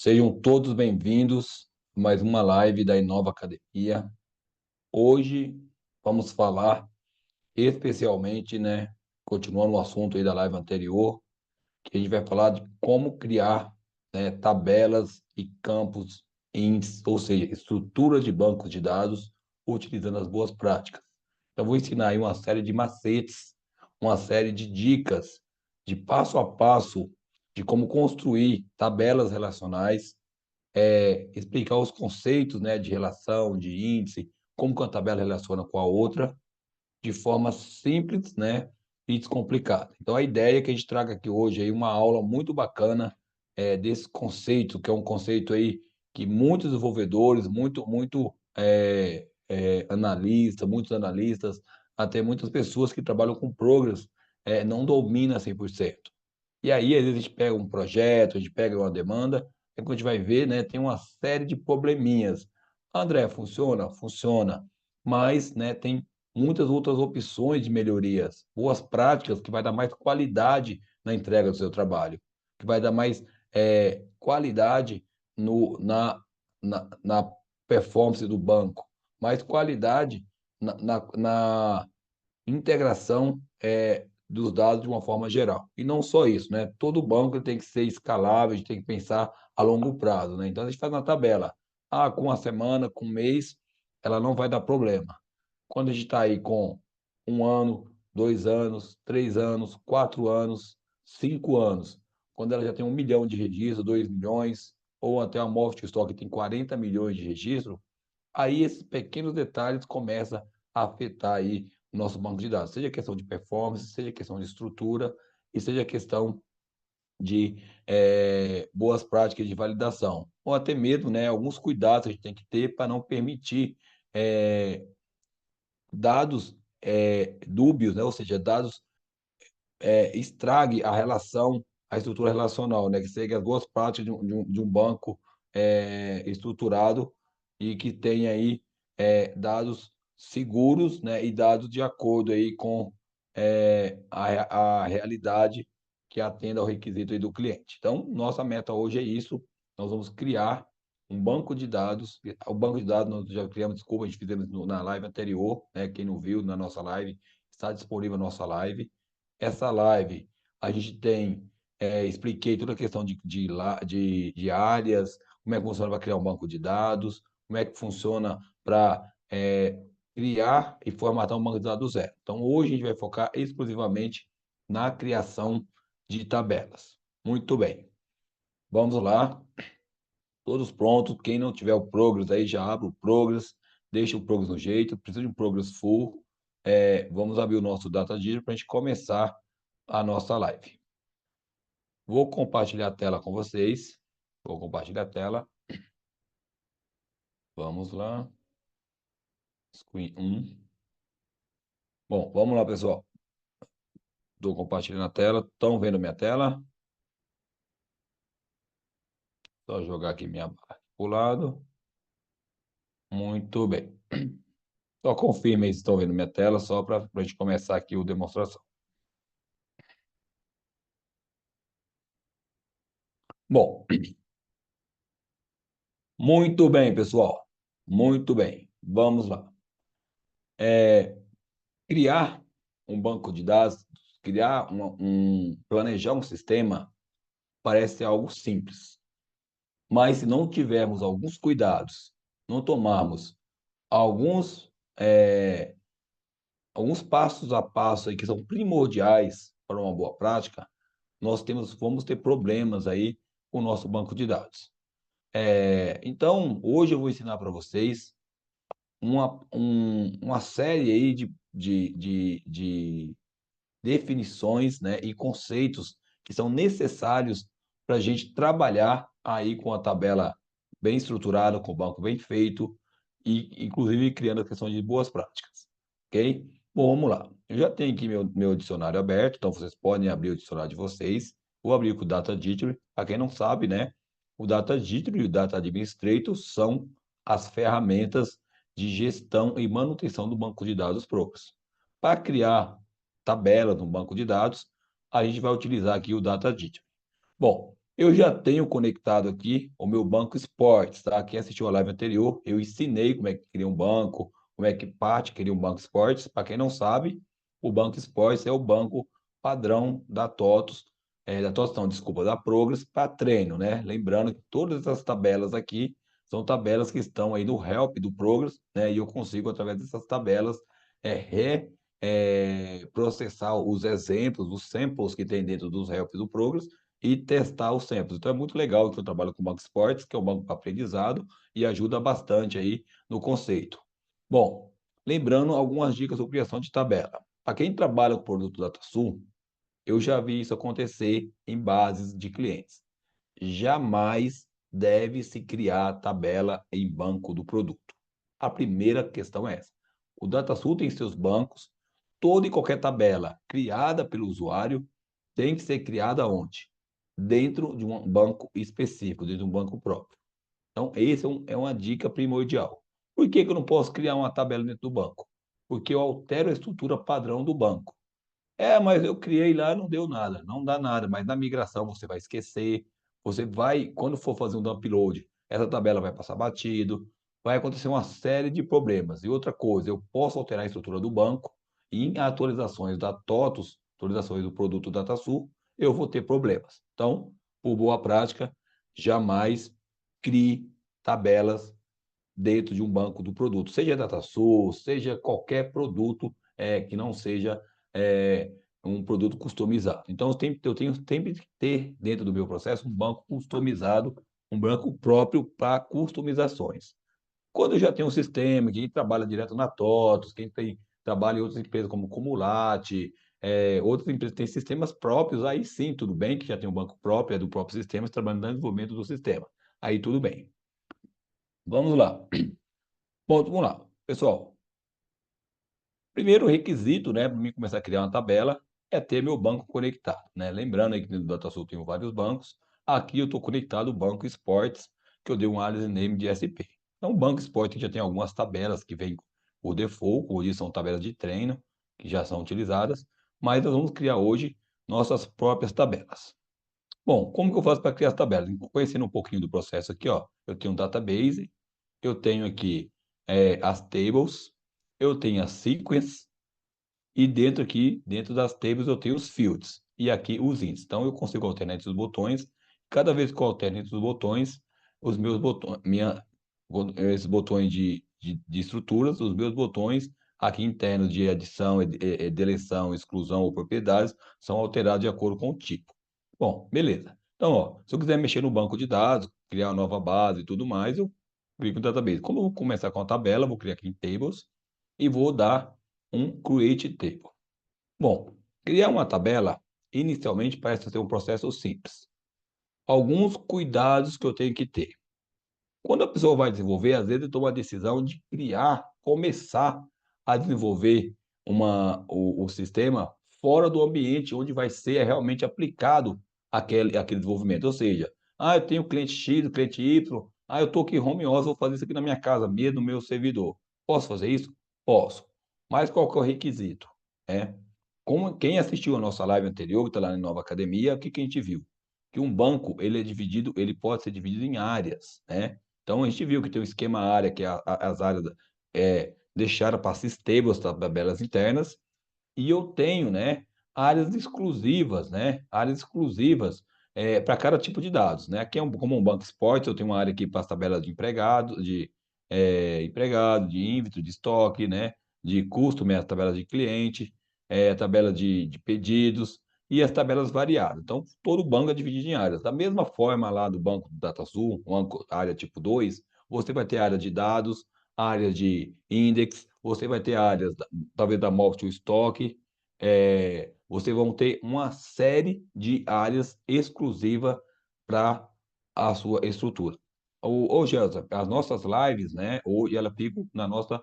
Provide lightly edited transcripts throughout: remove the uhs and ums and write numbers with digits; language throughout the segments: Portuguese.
Sejam todos bem-vindos a mais uma live da Inova Academia. Hoje vamos falar especialmente, continuando o assunto aí da live anterior, que a gente vai falar de como criar, tabelas e campos, ou seja, estrutura de bancos de dados utilizando as boas práticas. Então, vou ensinar aí uma série de macetes, uma série de dicas, de passo a passo, de como construir tabelas relacionais, explicar os conceitos, de relação, de índice, como que uma tabela relaciona com a outra, de forma simples, e descomplicada. Então, a ideia é que a gente traga aqui hoje aí uma aula muito bacana, desse conceito, que é um conceito aí que muitos desenvolvedores, muitos analistas, até muitas pessoas que trabalham com programs, não dominam 100%. E aí, às vezes, a gente pega um projeto, a gente pega uma demanda, aí quando a gente vai ver, tem uma série de probleminhas. André, funciona? Funciona. Mas, tem muitas outras opções de melhorias, boas práticas que vai dar mais qualidade na entrega do seu trabalho, que vai dar mais qualidade no, na performance do banco, mais qualidade na integração dos dados de uma forma geral. E não só isso, todo banco tem que ser escalável, a gente tem que pensar a longo prazo, Então, a gente faz uma tabela. Ah, com uma semana, com um mês, ela não vai dar problema. Quando a gente está aí com 1 ano, 2 anos, 3 anos, 4 anos, 5 anos, quando ela já tem 1 milhão de registros, 2 milhões, ou até a Microsoft Stock que tem 40 milhões de registros, aí esses pequenos detalhes começam a afetar aí o nosso banco de dados, seja questão de performance, seja questão de estrutura e seja questão de boas práticas de validação, ou até mesmo, alguns cuidados que a gente tem que ter para não permitir dados dúbios, ou seja, dados estrague a relação, a estrutura relacional, que segue as boas práticas de um banco estruturado e que tenha aí dados seguros, e dados de acordo aí com a realidade que atenda ao requisito aí do cliente. Então, nossa meta hoje é isso. Nós vamos criar um banco de dados. O banco de dados nós já criamos, desculpa, a gente fizemos na live anterior, Quem não viu na nossa live, está disponível na nossa live. Essa live a gente tem, expliquei toda a questão de áreas, como é que funciona para criar um banco de dados, como é que funciona para criar e formatar um banco de dados do zero. Então, hoje a gente vai focar exclusivamente na criação de tabelas. Muito bem. Vamos lá. Todos prontos. Quem não tiver o Progress aí, já abre o Progress, deixa o Progress no jeito. Precisa de um Progress full. Vamos abrir o nosso Data Digit para a gente começar a nossa live. Vou compartilhar a tela com vocês. Vou compartilhar a tela. Vamos lá. Screen 1. Bom, vamos lá, pessoal. Estou compartilhando a tela. Estão vendo minha tela? Só jogar aqui minha barra para o lado. Muito bem. Só confirme aí se estão vendo minha tela, só para a gente começar aqui a demonstração. Bom, muito bem, pessoal. Muito bem. Vamos lá. Criar um banco de dados, planejar um sistema parece algo simples. Mas se não tivermos alguns cuidados, não tomarmos alguns, alguns passos a passo aí que são primordiais para uma boa prática, vamos ter problemas aí com o nosso banco de dados. Então, hoje eu vou ensinar para vocês uma série aí de definições, e conceitos que são necessários para a gente trabalhar aí com a tabela bem estruturada, com o banco bem feito e, inclusive, criando a questão de boas práticas, ok? Bom, vamos lá. Eu já tenho aqui meu dicionário aberto, então vocês podem abrir o dicionário de vocês. Vou abrir com o Data Dictionary. Para quem não sabe, o Data Dictionary e o Data Administrator são as ferramentas de gestão e manutenção do banco de dados próprios. Para criar tabela no banco de dados, a gente vai utilizar aqui o Data Dictionary. Bom, Eu já tenho conectado aqui o meu banco esportes, tá? Quem assistiu a live anterior, eu ensinei como é que cria um banco, como é que parte cria um banco esportes. Para quem não sabe, o banco esportes é o banco padrão da TOTUS, da TOTUS não, desculpa, da Progress para treino, né? Lembrando que todas essas tabelas aqui são tabelas que estão aí no help do Progress, né? E eu consigo, através dessas tabelas, processar os exemplos, os samples que tem dentro dos helps do Progress e testar os samples. Então é muito legal que eu trabalho com o Banco Esportes, que é um banco para aprendizado e ajuda bastante aí no conceito. Bom, lembrando algumas dicas sobre criação de tabela. Para quem trabalha com o produto DataSul, eu já vi isso acontecer em bases de clientes. Jamais deve se criar tabela em banco do produto. A primeira questão é essa. O DataSul tem seus bancos, toda e qualquer tabela criada pelo usuário tem que ser criada onde? Dentro de um banco específico, dentro de um banco próprio. Então, esse é uma dica primordial. Por que que eu não posso criar uma tabela dentro do banco? Porque eu altero a estrutura padrão do banco. É, mas eu criei lá, não deu nada, não dá nada, mas na migração você vai esquecer, você vai, quando for fazer um upload, essa tabela vai passar batido, vai acontecer uma série de problemas. E outra coisa, eu posso alterar a estrutura do banco e em atualizações da TOTUS, atualizações do produto DataSul, eu vou ter problemas. Então, por boa prática, jamais crie tabelas dentro de um banco do produto, seja DataSul, seja qualquer produto que não seja é, um produto customizado. Então, eu tenho sempre que ter dentro do meu processo um banco customizado, um banco próprio para customizações. Quando eu já tenho um sistema, quem trabalha direto na TOTOS, trabalha em outras empresas como Cumulate, outras empresas têm sistemas próprios, aí sim, tudo bem, que já tem um banco próprio, é do próprio sistema, trabalhando no desenvolvimento do sistema. Aí tudo bem. Vamos lá. Bom, vamos lá. Pessoal, primeiro requisito, né, para mim começar a criar uma tabela, é ter meu banco conectado, né? Lembrando aí que dentro do DataSul eu tenho vários bancos. Aqui eu estou conectado ao Banco Esportes, que eu dei um alias name de SP. Então, o Banco Esportes já tem algumas tabelas que vêm por default, hoje são tabelas de treino, que já são utilizadas, mas nós vamos criar hoje nossas próprias tabelas. Bom, como que eu faço para criar as tabelas? Conhecendo um pouquinho do processo aqui, ó, eu tenho um database, eu tenho aqui as tables, eu tenho as sequence, e dentro aqui, dentro das tables, eu tenho os fields, e aqui os índices. Então, eu consigo alternar entre os botões. Cada vez que eu alterno entre os botões, os meus botões, esses botões de estruturas, os meus botões aqui internos de adição, deleção, exclusão ou propriedades, são alterados de acordo com o tipo. Bom, beleza. Então, ó, se eu quiser mexer no banco de dados, criar uma nova base e tudo mais, eu clico no database. Como eu vou começar com a tabela, vou criar aqui em tables e vou dar um create table. Bom, criar uma tabela inicialmente parece ser um processo simples. Alguns cuidados que eu tenho que ter. Quando a pessoa vai desenvolver, às vezes toma a decisão de criar, começar a desenvolver o sistema fora do ambiente onde vai ser realmente aplicado aquele desenvolvimento. Ou seja, eu tenho cliente X, cliente Y, eu estou aqui home office, vou fazer isso aqui na minha casa, mesmo no meu servidor. Posso fazer isso? Posso. Mas qual que é o requisito? É, como quem assistiu a nossa live anterior, que está lá em Nova Academia, o que que a gente viu? Que um banco, ele pode ser dividido em áreas, né? Então, a gente viu que tem um esquema área, que é as áreas deixaram para systables, tabelas internas, e eu tenho, né, áreas exclusivas, né? Áreas exclusivas para cada tipo de dados, né? Aqui é como um banco esporte, eu tenho uma área aqui para as tabelas de empregado, de inventory, de estoque, né? De custo, as tabelas de cliente, tabela de pedidos e as tabelas variadas. Então, todo banco é dividido em áreas. Da mesma forma lá do banco do DataSul, área tipo 2, você vai ter área de dados, área de index, você vai ter áreas, talvez da Multi Stock, vocês vão ter uma série de áreas exclusivas para a sua estrutura. Ô, Gelson, as nossas lives, né, hoje ela fica na nossa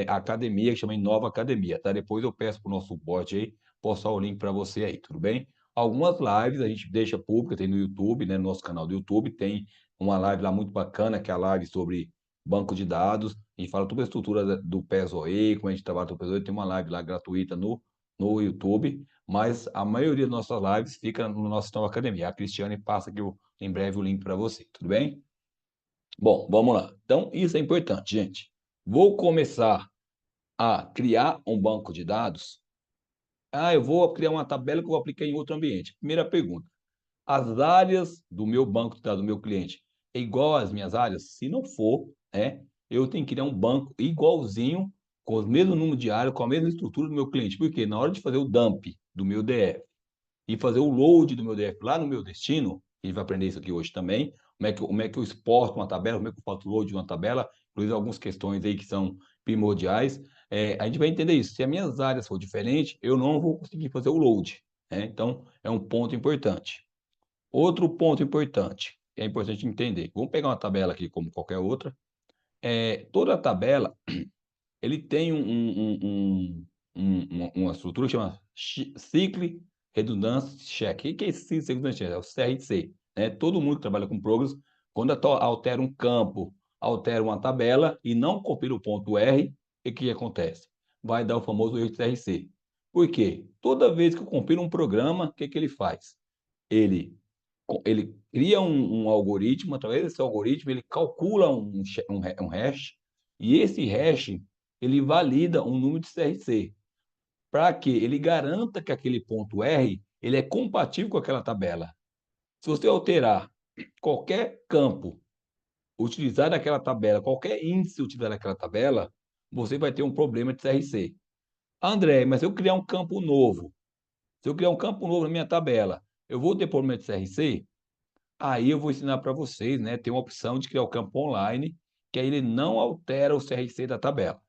academia, que chama Nova Academia, tá? Depois eu peço para o nosso suporte aí, postar o link para você aí, tudo bem? Algumas lives a gente deixa pública, tem no YouTube, né, no nosso canal do YouTube, tem uma live lá muito bacana, que é a live sobre banco de dados, a gente fala toda a estrutura do PESOE, como a gente trabalha com o PESOE, tem uma live lá gratuita no YouTube. mas a maioria das nossas lives fica no nosso Nova Academia. A Cristiane passa aqui em breve o link para você, tudo bem? Bom, vamos lá. Então, isso é importante, gente. Vou começar a criar um banco de dados. Eu vou criar uma tabela que eu vou aplicar em outro ambiente. Primeira pergunta: as áreas do meu banco de dados, do meu cliente, é igual às minhas áreas? Se não for, eu tenho que criar um banco igualzinho, com os mesmos números de áreas, com a mesma estrutura do meu cliente. Porque na hora de fazer o dump do meu DF e fazer o load do meu DF lá no meu destino, a gente vai aprender isso aqui hoje também, como é que eu exporto uma tabela, como é que eu faço o load de uma tabela, inclusive algumas questões aí que são primordiais. A gente vai entender isso. Se as minhas áreas for diferentes, eu não vou conseguir fazer o load. Então, é um ponto importante. Outro ponto importante, que é importante entender. Vamos pegar uma tabela aqui como qualquer outra. Toda tabela, ele tem uma estrutura que chama Cycle Redundance Check. O que é esse Cycle Redundance Check? É o CRC. Todo mundo que trabalha com Progress, quando altera um campo, altera uma tabela e não compila o ponto R, o que acontece? Vai dar o famoso erro de CRC. Por quê? Toda vez que eu compilo um programa, o que ele faz? Ele cria um algoritmo, através desse algoritmo, ele calcula um hash, e esse hash, ele valida um número de CRC, para que ele garanta que aquele ponto R, ele é compatível com aquela tabela. Se você alterar qualquer campo, utilizar daquela tabela, qualquer índice utilizar daquela tabela, você vai ter um problema de CRC. André, mas se eu criar um campo novo, se eu criar um campo novo na minha tabela, eu vou ter problema de CRC? Aí eu vou ensinar para vocês, né? Tem uma opção de criar o campo online, que aí ele não altera o CRC da tabela.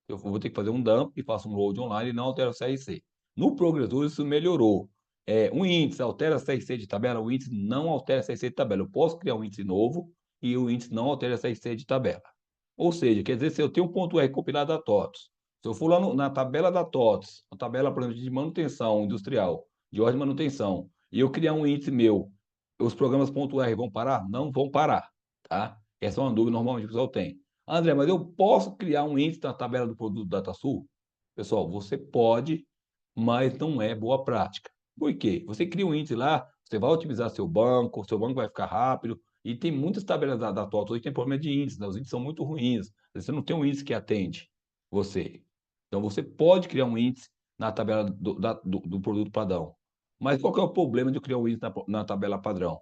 Eu vou ter que fazer um dump e faço um load online e não altera o CRC. No Progressor isso melhorou. Um índice altera o CRC de tabela, o índice não altera o CRC de tabela. Eu posso criar um índice novo e o índice não altera o CRC de tabela. Ou seja, quer dizer, se eu tenho um ponto R compilado da TOTS, se eu for lá na tabela da TOTS, uma tabela, por exemplo, de manutenção industrial, de ordem de manutenção, e eu criar um índice meu, os programas .R vão parar? Não vão parar, tá? Essa é uma dúvida normalmente que o pessoal tem. André, mas eu posso criar um índice na tabela do produto DataSul? Pessoal, você pode, mas não é boa prática. Por quê? Você cria um índice lá, você vai otimizar seu banco vai ficar rápido, e tem muitas tabelas da TOTS hoje que tem problema de índice, né? Os índices são muito ruins. Você não tem um índice que atende você. Então, você pode criar um índice na tabela do produto padrão. Mas qual que é o problema de criar um índice na tabela padrão?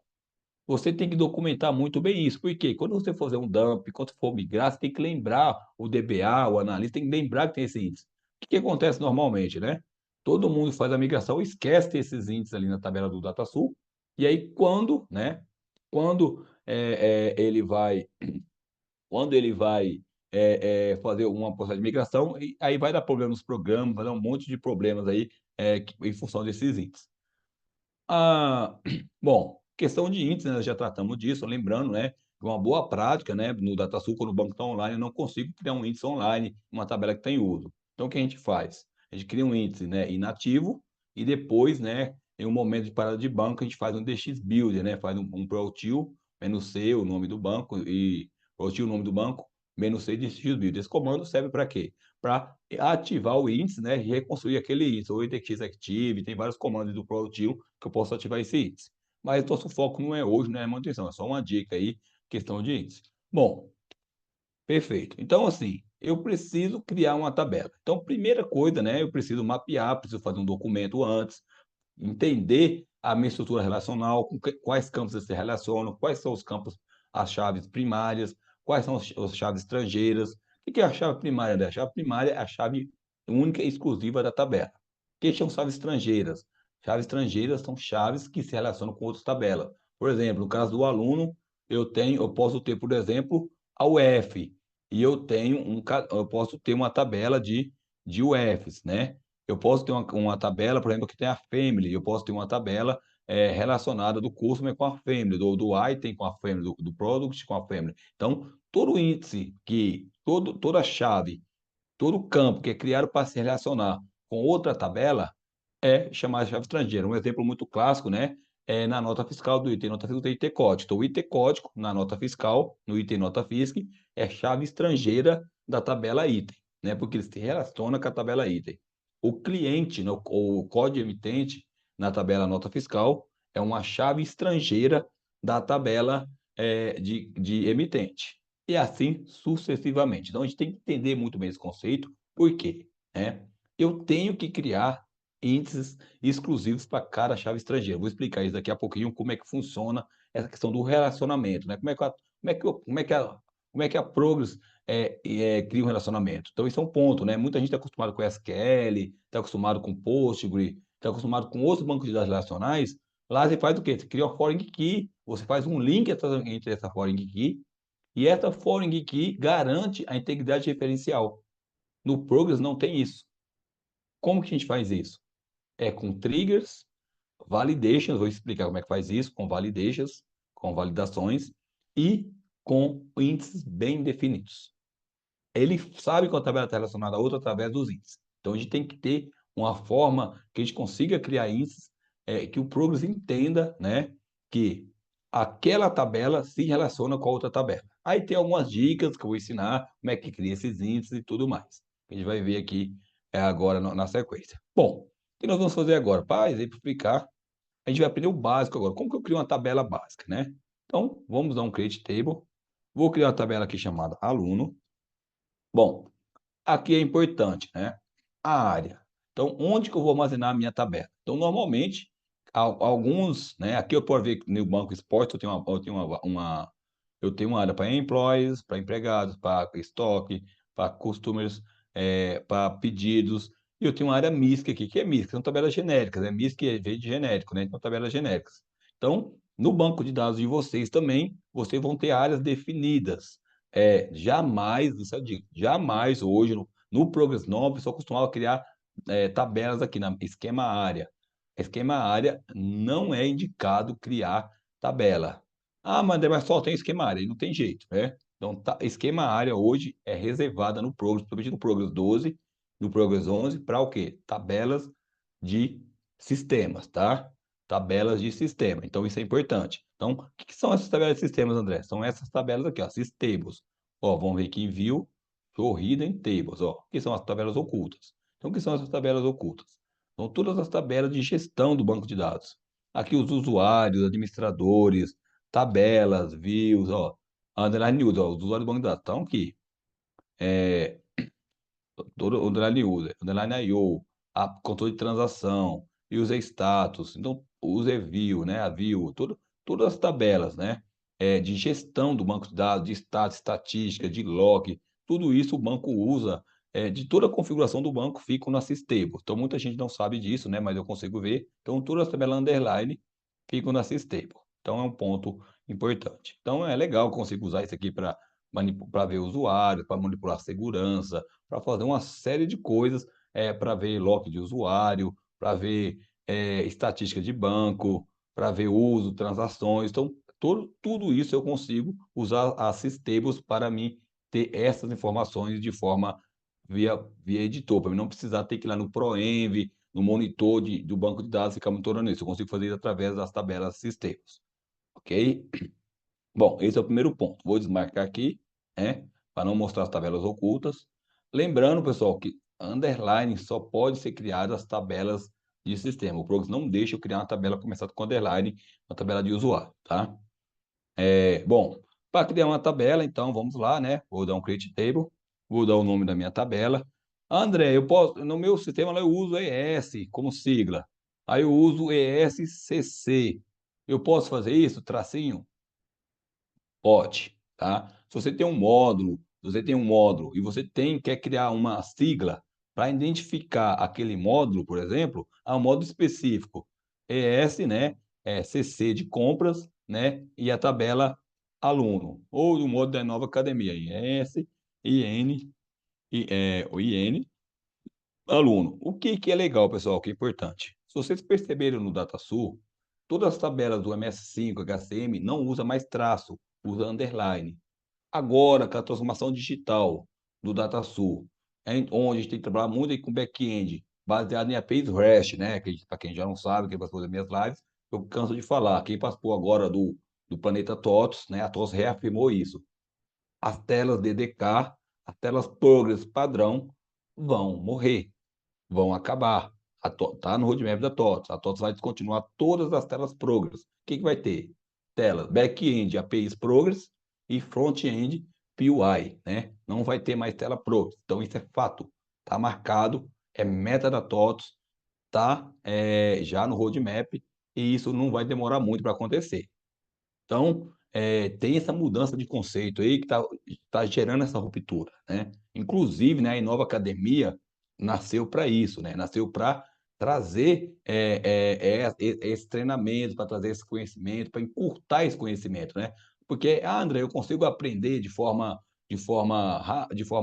Você tem que documentar muito bem isso, porque quando você fazer um dump, quando for migrar, você tem que lembrar o DBA, o analista, tem que lembrar que tem esse índice. O que acontece normalmente, né? Todo mundo faz a migração, esquece esses índices ali na tabela do DataSul, e aí quando ele vai fazer uma processo de migração, e aí vai dar problema nos programas, vai dar um monte de problemas aí em função desses índices. Bom, questão de índice, né, nós já tratamos disso, lembrando, né, que uma boa prática, né, no DataSul, quando o banco está online, eu não consigo criar um índice online, uma tabela que está em uso. Então, o que a gente faz? A gente cria um índice, né, inativo e depois, né, em um momento de parada de banco, a gente faz um DX Builder, né, faz um ProTil, -C, o nome do banco, e ProTil, o nome do banco, -C DX Builder. Esse comando serve para quê? Para ativar o índice, né, e reconstruir aquele índice, ou IDX Active, tem vários comandos do ProTil que eu posso ativar esse índice. Mas nosso foco não é hoje, não é manutenção, é só uma dica aí, questão de índice. Bom, perfeito. Então, assim, eu preciso criar uma tabela. Então, primeira coisa, né, eu preciso mapear, preciso fazer um documento antes, entender a minha estrutura relacional, com quais campos se relacionam, quais são os campos, as chaves primárias, quais são as chaves estrangeiras. O que é a chave primária, né? A chave primária é a chave única e exclusiva da tabela. O que são chaves estrangeiras? Chaves estrangeiras são chaves que se relacionam com outras tabelas. Por exemplo, no caso do aluno, eu posso ter, por exemplo, a UF, e eu posso ter uma tabela de UFs, né? Eu posso ter uma tabela, por exemplo, que tem a family, eu posso ter uma tabela relacionada do customer com a family, do item com a family, do product com a family. Então, todo índice, toda chave, todo campo que é criado para se relacionar com outra tabela é chamada de chave estrangeira. Um exemplo muito clássico, né? É na nota fiscal do item nota fiscal do item código. Então, o item código na nota fiscal, no item nota fisc, é chave estrangeira da tabela item, né? Porque ele se relaciona com a tabela item. O cliente, no o código emitente, na tabela nota fiscal, é uma chave estrangeira da tabela, de emitente, e assim sucessivamente. Então a gente tem que entender muito bem esse conceito, por quê, né? Eu tenho que criar índices exclusivos para cada chave estrangeira. Vou explicar isso daqui a pouquinho, como é que funciona essa questão do relacionamento, né, como é que a Progress, cria um relacionamento. Então isso é um ponto, né, muita gente está acostumado com SQL, está acostumado com Postgre, está acostumado com outros bancos de dados relacionais, lá você faz o quê? Você cria uma foreign key, você faz um link entre essa foreign key, e essa foreign key garante a integridade referencial. No Progress não tem isso. Como que a gente faz isso? É com triggers, validations, vou explicar como é que faz isso, com validations, com validações e com índices bem definidos. Ele sabe que a tabela está relacionada a outra através dos índices. Então a gente tem que ter uma forma que a gente consiga criar índices, que o Progress entenda, né, que aquela tabela se relaciona com a outra tabela. Aí tem algumas dicas que eu vou ensinar, como é que cria esses índices e tudo mais. A gente vai ver aqui, agora na sequência. Bom, o que nós vamos fazer agora? Para exemplificar, a gente vai aprender o básico agora. Como que eu crio uma tabela básica, né? Então, vamos dar um create table. Vou criar uma tabela aqui chamada aluno. Bom, aqui é importante, né? A área. Então, onde que eu vou armazenar a minha tabela? Então, normalmente, alguns, né? Aqui eu posso ver que no Banco Esporte eu tenho uma área para employees, para empregados, para estoque, para customers, para pedidos. E eu tenho uma área MISC aqui, que é MISC, são tabelas genéricas, né? MISC veio de genérico, né? Então, tabelas genéricas. Então, no banco de dados de vocês também, vocês vão ter áreas definidas. Jamais, isso eu digo, jamais hoje, no Progress 9, eu só costumava criar tabelas aqui na esquema área. Esquema área não é indicado criar tabela. Ah, mas só tem esquema área, aí não tem jeito, né? Então, esquema área hoje é reservada no Progress, principalmente no Progress 12, no Progress 11, para o quê? Tabelas de sistemas, tá? Tabelas de sistema. Então, isso é importante. Então, o que são essas tabelas de sistemas, André? São essas tabelas aqui, ó, systables. Ó, vamos ver aqui em View, Show Hidden Tables, ó, que são as tabelas ocultas. Então, o que são essas tabelas ocultas? São todas as tabelas de gestão do banco de dados. Aqui os usuários, administradores, tabelas, views, ó, underline news, ó, os usuários do banco de dados estão aqui. Todo underline user, underline IO, controle de transação, user status, então user view, né, a view, todas as tabelas, né, de gestão do banco de dados, de status, estatística, de log, tudo isso o banco usa, de toda a configuração do banco fica na Systable. Então muita gente não sabe disso, né, mas eu consigo ver. Então todas as tabelas underline ficam na Systable. Então é um ponto importante. Então é legal, consigo usar isso aqui para ver o usuário, para manipular a segurança, para fazer uma série de coisas, para ver lock de usuário, para ver estatística de banco, para ver uso, transações. Então, tudo isso eu consigo usar a Systables para mim ter essas informações de forma via editor, para mim não precisar ter que ir lá no ProEnv, no monitor do banco de dados, ficar monitorando isso. Eu consigo fazer isso através das tabelas Systables, ok? Bom, esse é o primeiro ponto. Vou desmarcar aqui, né, para não mostrar as tabelas ocultas. Lembrando, pessoal, que underline só pode ser criada as tabelas de sistema. O Progress não deixa eu criar uma tabela começada com underline, uma tabela de usuário, tá? Bom, para criar uma tabela, então, vamos lá, né? Vou dar um create table, vou dar o nome da minha tabela. André, no meu sistema lá eu uso ES como sigla. Aí eu uso ESCC. Eu posso fazer isso, tracinho? Pode, tá? Se você tem um módulo, e você quer criar uma sigla para identificar aquele módulo, por exemplo, há um módulo específico, ES, né, CC de compras, né, e a tabela aluno, ou do módulo da nova academia, ES, IN, o IN, aluno. O que é legal, pessoal, o que é importante? Se vocês perceberam no DataSul, todas as tabelas do MS5, HCM não usa mais traço, usa underline. Agora, com a transformação digital do DataSul, onde a gente tem que trabalhar muito aí com back-end, baseado em APIs REST, né? Para quem já não sabe, quem passou das minhas lives, eu canso de falar. Quem passou agora do planeta TOTOS, né? A TOTOS reafirmou isso. As telas DDK, as telas Progress padrão vão morrer. vão acabar. Tá no roadmap da TOTS. A TOTS vai descontinuar todas as telas Progress. O que que vai ter? Telas back-end APIs Progress e front-end PUI, né? Não vai ter mais tela Progress. Então isso é fato. Tá marcado, é meta da TOTS, tá já no roadmap e isso não vai demorar muito para acontecer. Então, tem essa mudança de conceito aí que tá gerando essa ruptura, né. Inclusive, né, a Inova Academia nasceu para isso, né, nasceu para trazer, esse treinamento, para trazer esse conhecimento, para encurtar esse conhecimento, né. Porque: "Ah, André, eu consigo aprender de forma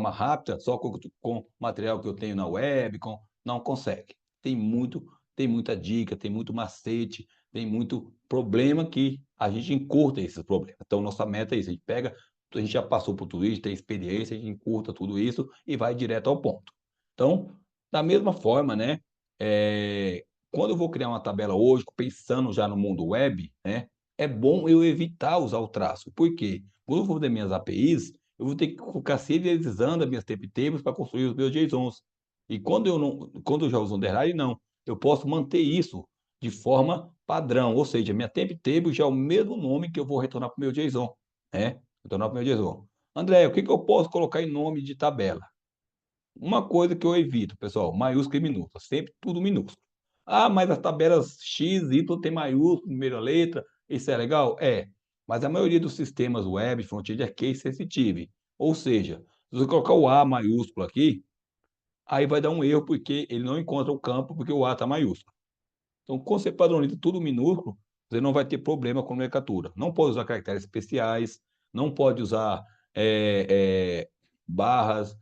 rápida só com o material que eu tenho na web, com". Não consegue. Tem muita dica, tem muito macete, tem muito problema que a gente encurta esses problemas. Então, nossa meta é isso, a gente já passou por tudo isso, tem experiência, a gente encurta tudo isso e vai direto ao ponto. Então, da mesma forma, né, quando eu vou criar uma tabela hoje, pensando já no mundo web, né, é bom eu evitar usar o traço. Por quê? Quando eu for fazer minhas APIs, eu vou ter que ficar serializando as minhas tables para construir os meus JSONs. E quando eu já uso underline, não. Eu posso manter isso de forma padrão, ou seja, minha temp table já é o mesmo nome que eu vou retornar para o meu JSON, né, retornar para o meu JSON. André, o que que eu posso colocar em nome de tabela? Uma coisa que eu evito, pessoal, maiúsculo e minúsculo, sempre tudo minúsculo. Ah, mas as tabelas X, Y tem maiúsculo, primeira letra, isso é legal? É, mas a maioria dos sistemas web, front-end é case sensitive, ou seja, se você colocar o A maiúsculo aqui, aí vai dar um erro porque ele não encontra o campo porque o A está maiúsculo. Então, quando você padroniza tudo minúsculo, você não vai ter problema com nomenclatura. Não pode usar caracteres especiais, não pode usar barras,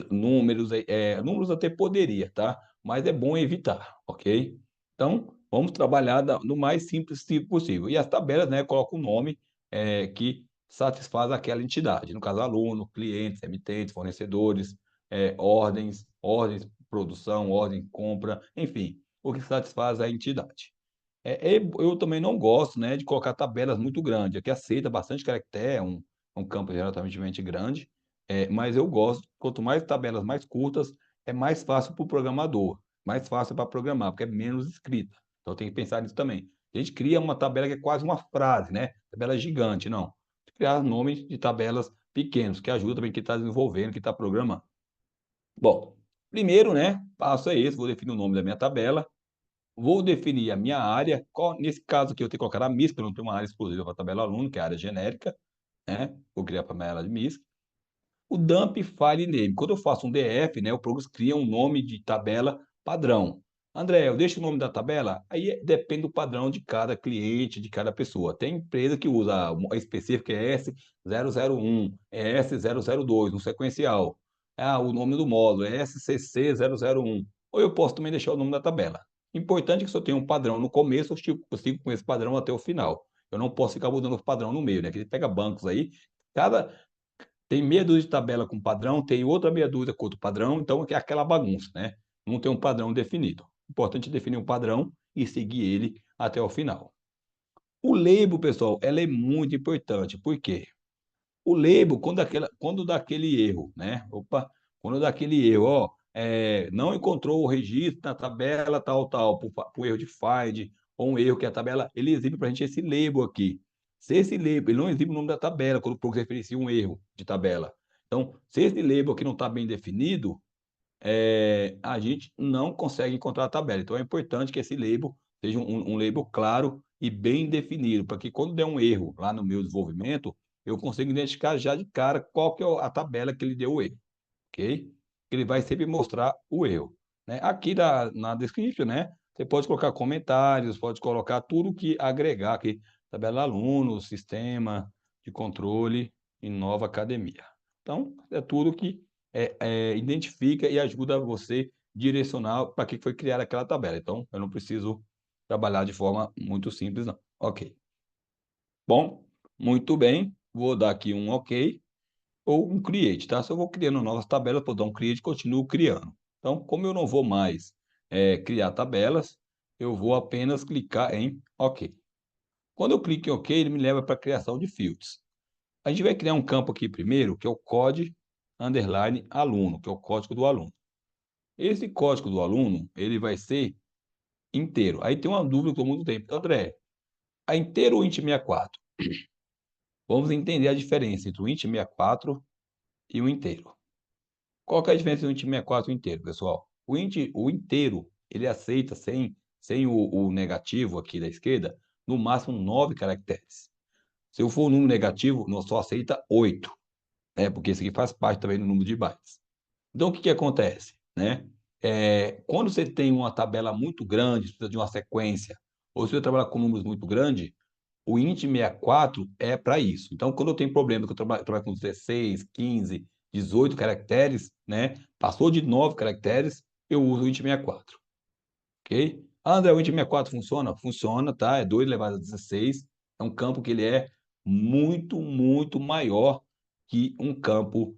números até poderia, tá? Mas é bom evitar, ok? Então, vamos trabalhar no mais simples possível. E as tabelas, né, coloca o nome que satisfaz aquela entidade. No caso, aluno, clientes, emitentes, fornecedores, ordens, produção, ordem, compra, enfim o que satisfaz a entidade. Eu também não gosto, né, de colocar tabelas muito grandes. Aqui aceita bastante caractere, é um campo relativamente grande, mas eu gosto, quanto mais tabelas mais curtas, é mais fácil para o programador, mais fácil para programar, porque é menos escrita. Então tem que pensar nisso também. A gente cria uma tabela que é quase uma frase, né? Tabela gigante, não. Criar nomes de tabelas pequenos, que ajuda também quem está desenvolvendo, quem está programando. Bom, primeiro, né, passo é esse, vou definir o nome da minha tabela, vou definir a minha área, nesse caso aqui eu tenho que colocar a MISC, porque eu não tenho uma área exclusiva para tabela aluno, que é a área genérica, né? Vou criar para ela de MISC. O dump file name, quando eu faço um DF, né, o Progress cria um nome de tabela padrão. André, eu deixo o nome da tabela? Aí depende do padrão de cada cliente, de cada pessoa. Tem empresa que usa a específica é S001, é S002, um sequencial. Ah, o nome do módulo é SCC001. Ou eu posso também deixar o nome da tabela. Importante que se eu tenho um padrão no começo, eu sigo com esse padrão até o final. Eu não posso ficar mudando o padrão no meio, né? Que pega bancos aí, cada tem meia dúzia de tabela com padrão, tem outra meia dúzia com outro padrão, então é aquela bagunça, né? Não tem um padrão definido. Importante definir um padrão e seguir ele até o final. O label, pessoal, ela é muito importante. Por quê? O label, quando dá aquele erro, né? Opa, quando dá aquele erro, ó, não encontrou o registro na tabela tal, tal, por erro de find, ou um erro que a tabela, ele exibe para a gente esse label aqui. Se esse label, ele não exibe o nome da tabela, quando o programa referencia um erro de tabela. Então, se esse label aqui não está bem definido, a gente não consegue encontrar a tabela. Então, é importante que esse label seja um label claro e bem definido, para que quando der um erro lá no meu desenvolvimento, eu consiga identificar já de cara qual que é a tabela que ele deu o erro, ok? Ele vai sempre mostrar o erro. Né? Aqui na description, né? Você pode colocar comentários, pode colocar tudo que agregar aqui. Tabela aluno, sistema de controle e nova academia. Então, é tudo que identifica e ajuda você direcionar para que foi criada aquela tabela. Então, eu não preciso trabalhar de forma muito simples, não. Ok. Bom, muito bem. Vou dar aqui um OK ou um create, tá? Se eu vou criando novas tabelas, vou dar um create e continuo criando. Então, como eu não vou mais criar tabelas, eu vou apenas clicar em OK. Quando eu clico em OK, ele me leva para a criação de fields. A gente vai criar um campo aqui primeiro, que é o code underline aluno, que é o código do aluno. Esse código do aluno, ele vai ser inteiro. Aí tem uma dúvida que todo mundo tem: "André, a inteiro ou int 64?" Vamos entender a diferença entre o int 64 e o inteiro. Qual que é a diferença do int 64 e o inteiro, pessoal? O inteiro, ele aceita sem o negativo aqui da esquerda, no máximo 9 caracteres. Se eu for um número negativo, não só aceita 8, né, porque isso aqui faz parte também do número de bytes. Então o que que acontece, né, quando você tem uma tabela muito grande, precisa de uma sequência, ou se você trabalha com números muito grande, o int 64 é para isso. Então, quando eu tenho problema, que eu trabalho com 16, 15, 18 caracteres, né, passou de 9 caracteres, eu uso o int 64, ok? "Ah, André, o int 64 funciona?" Funciona, tá, é 2 elevado a 16, é um campo que ele é muito, muito maior que um campo,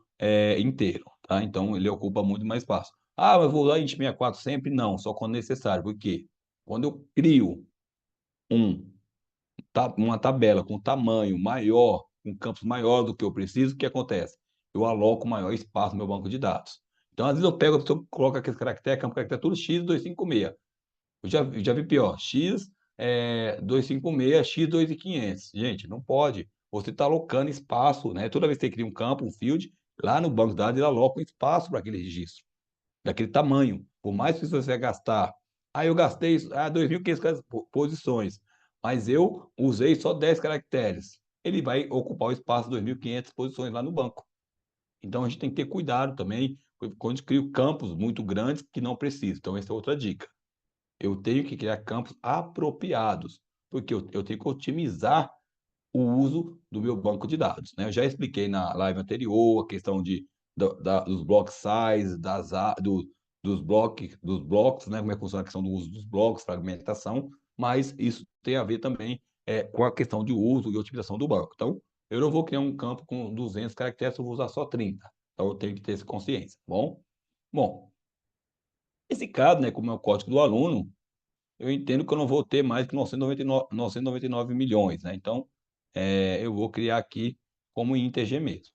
inteiro, tá, então ele ocupa muito mais espaço. "Ah, mas vou usar int 64 sempre?" Não, só quando necessário. Por quê? Quando eu crio um uma tabela com tamanho maior, com campos maior do que eu preciso, o que acontece? Eu aloco maior espaço no meu banco de dados. Então, às vezes eu pego, se eu coloco aqueles caracteres, campo caractere tudo x256. Eu já vi pior, x, 256, x2.500. Gente, não pode. Você está alocando espaço, né? Toda vez que você cria um campo, um field, lá no banco de dados ele aloca um espaço para aquele registro, daquele tamanho. Por mais que você vai gastar, eu gastei 2.500 posições, mas eu usei só 10 caracteres. Ele vai ocupar o espaço de 2.500 posições lá no banco. Então a gente tem que ter cuidado também quando a gente cria campos muito grandes que não precisa. Então essa é outra dica. Eu tenho que criar campos apropriados, porque eu tenho que otimizar o uso do meu banco de dados, né. Eu já expliquei na live anterior a questão dos block size, dos blocos, né, como é que funciona a questão do uso dos blocos, fragmentação, mas isso tem a ver também, com a questão de uso e otimização do banco. Então, eu não vou criar um campo com 200 caracteres, eu vou usar só 30. Então eu tenho que ter essa consciência, tá bom? Bom, esse caso, né, como é o código do aluno, eu entendo que eu não vou ter mais que 999 milhões, né, então, eu vou criar aqui como integer mesmo.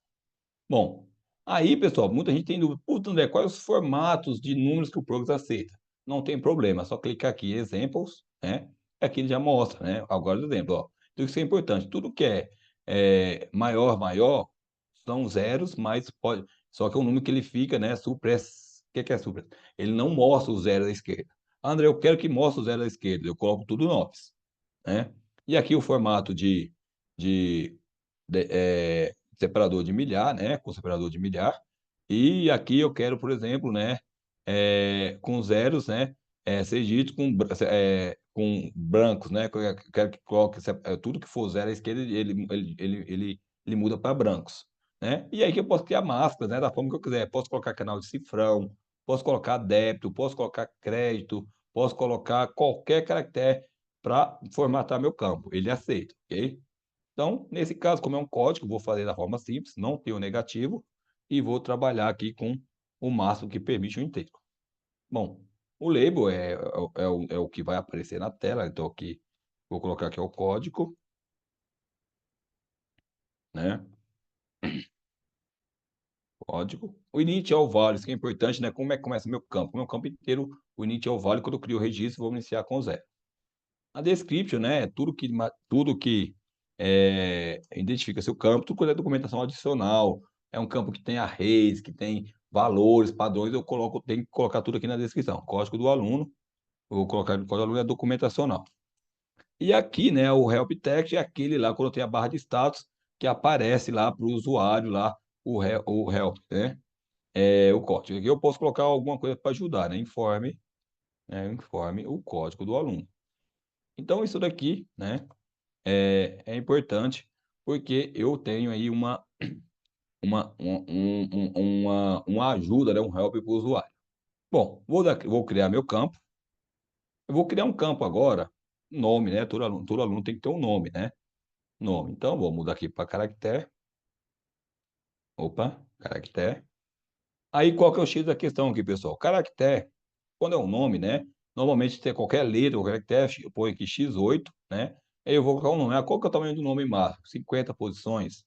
Bom, aí pessoal, muita gente tem dúvida: "Puta, André, quais os formatos de números que o Progress aceita?" Não tem problema, é só clicar aqui em examples, né, e aqui ele já mostra, né, agora o exemplo, ó. Então isso é importante, tudo que maior, são zeros, mas pode só que é um número que ele fica, né, suppress. O que é suppress? Ele não mostra o zero à esquerda. "André, eu quero que mostre o zero à esquerda", eu coloco tudo noves, né. E aqui o formato de separador de milhar, né, com separador de milhar, e aqui eu quero, por exemplo, né, com zeros, né, 6 dígitos com brancos, né, que eu quero que coloque tudo que for zero à esquerda, ele muda para brancos, né. E aí que eu posso criar máscaras, né, da forma que eu quiser. Posso colocar canal de cifrão, posso colocar débito, posso colocar crédito, posso colocar qualquer caractere para formatar meu campo, ele aceita, ok? Então, nesse caso, como é um código, vou fazer da forma simples, não tenho negativo, e vou trabalhar aqui com o máximo que permite o inteiro. Bom, o label é o que vai aparecer na tela, então aqui, vou colocar aqui o código, né, código. O init é o vale, isso que é importante, né, como é que começa meu campo? Meu campo inteiro, o init é o vale, quando eu crio o registro, vou iniciar com zero. A description, né, é tudo que identifica seu campo, tudo quanto é documentação adicional, é um campo que tem arrays, que tem valores, padrões, tenho que colocar tudo aqui na descrição. Código do aluno, eu vou colocar no código do aluno é documentacional. E aqui, né, o help text é aquele lá quando tem a barra de status, que aparece lá para o usuário lá, o help, né, o código. Aqui eu posso colocar alguma coisa para ajudar, né, informe o código do aluno. Então isso daqui, né, é importante, porque eu tenho aí uma ajuda, né, um help para o usuário. Bom, vou criar meu campo. Eu vou criar um campo agora, nome, né, todo aluno tem que ter um nome, né, nome. Então vou mudar aqui para caractere. Opa, caractere. Aí qual que é o X da questão aqui, pessoal? Caractere, quando é um nome, né, normalmente tem qualquer letra ou caractere, eu ponho aqui x8, né, aí eu vou colocar um nome. Qual que é o tamanho do nome máximo? 50 posições.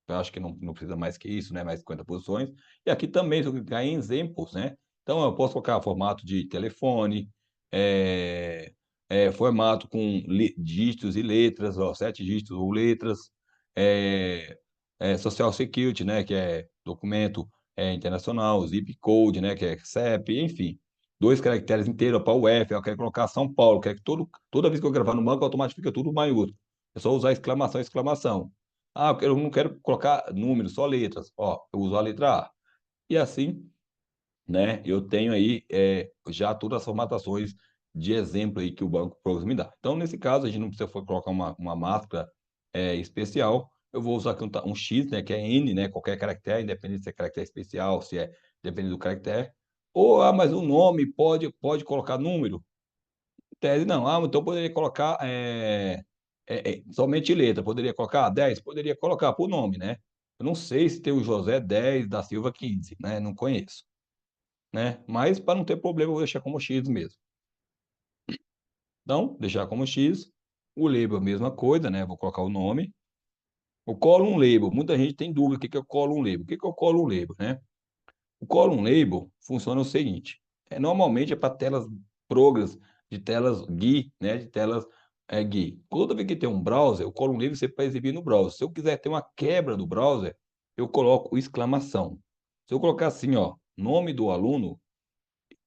Eu acho que não precisa mais que isso, né, mais 50 posições. E aqui também, se eu clicar em exemplos, né, Então eu posso colocar formato de telefone, eh formato com dígitos e letras, ó, 7 dígitos ou letras, eh Social Security, né, que é documento, internacional, zip code, né, que é CEP, enfim, 2 caracteres inteiros para o F, eu quero colocar São Paulo, quero que toda vez que eu gravar no banco, automaticamente fica tudo maiúsculo, é só usar exclamação, exclamação. Ah, eu não quero colocar números, só letras, ó, eu uso a letra A. E assim, né, eu tenho aí, já todas as formatações de exemplo aí que o Banco Progress me dá. Então, nesse caso, a gente não precisa for colocar uma máscara, especial, eu vou usar aqui um X, né, que é N, né, qualquer caractere, independente se é caractere especial, se é dependendo do caractere, ou, mas o nome pode colocar número? Em tese não. Ah, então poderia colocar, somente letra, poderia colocar 10? Poderia colocar por nome, né. Eu não sei se tem o José 10 da Silva 15, né, não conheço, né, mas para não ter problema eu vou deixar como X mesmo. Então, deixar como X, o label a mesma coisa, né, vou colocar o nome. O column label, muita gente tem dúvida o que que é o column label. O que que é o column label, né? O column label funciona o seguinte, normalmente é para telas progress, de telas GUI, né, de telas, GUI. Toda vez que tem um browser, o column label você pode exibir no browser. Se eu quiser ter uma quebra do browser, eu coloco o exclamação. Se eu colocar assim, ó, nome do aluno,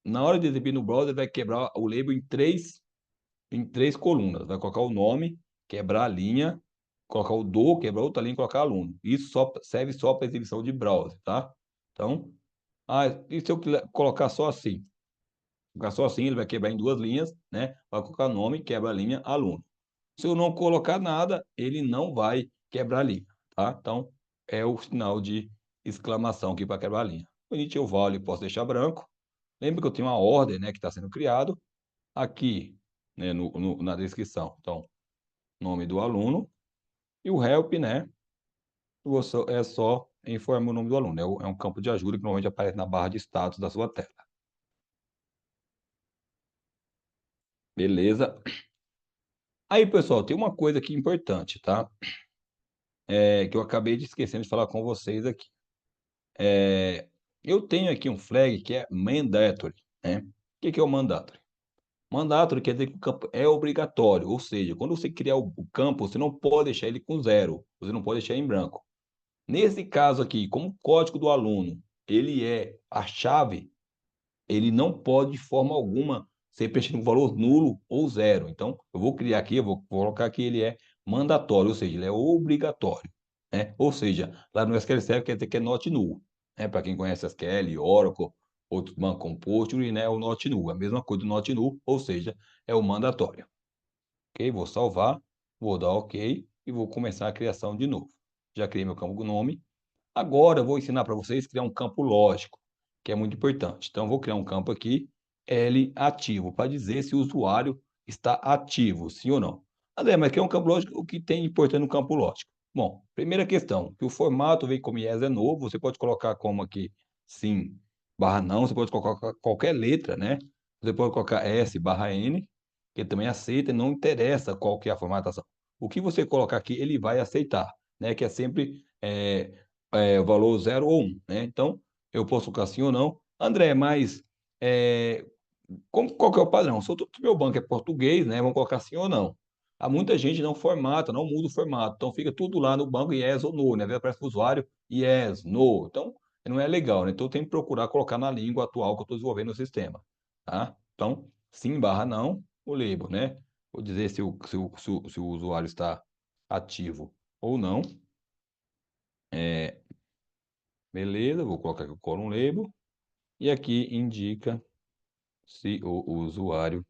na hora de exibir no browser vai quebrar o label em três colunas, vai colocar o nome, quebrar a linha, colocar o do, quebrar outra linha e colocar aluno. Isso só serve só para exibição de browser, tá? Então, e se eu colocar só assim? Colocar só assim, ele vai quebrar em 2 linhas, né, vai colocar nome, quebra a linha, aluno. Se eu não colocar nada, ele não vai quebrar a linha, tá? Então, é o sinal de exclamação aqui para quebrar a linha. O init eu vale posso deixar branco. Lembra que eu tenho uma ordem, né, que está sendo criado aqui, né, na descrição. Então, nome do aluno e o help, né, é só informa o nome do aluno, é um campo de ajuda que normalmente aparece na barra de status da sua tela. Beleza? Aí, pessoal, tem uma coisa aqui importante, tá? Que eu acabei de esquecendo de falar com vocês aqui. Eu tenho aqui um flag que é mandatory, né? O que que é o mandatory? Mandatory quer dizer que o campo é obrigatório, ou seja, quando você criar o campo, você não pode deixar ele com zero, você não pode deixar em branco. Nesse caso aqui, como o código do aluno, ele é a chave, ele não pode de forma alguma ser preenchido com valor nulo ou zero. Então, eu vou criar aqui, eu vou colocar que ele é mandatório, ou seja, ele é obrigatório, né? Ou seja, lá no SQL Server quer dizer que é not null, né? Para quem conhece SQL, Oracle, outros bancos como Postgre, né? O not null, a mesma coisa do not null, ou seja, é o mandatório. Ok? Vou salvar, vou dar OK e vou começar a criação de novo. Já criei meu campo nome. Agora eu vou ensinar para vocês a criar um campo lógico, que é muito importante. Então, vou criar um campo aqui, L ativo, para dizer se o usuário está ativo, sim ou não. André, mas que é um campo lógico, o que tem importante no campo lógico? Bom, primeira questão, que o formato vem como yes é novo, você pode colocar como aqui sim barra não, você pode colocar qualquer letra, né? Você pode colocar S barra N, que também aceita, não interessa qual que é a formatação. O que você colocar aqui, ele vai aceitar, né? Que é sempre o valor 0 ou 1, né. Então, eu posso colocar sim ou não. André, mas, eh, qual que é o padrão? Se o meu banco é português, né, vamos colocar sim ou não. Há muita gente não formata, não muda o formato, então fica tudo lá no banco yes ou no, né, às vezes aparece para o usuário yes, no, então não é legal, né, então eu tenho que procurar colocar na língua atual que eu estou desenvolvendo no sistema, tá. Então, sim barra não, o label, né, vou dizer se o usuário está ativo ou não, eh beleza, vou colocar aqui o column label, e aqui indica se o usuário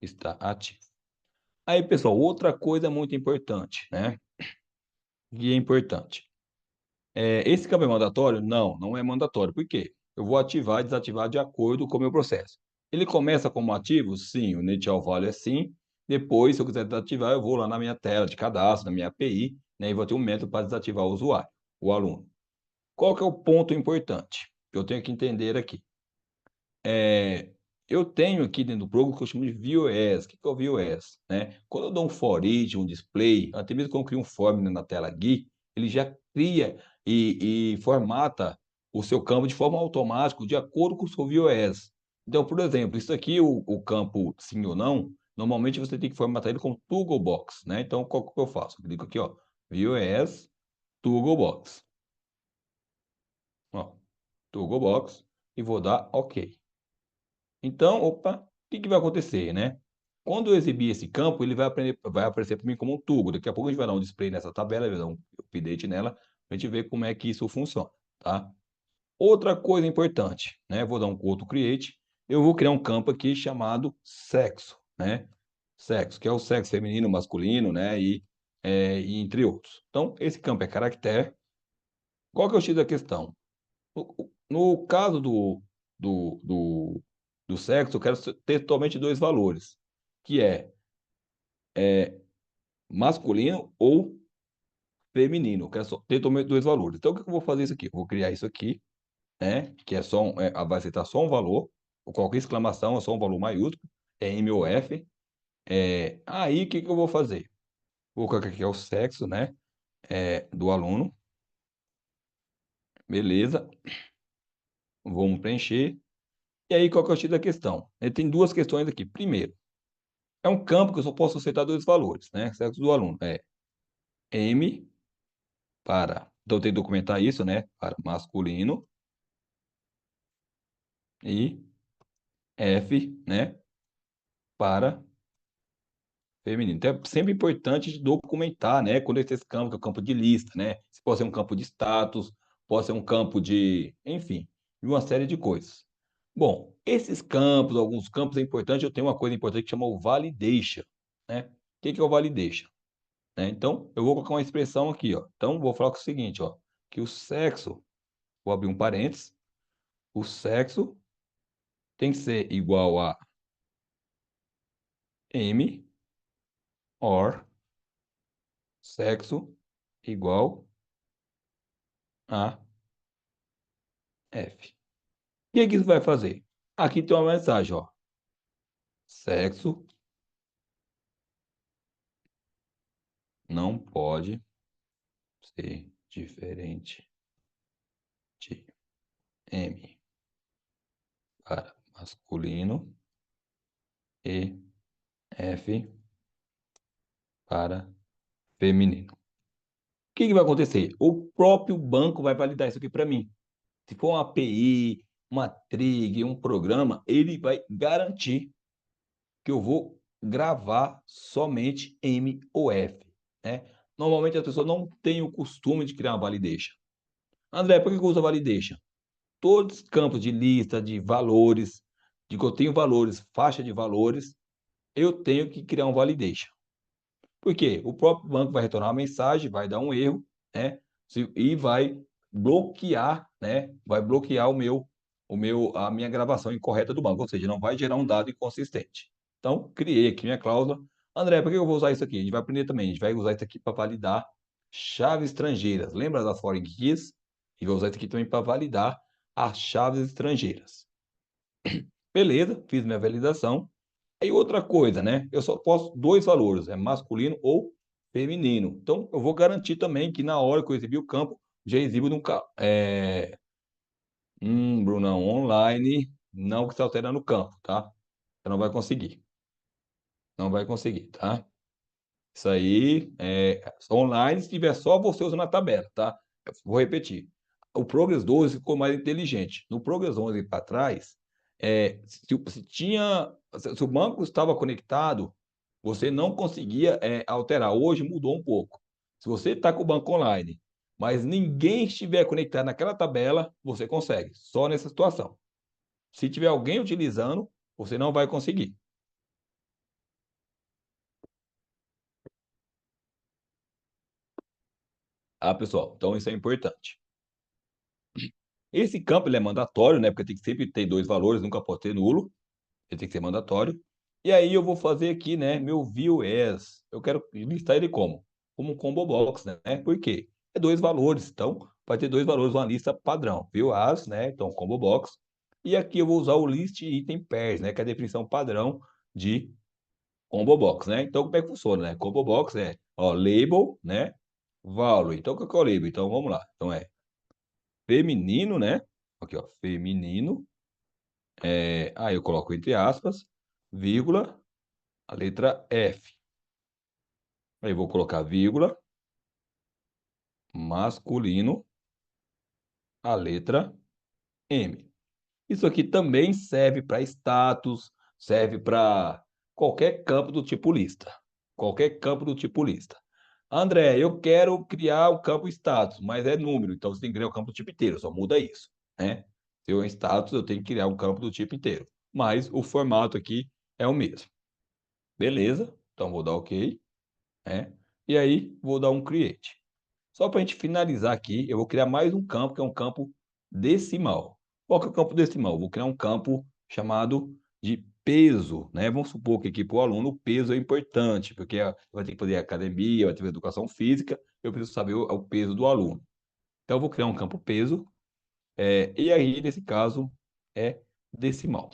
está ativo. Aí, pessoal, outra coisa muito importante, né, que é importante. Esse campo é mandatório? Não, não é mandatório. Por quê? Eu vou ativar e desativar de acordo com o meu processo. Ele começa como ativo? Sim, o initial value é sim. Depois, se eu quiser desativar, eu vou lá na minha tela de cadastro, na minha API, né, e vou ter um método para desativar o usuário, o aluno. Qual que é o ponto importante que eu tenho que entender aqui? Eu tenho aqui dentro do programa o que eu chamo de views. O que que é o views, né? Quando eu dou um for each, um display, até mesmo quando eu crio um form na tela GUI, ele já cria e formata o seu campo de forma automática, de acordo com o seu views. Então, por exemplo, isso aqui, o campo sim ou não, normalmente você tem que formatar ele com toggle box, né? Então, qual que eu faço? Eu clico aqui, ó, views, toggle box. Ó, toggle box e vou dar OK. Então, opa, o que que vai acontecer, né? Quando eu exibir esse campo, ele vai aparecer para mim como um toggle. Daqui a pouco a gente vai dar um display nessa tabela, vai dar um update nela, para a gente ver como é que isso funciona, tá? Outra coisa importante, né? Vou dar um outro create. Eu vou criar um campo aqui chamado sexo, né? Sexo, que é o sexo feminino, masculino, né? E entre outros. Então, esse campo é caractere. Qual que é o X da questão? No caso do, do, do sexo, eu quero ter somente dois valores, que é masculino ou feminino. Eu quero só ter somente dois valores. Então, o que eu vou fazer isso aqui? Eu vou criar isso aqui, né? Que é só vai aceitar só um valor. Qualquer exclamação é só um valor maiúsculo, é M ou F. Aí, o que que eu vou fazer? Vou colocar aqui é o sexo, né? Do aluno. Beleza. Vamos preencher. E aí, qual que é o X da questão? Ele tem duas questões aqui. Primeiro, é um campo que eu só posso aceitar dois valores, né? Sexo do aluno é M para... Então, eu tenho que documentar isso, né? Para masculino e F, né? Para feminino. Então, é sempre importante documentar, né? Quando esse campo, que é o campo de lista, né? Se pode ser um campo de status, pode ser um campo de... Enfim, de uma série de coisas. Bom, esses campos, alguns campos é importante, eu tenho uma coisa importante que chama o validation, né? O que que é o validation? Então, eu vou colocar uma expressão aqui, ó. Então, vou falar com o seguinte, ó, que o sexo, vou abrir um parênteses, o sexo tem que ser igual a M or sexo igual a F. O que que isso vai fazer? Aqui tem uma mensagem, ó. Sexo não pode ser diferente de M para masculino e F para feminino. O que que vai acontecer? O próprio banco vai validar isso aqui para mim. Se for uma API, uma trig, um programa, ele vai garantir que eu vou gravar somente M ou F, né? Normalmente as pessoas não têm o costume de criar uma validation. André, por que usa validation? Todos os campos de lista, de valores, de que eu tenho valores, faixa de valores, eu tenho que criar um validation. Por quê? O próprio banco vai retornar uma mensagem, vai dar um erro, né? E vai bloquear, né? Vai bloquear a minha gravação incorreta do banco, ou seja, não vai gerar um dado inconsistente. Então, criei aqui minha cláusula. André, por que eu vou usar isso aqui? A gente vai aprender também. A gente vai usar isso aqui para validar chaves estrangeiras. Lembra das foreign keys? E vou usar isso aqui também para validar as chaves estrangeiras. Beleza, fiz minha validação. Aí outra coisa, né? Eu só posso dois valores, é masculino ou feminino. Então, eu vou garantir também que na hora que eu exibir o campo, já exibo no Brunão, online, não que se altera no campo, tá? Você não vai conseguir. Não vai conseguir, tá? Isso aí é online se tiver só você usando a tabela, tá? Eu vou repetir. O Progress 12 ficou mais inteligente. No Progress 11 para trás, se o banco estava conectado, você não conseguia alterar. Hoje mudou um pouco. Se você está com o banco online, mas ninguém estiver conectado naquela tabela, você consegue. Só nessa situação. Se tiver alguém utilizando, você não vai conseguir. Pessoal, então isso é importante. Esse campo ele é mandatório, né? Porque tem que sempre ter dois valores, nunca pode ter nulo. Ele tem que ser mandatório. E aí eu vou fazer aqui, né? Meu view as. Eu quero listar ele como? Como um combo box, né? Por quê? É dois valores. Então, vai ter dois valores, uma lista padrão. View as, né? Então, combo box. E aqui eu vou usar o list item pairs, né? Que é a definição padrão de combo box, né? Então, como é que funciona, né? Combo box ó, label, né? Value. Então, o que é o label? Então, vamos lá. Então, feminino, né? Aqui, ó, feminino. Aí eu coloco entre aspas, vírgula, a letra F. Aí eu vou colocar vírgula, masculino, a letra M. Isso aqui também serve para status, serve para qualquer campo do tipo lista. Qualquer campo do tipo lista. André, eu quero criar o campo status, mas é número, então você tem que criar o campo do tipo inteiro, só muda isso, né? Se eu em status, eu tenho que criar um campo do tipo inteiro, mas o formato aqui é o mesmo. Beleza? Então vou dar OK, né? E aí vou dar um create. Só para a gente finalizar aqui, eu vou criar mais um campo, que é um campo decimal. Qual que é o campo decimal? Vou criar um campo chamado de peso, né? Vamos supor que aqui para o aluno o peso é importante, porque vai ter que fazer academia, vai ter que fazer educação física, eu preciso saber o peso do aluno. Então, eu vou criar um campo peso, e aí, nesse caso, é decimal.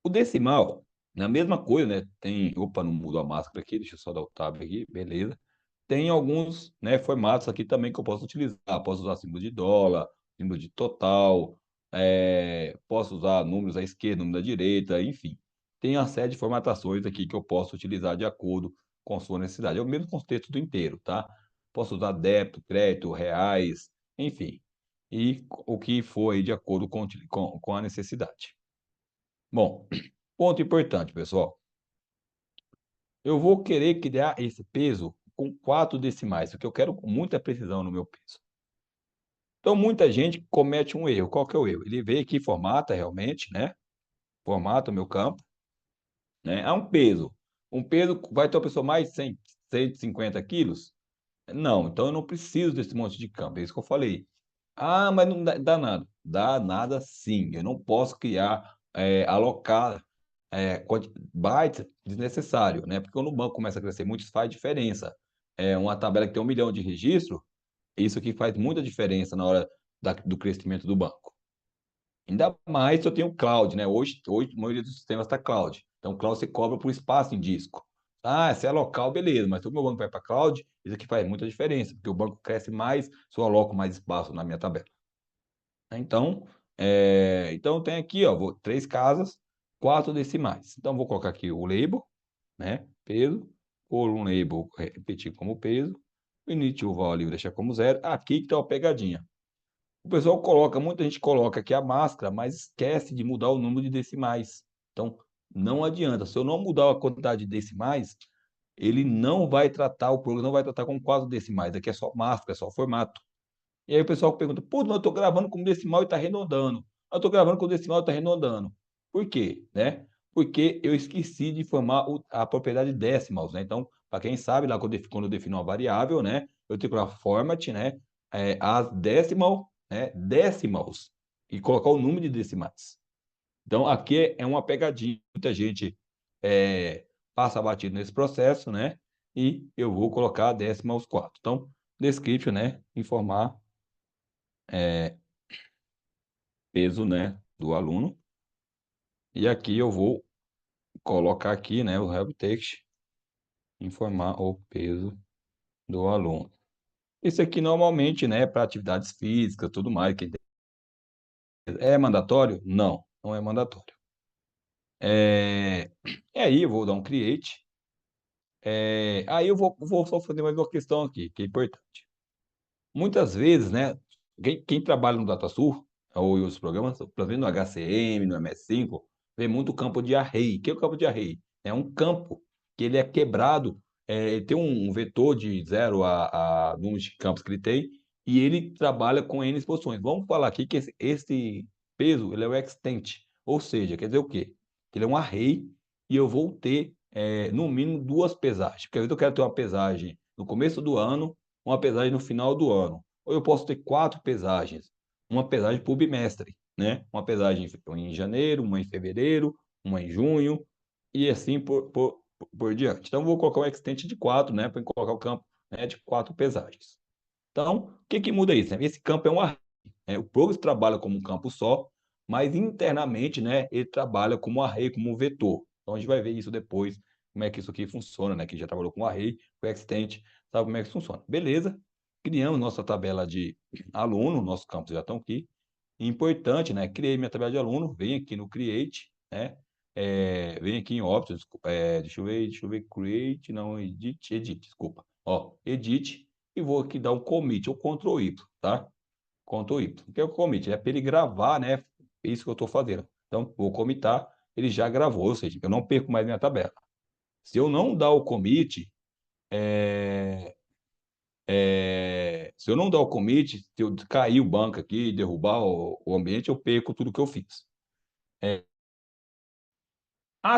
O decimal, na mesma coisa, né? Tem, opa, não mudou a máscara aqui, deixa eu só dar o tab aqui, beleza. Tem alguns, né, formatos aqui também que eu posso utilizar. Posso usar símbolo de dólar, símbolo de total, posso usar números à esquerda, número à direita, enfim. Tem uma série de formatações aqui que eu posso utilizar de acordo com a sua necessidade. É o mesmo contexto do inteiro, tá? Posso usar débito, crédito, reais, enfim. E o que for aí de acordo com a necessidade. Bom, ponto importante, pessoal. Eu vou querer criar esse peso com 4 decimais, porque eu quero com muita precisão no meu peso. Então, muita gente comete um erro. Qual que é o erro? Ele vem aqui, formata realmente, né? Formata o meu campo, né? Há um peso. Um peso vai ter uma pessoa mais de 100, 150 quilos? Não, então eu não preciso desse monte de campo. É isso que eu falei. Ah, mas não dá nada. Dá nada sim. Eu não posso criar, alocar bytes desnecessário, né? Porque quando o banco começa a crescer muito, isso faz diferença. Uma tabela que tem 1 milhão de registro, isso aqui faz muita diferença na hora do crescimento do banco. Ainda mais se eu tenho cloud, né? Hoje a maioria dos sistemas está cloud. Então, cloud você cobra por espaço em disco. Ah, se é local, beleza, mas se o meu banco vai para cloud, isso aqui faz muita diferença, porque o banco cresce mais se eu aloco mais espaço na minha tabela. Então tem aqui, ó, 3 casas, 4 decimais. Então, vou colocar aqui o label, né? Peso, por um label, repetir como peso, o init o value deixar como 0. Aqui que está a pegadinha. O pessoal coloca, muita gente coloca aqui a máscara, mas esquece de mudar o número de decimais. Então, não adianta. Se eu não mudar a quantidade de decimais, ele não vai tratar, o programa não vai tratar com 4 decimais. Aqui é só máscara, é só formato. E aí o pessoal pergunta, pô, mas eu estou gravando com decimal e está arredondando. Eu estou gravando com decimal e está arredondando. Por quê? Né? Porque eu esqueci de informar a propriedade decimals, né? Então, para quem sabe, lá quando eu defino uma variável, né? Eu tenho que colocar format, né? As decimal, né? Decimals. E colocar o número de decimais. Então, aqui é uma pegadinha. Muita gente passa batido nesse processo, né? E eu vou colocar decimals 4. Então, description, né? Informar peso, né, do aluno. E aqui eu vou colocar aqui, né, o help text, informar o peso do aluno. Isso aqui normalmente, né, para atividades físicas, tudo mais. É mandatório? Não, não é mandatório. E aí eu vou dar um create. Aí eu vou só fazer mais uma questão aqui, que é importante. Muitas vezes, né, quem trabalha no DataSur, ou em outros programas, por exemplo, no HCM, no MS5, vê muito campo de array. O que é o campo de array? É um campo que ele é quebrado, ele tem um vetor de 0 a número de campos que ele tem, e ele trabalha com N posições. Vamos falar aqui que esse peso ele é o extent, ou seja, quer dizer o quê? Que ele é um array e eu vou ter, no mínimo, 2 pesagens. Porque às vezes eu quero ter uma pesagem no começo do ano, uma pesagem no final do ano. Ou eu posso ter 4 pesagens, uma pesagem por bimestre, né? Uma pesagem em janeiro, uma em fevereiro, uma em junho, e assim por diante. Então, eu vou colocar um extent de 4, né? Para colocar o campo, né, de 4 pesagens. Então, o que muda isso? Esse campo é um array, né? O Progress trabalha como um campo só, mas internamente, né, ele trabalha como um array, como um vetor. Então, a gente vai ver isso depois, como é que isso aqui funciona, né? Que já trabalhou com array, com extent, sabe como é que funciona. Beleza? criamos nossa tabela de aluno, nossos campos já estão aqui. Importante, né? Criei minha tabela de aluno, vem aqui no Create, né? Vem aqui em Options, desculpa, deixa eu ver, Create, não, Edit, desculpa. Ó, Edit, e vou aqui dar um Commit, ou Ctrl Y, tá? Ctrl Y. O que é o Commit? É para ele gravar, né? Isso que eu estou fazendo. Então, vou comitar, ele já gravou, ou seja, eu não perco mais minha tabela. Se eu não dar o commit, se eu não dar o commit, se eu cair o banco aqui, derrubar o ambiente, eu perco tudo que eu fiz.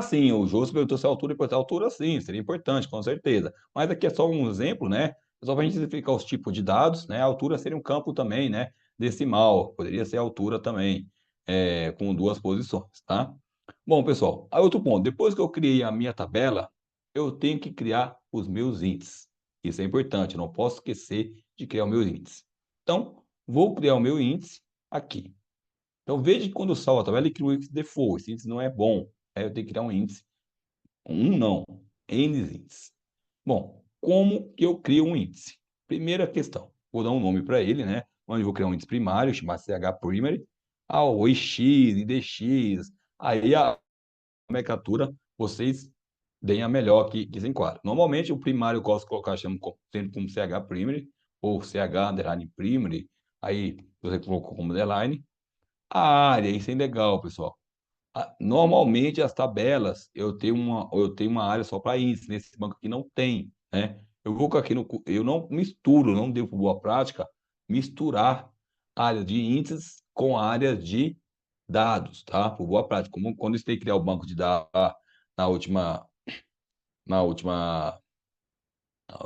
Sim, o Jô perguntou se a altura é importante. A altura, sim, seria importante, com certeza. Mas aqui é só um exemplo, né? Só para a gente explicar os tipos de dados, né? A altura seria um campo também, né? Decimal, poderia ser a altura também, com duas posições, tá? Bom, pessoal, aí outro ponto. Depois que eu criei a minha tabela, eu tenho que criar os meus índices. Isso é importante, não posso esquecer de criar o meu índice. Então, vou criar o meu índice aqui. Então, veja que quando eu salvo a tabela, ele cria um índice default. Esse índice não é bom. Aí eu tenho que criar um índice. Um não, N índices. Bom, como que eu crio um índice? Primeira questão, vou dar um nome para ele, né? Onde eu vou criar um índice primário, chamar CH primary. O IX, IDX. Aí a nomenclatura, vocês deem a melhor que se enquadra. Normalmente, o primário eu gosto de colocar, chamo sempre como CH primary, ou CH underline primary. Aí você colocou como underline. A área, isso é legal, pessoal. Normalmente as tabelas eu tenho uma área só para índice, nesse banco aqui não tem, né? Eu vou aqui eu não misturo, não devo por boa prática misturar área de índices com área de dados, tá? Por boa prática, como quando eu tentei criar o banco de dados na última na última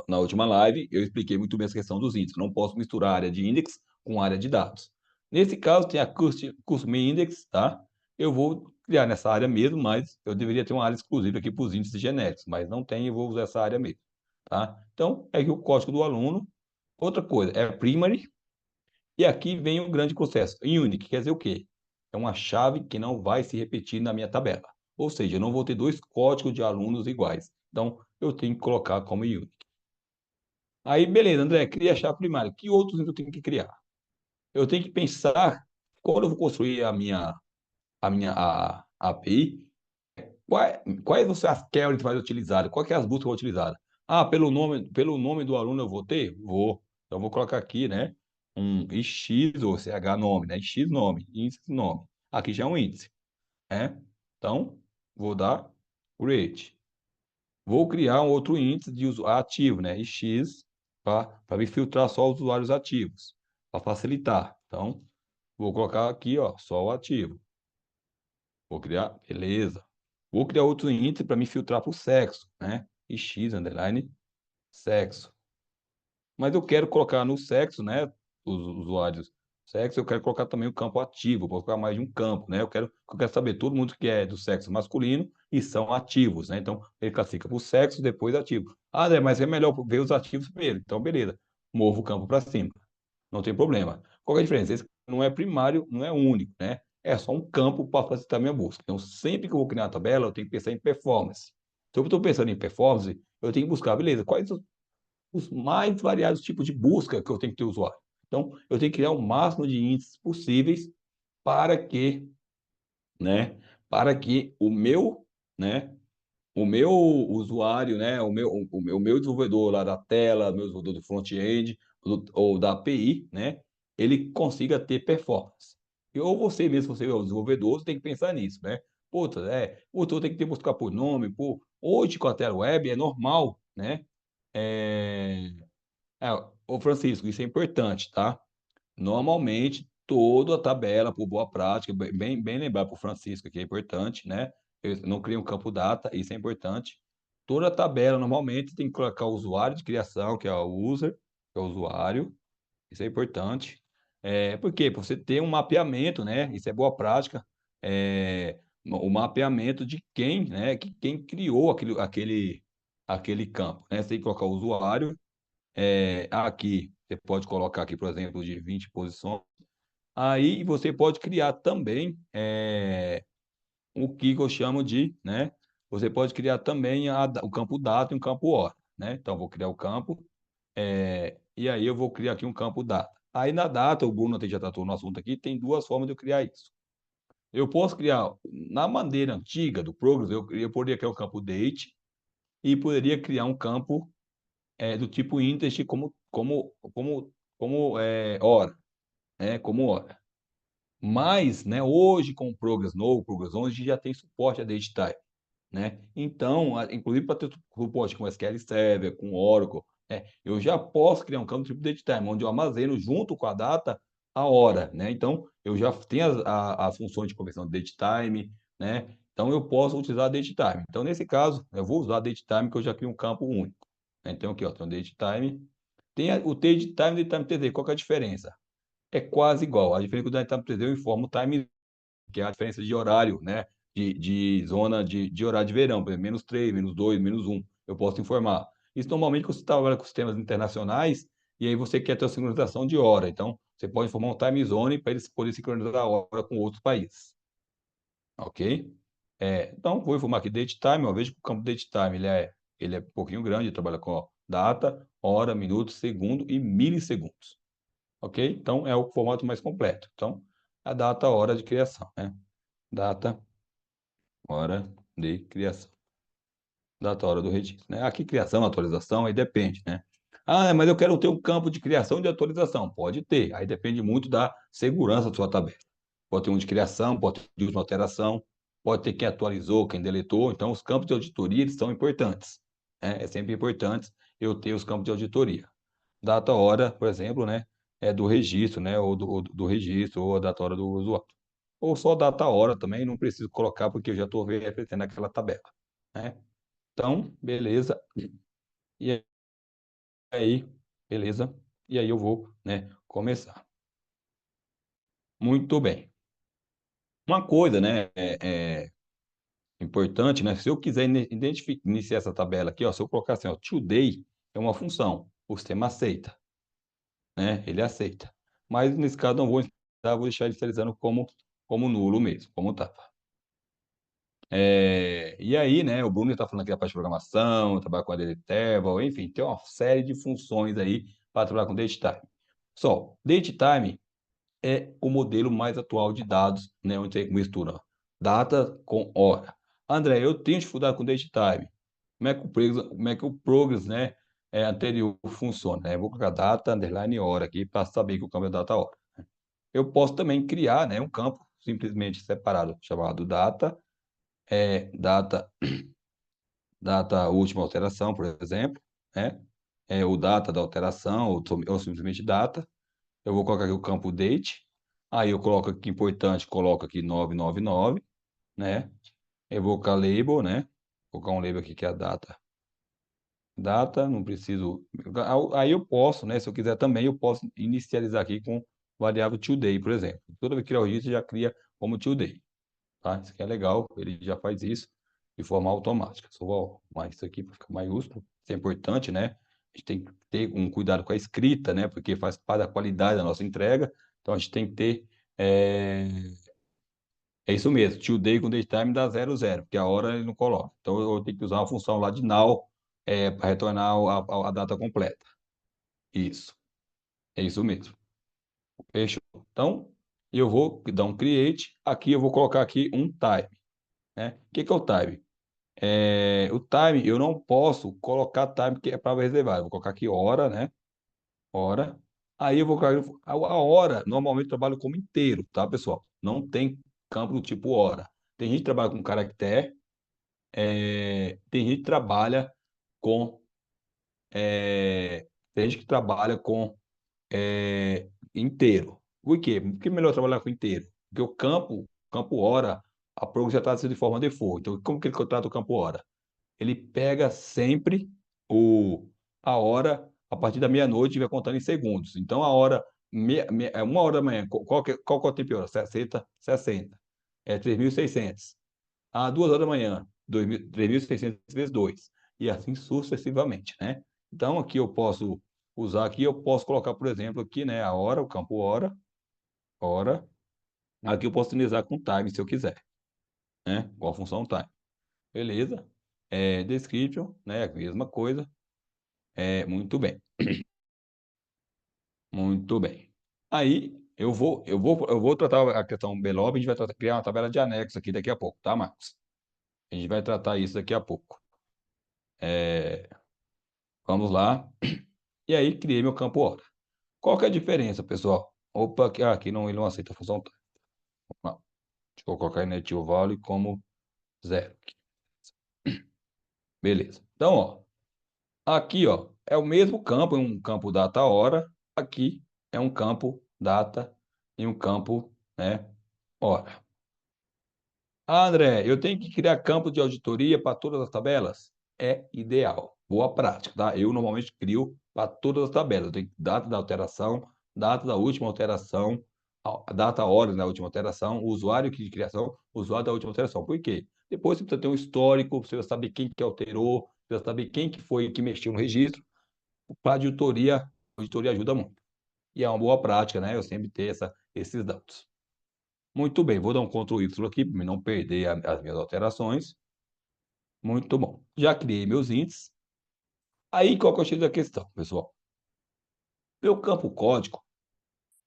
na última live, eu expliquei muito bem essa questão dos índices. Não posso misturar área de index com área de dados. Nesse caso, tem a Custom Index, tá? Eu vou criar nessa área mesmo, mas eu deveria ter uma área exclusiva aqui para os índices genéricos, mas não tem, eu vou usar essa área mesmo, tá? Então, é aqui o código do aluno. Outra coisa, é primary, e aqui vem o grande processo. Unique quer dizer o quê? É uma chave que não vai se repetir na minha tabela. Ou seja, eu não vou ter dois códigos de alunos iguais. Então, eu tenho que colocar como unique. Aí, beleza, André, cria a chave primária. Que outros eu tenho que criar? Eu tenho que pensar, quando eu vou construir a API, quais vão ser as queries que vai utilizar? Quais que é as buscas que eu vou utilizar? Pelo nome do aluno eu vou ter? Vou. Então, eu vou colocar aqui, né, um IX ou CH nome, né? IX nome, índice nome. Aqui já é um índice, né? Então, vou dar create. Vou criar um outro índice de usuário ativo, né? X, para me filtrar só os usuários ativos, para facilitar. Então, vou colocar aqui, ó, só o ativo. Vou criar, beleza. Vou criar outro índice para me filtrar por sexo, né? X, underline, sexo. Mas eu quero colocar no sexo, né? Os usuários sexo, eu quero colocar também o campo ativo, vou colocar mais de um campo, né? Eu quero saber todo mundo que é do sexo masculino e são ativos, né? Então, ele classifica por sexo, depois ativo. André, mas é melhor ver os ativos primeiro. Então, beleza. Movo o campo para cima. Não tem problema. Qual é a diferença? Esse não é primário, não é único, né? É só um campo para facilitar minha busca. Então, sempre que eu vou criar uma tabela, eu tenho que pensar em performance. Se eu estou pensando em performance, eu tenho que buscar, beleza, quais os mais variados tipos de busca que eu tenho que ter usuário. Então, eu tenho que criar o máximo de índices possíveis para que, né, para que né, o meu usuário, né, o meu desenvolvedor lá da tela, o meu desenvolvedor do front-end ou da API, né, ele consiga ter performance. Ou você mesmo, você é o desenvolvedor, você tem que pensar nisso, né? Puta, eu tenho que buscar por nome, hoje com a tela web é normal, né? É, Ô Francisco, isso é importante, tá? Normalmente, toda a tabela, por boa prática, bem lembrar para o Francisco que é importante, né? Eu não cria um campo data, isso é importante. Toda a tabela, normalmente, tem que colocar o usuário de criação, que é o user, que é o usuário, isso é importante. Por quê? Para você ter um mapeamento, né? Isso é boa prática. O mapeamento de quem, né? Quem criou aquele campo, né? Você tem que colocar o usuário, aqui, você pode colocar aqui, por exemplo, de 20 posições. Aí você pode criar também o que eu chamo de, né? Você pode criar também o campo data e o campo hora, né? Então, vou criar o campo. E aí eu vou criar aqui um campo data. Aí na data, o Bruno até já tratou no assunto aqui, tem duas formas de eu criar isso. Eu posso criar, na maneira antiga do Progress, eu poderia criar um campo date e poderia criar um campo do tipo interest como hora, né? Como hora. Mas, né, hoje com o Progress novo, o Progress 11, a gente já tem suporte a date time, né? Então, inclusive para ter suporte com SQL Server, com Oracle, eu já posso criar um campo tipo datetime, onde eu armazeno junto com a data a hora, né? Então, eu já tenho as funções de conversão de datetime, né? Então, eu posso utilizar datetime. Então, nesse caso, eu vou usar datetime, que eu já crio um campo único. Então, aqui, ó, tem o datetime. Tem o datetime e o datetime TD. Qual que é a diferença? É quase igual. A diferença é que o datetime TD eu informo o time, que é a diferença de horário, né? De zona de horário de verão, por exemplo, -3, -2, -1. Eu posso informar. Isso normalmente quando você trabalha com sistemas internacionais, e aí você quer ter a sincronização de hora. Então, você pode informar um time zone para eles poderem sincronizar a hora com outros países. Ok? Então, vou informar aqui date time. Eu vejo que o campo date time ele é um pouquinho grande, ele trabalha com data, hora, minuto, segundo e milissegundos. Ok? Então, é o formato mais completo. Então, a data, hora de criação, né? Data, hora de criação. Data, hora do registro, né? Aqui, criação, atualização, aí depende, né? Ah, mas eu quero ter um campo de criação e de atualização. Pode ter. Aí depende muito da segurança da sua tabela. Pode ter um de criação, pode ter de última alteração, pode ter quem atualizou, quem deletou. Então, os campos de auditoria, eles são importantes, né? É sempre importante eu ter os campos de auditoria. Data, hora, por exemplo, né? É do registro, né? Ou do registro, ou a data, hora do usuário. Ou só data, hora também, não preciso colocar, porque eu já estou representando aquela tabela, né? Então, beleza. E aí, beleza. E aí eu vou, né, começar. Muito bem. Uma coisa, né, importante, né? Se eu quiser iniciar essa tabela aqui, ó, se eu colocar assim, ó, today é uma função, o sistema aceita, né? Ele aceita. Mas nesse caso não vou inicializar, vou deixar ele inicializando como nulo mesmo, como tá. E aí, né, o Bruno está falando aqui da parte de programação, trabalhar com a Table, enfim, tem uma série de funções aí para trabalhar com DateTime. Só, DateTime é o modelo mais atual de dados, né, onde você mistura data com hora. André, eu tenho dificuldade com DateTime. Como é que o Progress, né, anterior funciona, né? Eu vou colocar data, underline, hora aqui, para saber que o campo é data, hora. Eu posso também criar, né, um campo simplesmente separado, chamado data, data última alteração, por exemplo, né? O data da alteração, ou simplesmente data. Eu vou colocar aqui o campo date. Aí eu coloco aqui, importante, coloco aqui 999, né? Eu vou colocar label, né? Vou colocar um label aqui que é a data. Data, não preciso. Aí eu posso, né? Se eu quiser também, eu posso inicializar aqui com variável today, por exemplo. Toda vez que criar o registro, já cria como today. Tá? Isso aqui é legal, ele já faz isso de forma automática. Só vou arrumar isso aqui para ficar maiúsculo. Isso é importante, né? A gente tem que ter um cuidado com a escrita, né? Porque faz parte da qualidade da nossa entrega. Então a gente tem que ter. É isso mesmo, today com datetime dá 00, porque a hora ele não coloca. Então eu tenho que usar uma função lá de now para retornar a data completa. Isso, é isso mesmo. Fechou. Então, eu vou dar um create. Aqui eu vou colocar aqui um time, né? O que que é o time? O time, eu não posso colocar time que é para reservar. Eu vou colocar aqui hora, né? Hora. Aí eu vou colocar a hora. Normalmente eu trabalho como inteiro, tá, pessoal? Não tem campo do tipo hora. Tem gente que trabalha com caractere, tem gente que trabalha com. Tem gente que trabalha com inteiro. Por quê? Por que é melhor trabalhar com inteiro? Porque o campo hora, a programação já trata de forma default. Então, como que ele trata o campo hora? Ele pega sempre a hora a partir da meia-noite e vai contando em segundos. Então, a hora, 1 hora da manhã, qual que é o tempo de hora? 60, 60. 3.600. 2 horas da manhã, 3.600 vezes 2. E assim sucessivamente, né? Então, aqui eu posso usar aqui, eu posso colocar, por exemplo, aqui, né, a hora, o campo hora, hora. Aqui eu posso utilizar com time, se eu quiser, né? Com a função time. Beleza? Description, né? A mesma coisa. Muito bem, muito bem. Aí eu vou tratar a questão BLOB, a gente vai criar uma tabela de anexo aqui daqui a pouco, tá, Marcos? A gente vai tratar isso daqui a pouco. Vamos lá. E aí, criei meu campo hora. Qual que é a diferença, pessoal? Opa, aqui não, ele não aceita a função time. Não. Deixa eu colocar initial value como zero. Beleza. Então, ó, aqui, ó, é o mesmo campo, é um campo data hora. Aqui é um campo data e um campo, né, hora. Ah, André, eu tenho que criar campo de auditoria para todas as tabelas? É ideal. Boa prática, tá? Eu normalmente crio para todas as tabelas. Eu tenho data da alteração, data da última alteração, a data hora da última alteração, o usuário de criação, o usuário da última alteração. Por quê? Depois você precisa ter um histórico, você vai saber quem que alterou, você vai saber quem que foi que mexeu no registro. Para auditoria ajuda muito. E é uma boa prática, né? Eu sempre ter esses dados. Muito bem, vou dar um Ctrl Y aqui para não perder as minhas alterações. Muito bom. Já criei meus índices. Aí, qual que é o X da questão, pessoal? Meu campo código,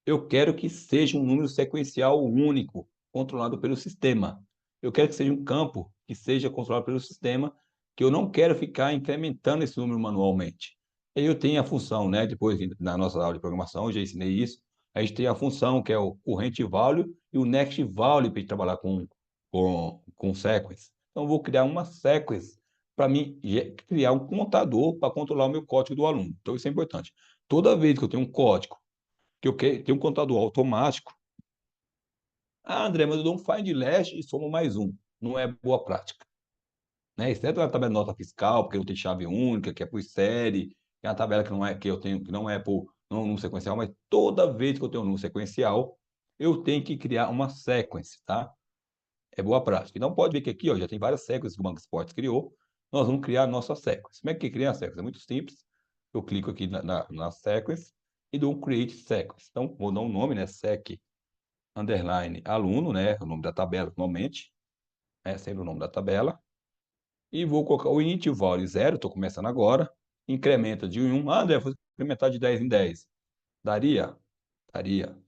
eu quero que seja um número sequencial único, controlado pelo sistema. Eu quero que seja um campo que seja controlado pelo sistema, que eu não quero ficar incrementando esse número manualmente. Aí eu tenho a função, né? Depois, na nossa aula de programação, eu já ensinei isso. A gente tem a função que é o current value e o next value para trabalhar com sequence. Então, eu vou criar uma sequence para mim criar um contador para controlar o meu código do aluno. Então, isso é importante. Toda vez que eu tenho um código que eu tenho um contador automático. Ah, André, mas eu dou um find last e somo mais um. Não é boa prática. Né? Exceto a tabela de nota fiscal, porque não tem chave única, que é por série, que é uma tabela que não é que eu tenho, que não é por não sequencial, mas toda vez que eu tenho um sequencial, eu tenho que criar uma sequence, tá? É boa prática. Então pode ver que aqui, ó, já tem várias sequências que o Banco Esportes criou. Nós vamos criar a nossa sequence. Como é que cria a sequence? É muito simples. Eu clico aqui na sequence e dou um create sequence. Então, vou dar um nome, né? Sec underline aluno, né? O nome da tabela, normalmente, é sempre o nome da tabela. E vou colocar o init value 0, estou começando agora. Incrementa de 1. Ah, André, vou incrementar de 10 em 10. Daria? Daria.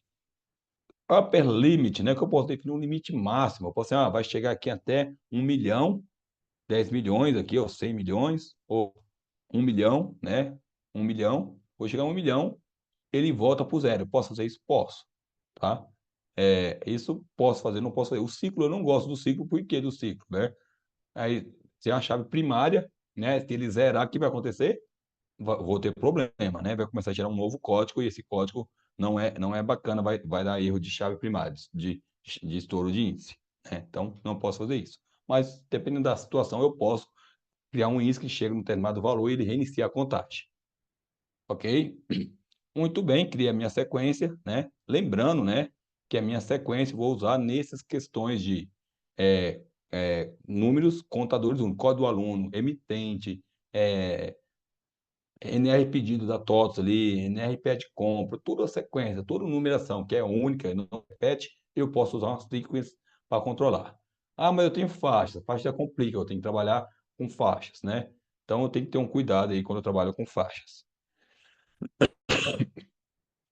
Upper limit, né? Que eu posso definir um limite máximo. Eu posso dizer, vai chegar aqui até 1 milhão, 10 milhões aqui, ou 100 milhões, ou 1 milhão, né? 1 milhão. Vou chegar a 1 milhão, ele volta para o zero. Eu posso fazer isso? Posso, tá? Isso posso fazer, não posso fazer. O ciclo, eu não gosto do ciclo, por quê do ciclo, né? Aí, se é uma chave primária, né? Se ele zerar, o que vai acontecer? Vou ter problema, né? Vai começar a gerar um novo código e esse código não é bacana, vai dar erro de chave primária, de estouro de índice, né? Então, não posso fazer isso. Mas, dependendo da situação, eu posso criar um índice que chega num determinado valor e ele reinicia a contagem. Ok? Muito bem, criei a minha sequência, né? Lembrando, né, que a minha sequência eu vou usar nessas questões de números, contadores únicos, código do aluno, emitente, NR pedido da TOTS ali, NR pede compra, toda a sequência, toda numeração que é única e não repete, eu posso usar uma sequência para controlar. Ah, mas eu tenho faixas, faixa complica, eu tenho que trabalhar com faixas, né? Então eu tenho que ter um cuidado aí quando eu trabalho com faixas.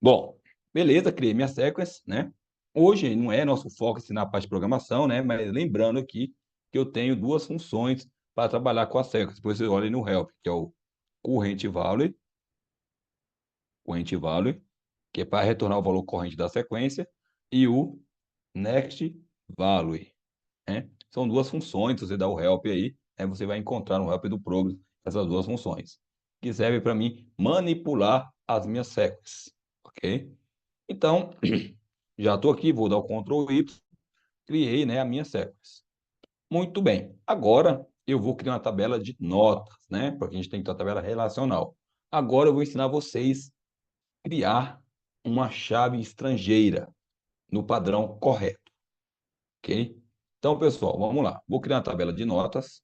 Bom, beleza, criei minha sequence, né? Hoje não é nosso foco ensinar a parte de programação, né? Mas lembrando aqui que eu tenho duas funções para trabalhar com a sequence. Depois você olha no help, que é o current value, que é para retornar o valor corrente da sequência, e o next value, né? São duas funções, se você dá o help aí, você vai encontrar no help do Progress essas duas funções, que servem para mim manipular as minhas sequências, ok? Então, já estou aqui, vou dar o Ctrl Y, criei, né, a minha sequência. Muito bem. Agora eu vou criar uma tabela de notas, né? Porque a gente tem que ter uma tabela relacional. Agora eu vou ensinar vocês a criar uma chave estrangeira no padrão correto, ok? Então, pessoal, vamos lá. Vou criar uma tabela de notas.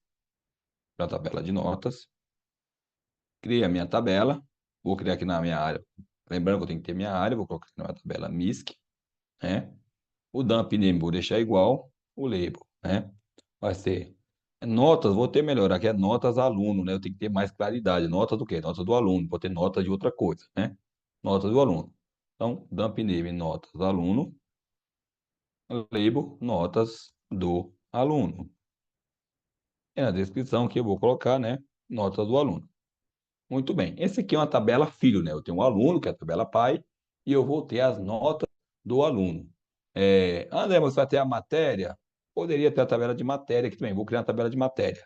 Para a tabela de notas. Criei a minha tabela. Vou criar aqui na minha área. Lembrando que eu tenho que ter minha área. Vou colocar aqui na minha tabela MISC, né? O dump name vou deixar igual. O label, né? Vai ser Notas, vou ter melhor. Aqui é notas aluno, né? Eu tenho que ter mais claridade. Nota do quê? Nota do aluno. Vou ter nota de outra coisa, né? Nota do aluno. Então, dump name, notas do aluno. Label, notas do aluno. E na descrição que eu vou colocar, né? Notas do aluno. Muito bem. Esse aqui é uma tabela filho, né? Eu tenho um aluno, que é a tabela pai, e eu vou ter as notas do aluno. André, você vai ter a matéria? Poderia ter a tabela de matéria aqui também. Vou criar uma tabela de matéria.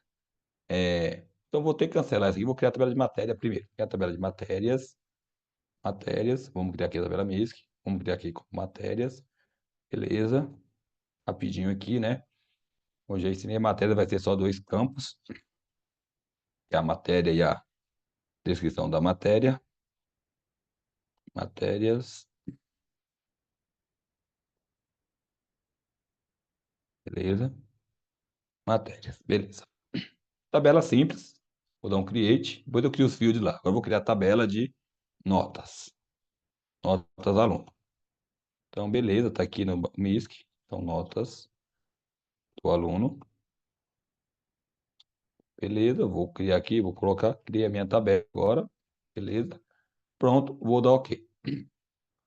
Então, vou ter que cancelar isso aqui. Vou criar a tabela de matéria primeiro. Criar a tabela de matérias. Matérias. Vamos criar aqui a tabela MISC. Vamos criar aqui com matérias. Beleza. Rapidinho aqui, né? Hoje já ensinei a matéria, vai ter só dois campos, que é a matéria e a descrição da matéria. Matérias. Beleza. Matérias. Beleza. Tabela simples. Vou dar um create. Depois eu crio os fields lá. Agora eu vou criar a tabela de notas. Notas aluno. Então, beleza. Tá aqui no MISC. Então, notas do aluno. Beleza, eu vou criar aqui, vou colocar, criei a minha tabela agora. Beleza. Pronto, vou dar OK.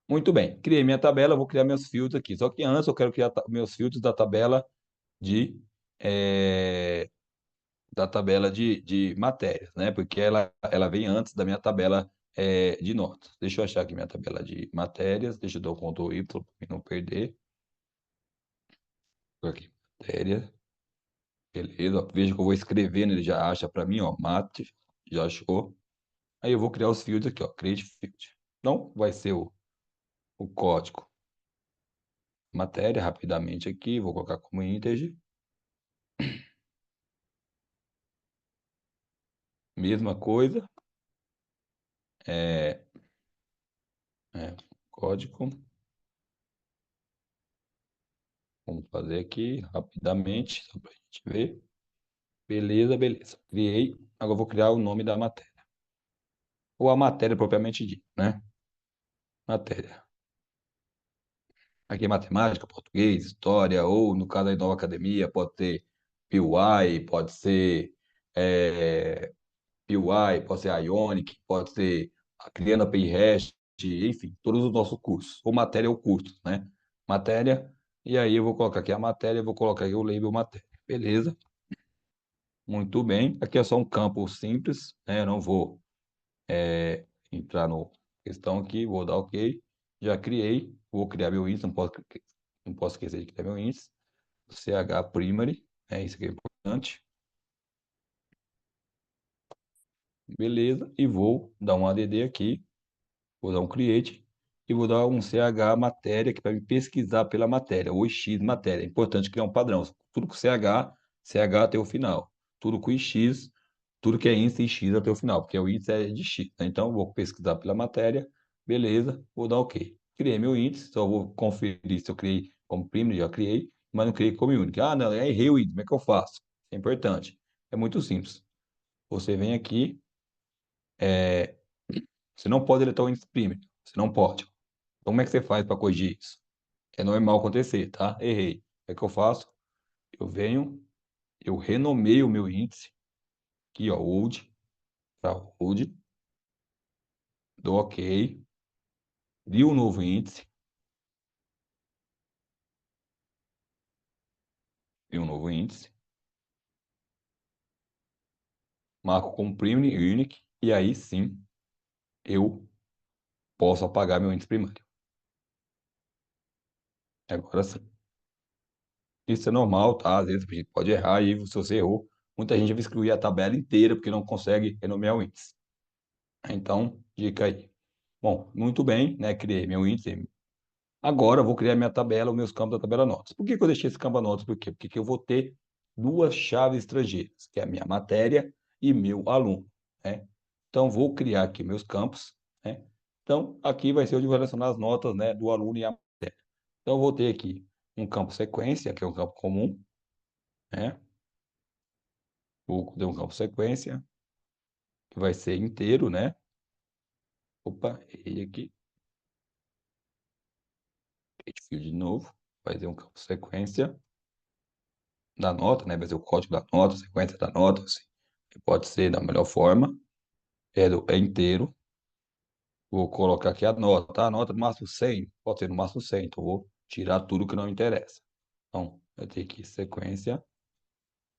Muito bem, criei minha tabela, vou criar meus filtros aqui. Só que antes eu quero criar meus filtros da tabela de, eh, de matérias, né? Porque ela vem antes da minha tabela, de notas. Deixa eu achar aqui minha tabela de matérias. Deixa eu dar o Ctrl Y para não perder. Vou aqui, matérias. Beleza, ó, veja que eu vou escrevendo, ele já acha para mim, ó, mate, já achou. Aí eu vou criar os fields aqui, ó, create field. Então, vai ser o código matéria, rapidamente aqui, vou colocar como integer. Mesma coisa, é, código. Vamos fazer aqui rapidamente, só para a gente ver. Beleza, beleza. Criei, agora eu vou criar o nome da matéria. Ou a matéria propriamente dita, né? Matéria. Aqui é matemática, português, história, ou no caso da Nova Academia, pode ser PY, pode ser é, PY, pode ser Ionic, pode ser a Criando API REST, enfim, todos os nossos cursos. Ou matéria ou curso, né? Matéria, e aí eu vou colocar aqui a matéria, vou colocar aqui o label matéria. Beleza? Muito bem. Aqui é só um campo simples, né? Eu não vou entrar no questão aqui, vou dar OK. Já criei, vou criar meu índice, não posso esquecer de criar meu índice. CH primary, isso aqui é importante. Beleza, e vou dar um add aqui, vou dar um create e vou dar um CH matéria aqui para me pesquisar pela matéria, ou X matéria. É importante criar um padrão. Tudo com CH, CH até o final. Tudo com X, tudo que é índice X até o final, porque o índice é de X, né? Então, vou pesquisar pela matéria, beleza, vou dar OK. Criei meu índice, só vou conferir se eu criei como primary, já criei, mas não criei como único. Ah, não, errei o índice, como é que eu faço? É importante. É muito simples. Você vem aqui, você não pode deletar o índice primeiro, você não pode. Então, como é que você faz para corrigir isso? É normal acontecer, tá? Errei. O que é que eu faço? Eu venho, eu renomeio o meu índice, aqui, ó, old, para old, dou OK, crio um novo índice, crio um novo índice, marco como primary unique, e aí sim eu posso apagar meu índice primário. Agora sim. Isso é normal, tá? Às vezes a gente pode errar e se você errou, muita gente vai excluir a tabela inteira porque não consegue renomear o índice. Então, dica aí. Bom, muito bem, né? Criei meu índice. Agora eu vou criar minha tabela, os meus campos da tabela notas. Por que que eu deixei esse campo notas? Por quê? Porque que eu vou ter duas chaves estrangeiras, que é a minha matéria e meu aluno, né? Então, vou criar aqui meus campos, né? Então, aqui vai ser onde eu vou relacionar as notas, né, do aluno e a matéria. Então, eu vou ter aqui um campo sequência, que é um campo comum, né? Vou ter um campo sequência, que vai ser inteiro, né? Opa, errei aqui. Create field de novo. Vai ter um campo sequência. da nota, né? Vai ser o código da nota, a sequência da nota, assim. Que pode ser da melhor forma, é inteiro. Vou colocar aqui a nota, tá? A nota no máximo 100, pode ser no máximo 100, então vou tirar tudo que não me interessa. Então, eu tenho aqui sequência,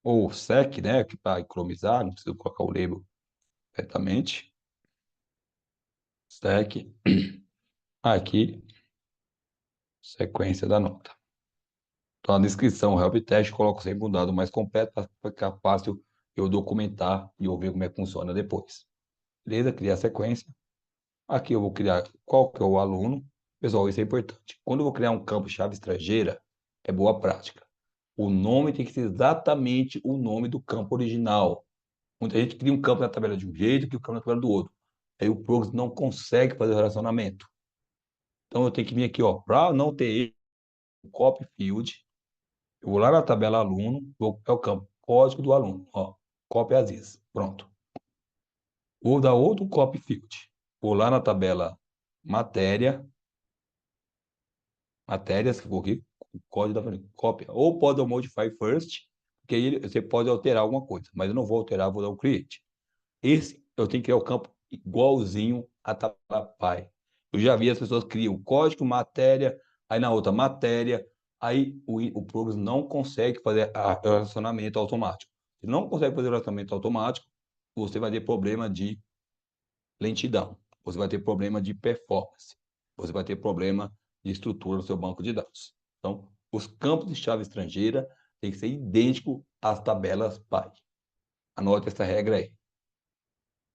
ou sec, né? Que para economizar, não preciso colocar o label corretamente. Sec, aqui, sequência da nota. Então, na descrição, o help test, coloco sempre um dado mais completo para ficar fácil eu documentar e eu ver como é que funciona depois. Beleza? Criar a sequência. Aqui eu vou criar qual que é o aluno. Pessoal, isso é importante. Quando eu vou criar um campo-chave estrangeira, é boa prática. O nome tem que ser exatamente o nome do campo original. Muita gente cria um campo na tabela de um jeito e um campo na tabela do outro. Aí o Progress não consegue fazer o relacionamento. Então eu tenho que vir aqui, ó, para não ter erro, copy field. Eu vou lá na tabela aluno, vou é o campo código do aluno, ó, copy as is. Pronto. Vou dar outro copy field. Vou lá na tabela matéria, matérias, que vou aqui, o código da cópia. Ou pode modify first, porque aí você pode alterar alguma coisa, mas eu não vou alterar, vou dar o create. Esse eu tenho que criar o campo igualzinho a tabela pai. Eu já vi as pessoas criam o código, matéria, aí na outra matéria, aí o Progress não consegue fazer o relacionamento automático. Se não consegue fazer o relacionamento automático, você vai ter problema de lentidão, você vai ter problema de performance, você vai ter problema de estrutura no seu banco de dados. Então, os campos de chave estrangeira têm que ser idênticos às tabelas pai. Anote essa regra aí,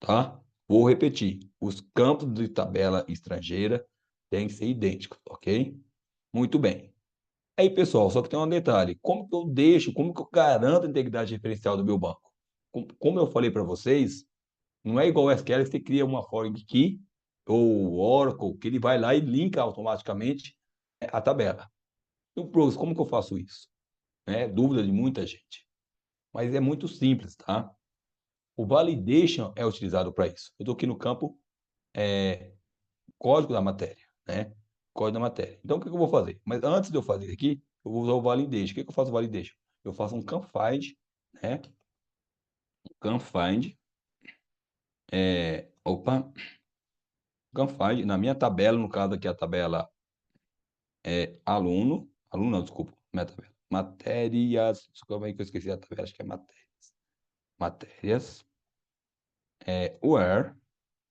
tá? Vou repetir. Os campos de tabela estrangeira têm que ser idênticos, ok? Muito bem. Aí, pessoal, só que tem um detalhe. Como que eu deixo, como que eu garanto a integridade referencial do meu banco? Como eu falei para vocês, não é igual o SQL que você cria uma foreign key ou Oracle, que ele vai lá e linka automaticamente a tabela. E o Progress, como que eu faço isso? É dúvida de muita gente. Mas é muito simples, tá? O validation é utilizado para isso. Eu estou aqui no campo código da matéria, né? Código da matéria. Então, o que que eu vou fazer? Mas antes de eu fazer isso aqui, eu vou usar o validation. O que que eu faço o validation? Eu faço um camp find, né? Camp find, opa, camp find, na minha tabela, no caso aqui a tabela aluno não, desculpa, minha tabela. Matérias, desculpa aí que eu esqueci a tabela, acho que é matérias. Matérias, where,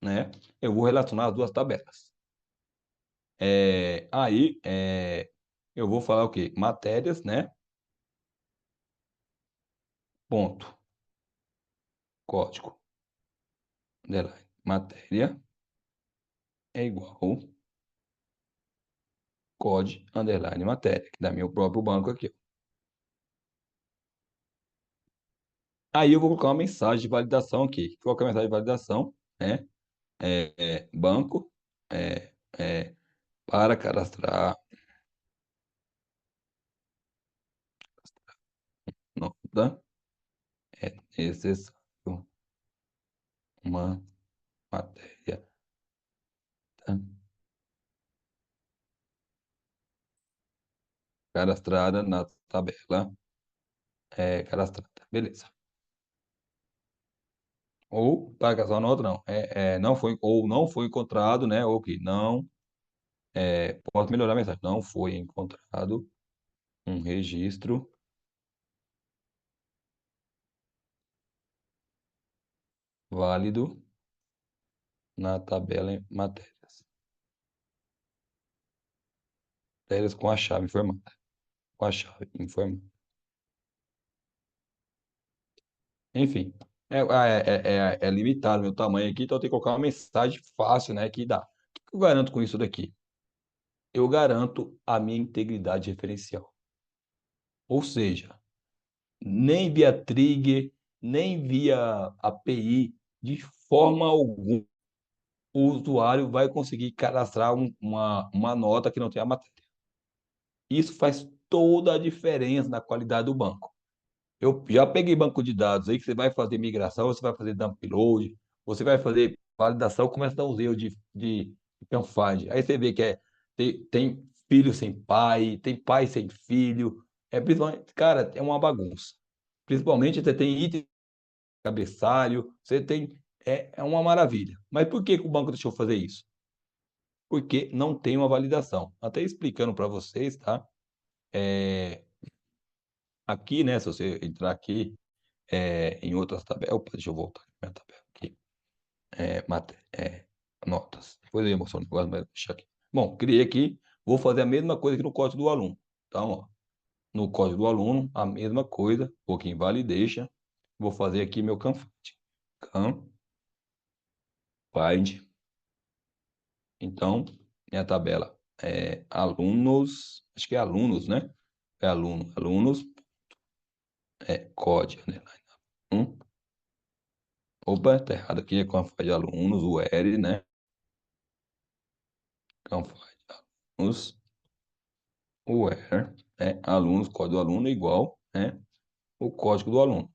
né? Eu vou relacionar as duas tabelas. Aí, eu vou falar o quê? Matérias, né? Ponto. Código. Underline. Matéria é igual código, underline, matéria, que dá meu próprio banco aqui. Aí eu vou colocar uma mensagem de validação aqui. Vou colocar a mensagem de validação, né? Banco, é, é, para cadastrar nota, é necessário uma matéria cadastrada na tabela cadastrada. Beleza. Ou para casar nota, não. Não foi, ou não foi encontrado, né? Ou que não. Posso melhorar a mensagem. Não foi encontrado um registro válido na tabela em matérias. Matérias com a chave informada. Com a chave informada. Enfim, é limitado meu tamanho aqui, então eu tenho que colocar uma mensagem fácil, né? Que dá. O que eu garanto com isso daqui? Eu garanto a minha integridade referencial. Ou seja, nem via trigger, nem via API, de forma alguma, o usuário vai conseguir cadastrar uma nota que não tem a matéria. Isso faz toda a diferença na qualidade do banco. Eu já peguei banco de dados aí que você vai fazer migração, você vai fazer dump load, você vai fazer validação, começa a dar uns erros de canfage. Aí você vê que tem filho sem pai, tem pai sem filho, principalmente, cara, é uma bagunça. Principalmente você tem item cabeçalho, você tem, é uma maravilha. Mas por que que o banco deixou fazer isso? Porque não tem uma validação. Até explicando para vocês, tá? É, aqui, né, se você entrar aqui, em outras tabelas, opa, deixa eu voltar aqui minha tabela aqui, notas. Depois eu mostro um negócio, mas deixa aqui. Bom, criei aqui, vou fazer a mesma coisa aqui no código do aluno. Então, ó, no código do aluno, a mesma coisa, vou aqui em validation, vou fazer aqui meu canfind. Canfind. Então, minha tabela é alunos, acho que é alunos, né? É aluno, alunos, código, né? Opa, tá errado aqui, é canfind de alunos, o L, né? Canfind de alunos, o where, alunos, código do aluno é igual, né? O código do aluno.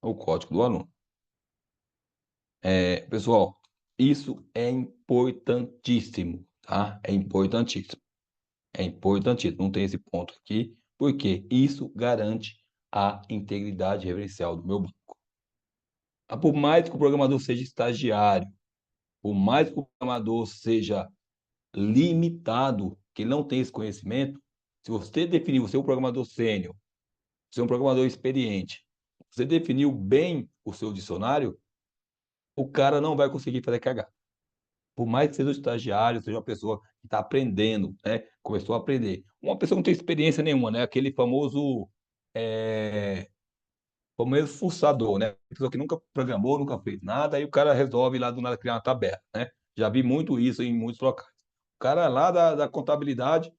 O código do aluno. Pessoal, isso é importantíssimo, tá? É importantíssimo. É importantíssimo. Não tem esse ponto aqui, porque isso garante a integridade referencial do meu banco. Por mais que o programador seja estagiário, por mais que o programador seja limitado, que ele não tem esse conhecimento, se você definir, você é um programador sênior, você é um programador experiente, você definiu bem o seu dicionário, o cara não vai conseguir fazer cagada. Por mais que seja um estagiário, seja uma pessoa que está aprendendo, né? Começou a aprender. Uma pessoa que não tem experiência nenhuma, né? Aquele famoso fuçador, né? Pessoa que nunca programou, nunca fez nada, aí o cara resolve lá do nada criar uma tabela, né? Já vi muito isso em muitos locais. O cara lá da contabilidade,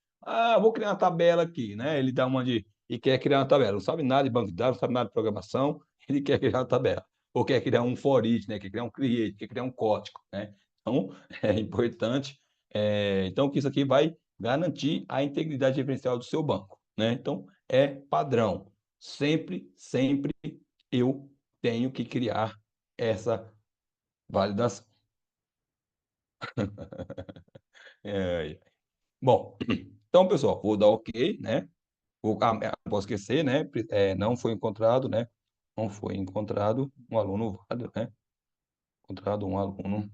vou criar uma tabela aqui, né? Ele dá uma de e quer criar uma tabela. Não sabe nada de banco de dados, não sabe nada de programação, ele quer criar uma tabela. Ou quer criar um for each, né? Quer criar um create, quer criar um código, né? Então, é importante. Então, que isso aqui vai garantir a integridade referencial do seu banco, né? Então, é padrão. Sempre, sempre eu tenho que criar essa validação. É, bom, então, pessoal, vou dar OK, né? Não posso esquecer, né? Não foi encontrado, né? Não foi encontrado um aluno válido, né? Encontrado um aluno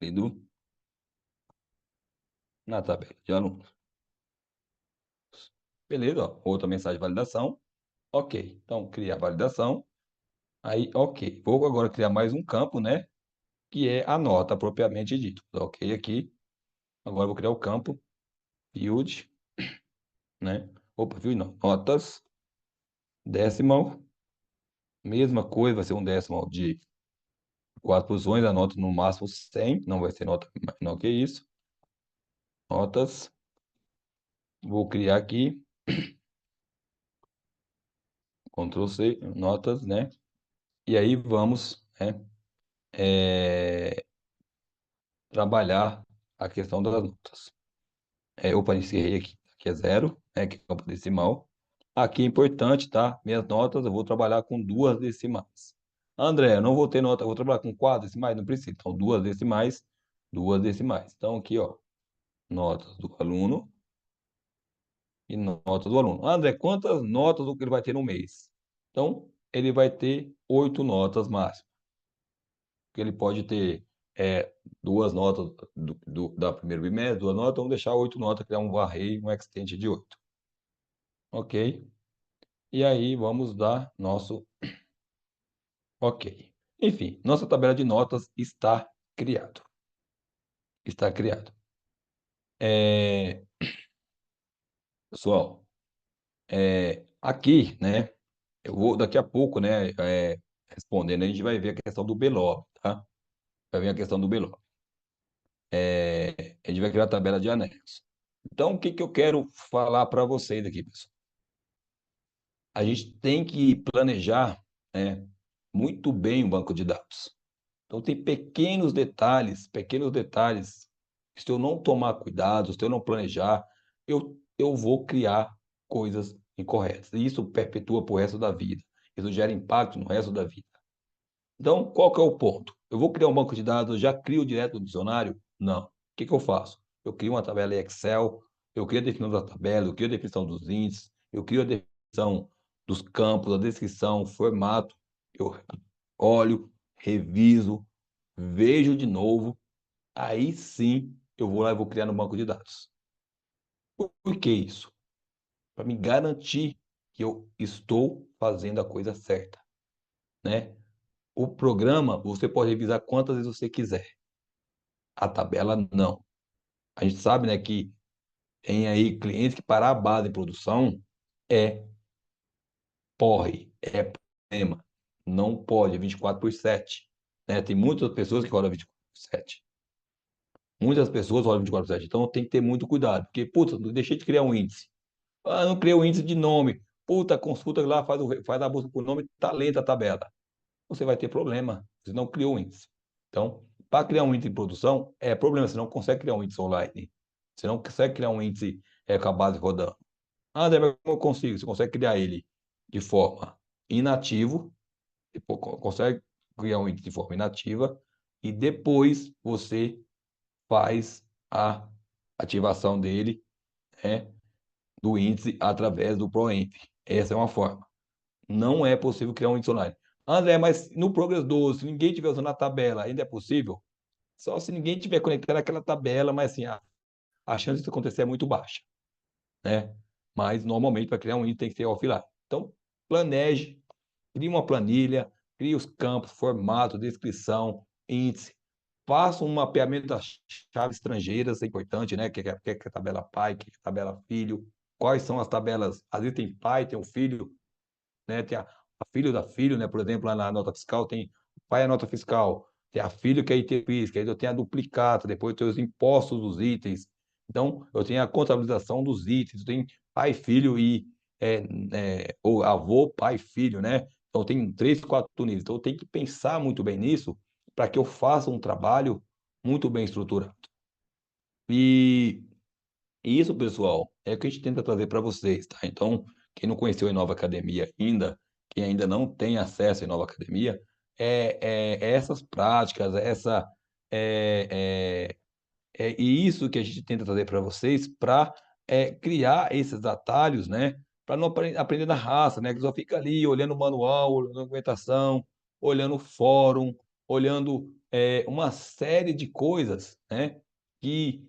válido na tabela de alunos. Beleza, ó, outra mensagem de validação. OK. Então, criar validação. Aí, OK. Vou agora criar mais um campo, né? Que é a nota propriamente dito. OK aqui. Agora vou criar o campo field, né? Opa, field não. Notas, decimal, mesma coisa, vai ser um decimal de 4 posições, a nota no máximo 100, não vai ser nota menor que isso. Notas, vou criar aqui, Ctrl C, notas, né? E aí vamos, né, trabalhar a questão das notas. Opa, encerrei aqui é zero, que é campo decimal. Aqui é importante, tá? Minhas notas, eu vou trabalhar com duas decimais. André, eu não vou ter nota, eu vou trabalhar com quatro decimais? Não precisa. Então, duas decimais, duas decimais. Então, aqui, ó, notas do aluno e notas do aluno. André, quantas notas ele vai ter no mês? Então, ele vai ter 8 notas máximas. Porque ele pode ter duas notas da primeiro bimestre, duas notas, vamos deixar 8 notas, criar um array, um extent de 8. Ok? E aí, vamos dar nosso OK. Enfim, nossa tabela de notas está criado. Está criado. Pessoal, aqui, né? Eu vou daqui a pouco, né? Respondendo, a gente vai ver a questão do BLOG, tá? Vai ver a questão do BLOG. A gente vai criar a tabela de anexo. Então, o que que eu quero falar para vocês aqui, pessoal? A gente tem que planejar, né, muito bem o banco de dados. Então, tem pequenos detalhes, que se eu não tomar cuidado, se eu não planejar, eu vou criar coisas incorretas. E isso perpetua para o resto da vida. Isso gera impacto no resto da vida. Então, qual que é o ponto? Eu vou criar um banco de dados, já crio direto no dicionário? Não. O que que eu faço? eu crio uma tabela em Excel, eu crio a definição da tabela, eu crio a definição dos índices, eu crio a definição dos campos, a descrição, o formato, eu olho, reviso, vejo de novo, aí sim eu vou lá e vou criar no banco de dados. Por que isso? Para me garantir que eu estou fazendo a coisa certa, né? O programa, você pode revisar quantas vezes você quiser. A tabela, não. A gente sabe, né, que tem aí clientes que parar a base em produção é porre, é problema. Não pode, 24/7. Né? Tem muitas pessoas que rodam 24/7. Muitas pessoas rodam 24/7. Então tem que ter muito cuidado. Porque, puta, não deixei de criar um índice. Ah, não criei um índice de nome. Puta, consulta lá, faz a busca por nome, tá lenta a tabela. Você vai ter problema. Você não criou o índice. Então, para criar um índice de produção, é problema. Você não consegue criar um índice online. Você não consegue criar um índice com a base rodando. Ah, André, mas como eu consigo? Você consegue criar ele de forma inativo, consegue criar um índice de forma inativa, e depois você faz a ativação dele, né, do índice através do ProEnv. Essa é uma forma. Não é possível criar um índice online. André, mas no Progress 12, se ninguém estiver usando a tabela, ainda é possível? Só se ninguém estiver conectado àquela tabela, mas assim, a chance disso acontecer é muito baixa, né? Mas normalmente para criar um índice tem que ser offline. Então, planeje, crie uma planilha, crie os campos, formato, descrição, índice, faça um mapeamento das chaves estrangeiras, é importante, né? Que é a tabela pai, que é a tabela filho, quais são as tabelas, às vezes tem pai, tem o filho, né? Tem a filho da filho, né? Por exemplo, lá na nota fiscal tem o pai é a nota fiscal, tem a filho que é IT física, aí eu tenho a duplicata, depois eu tenho os impostos dos itens. Então, eu tenho a contabilização dos itens, eu tenho pai, filho e ou avô, pai, filho, né? Então, tem 3, 4 níveis. Então, eu tenho que pensar muito bem nisso para que eu faça um trabalho muito bem estruturado. E isso, pessoal, é o que a gente tenta trazer para vocês, tá? Então, quem não conheceu a Inova Academia ainda, quem ainda não tem acesso à Inova Academia, é essas práticas, é, e isso que a gente tenta trazer para vocês para criar esses atalhos, né? Para não aprender na raça, né? Que só fica ali olhando o manual, olhando a documentação, olhando o fórum, olhando uma série de coisas, né? Que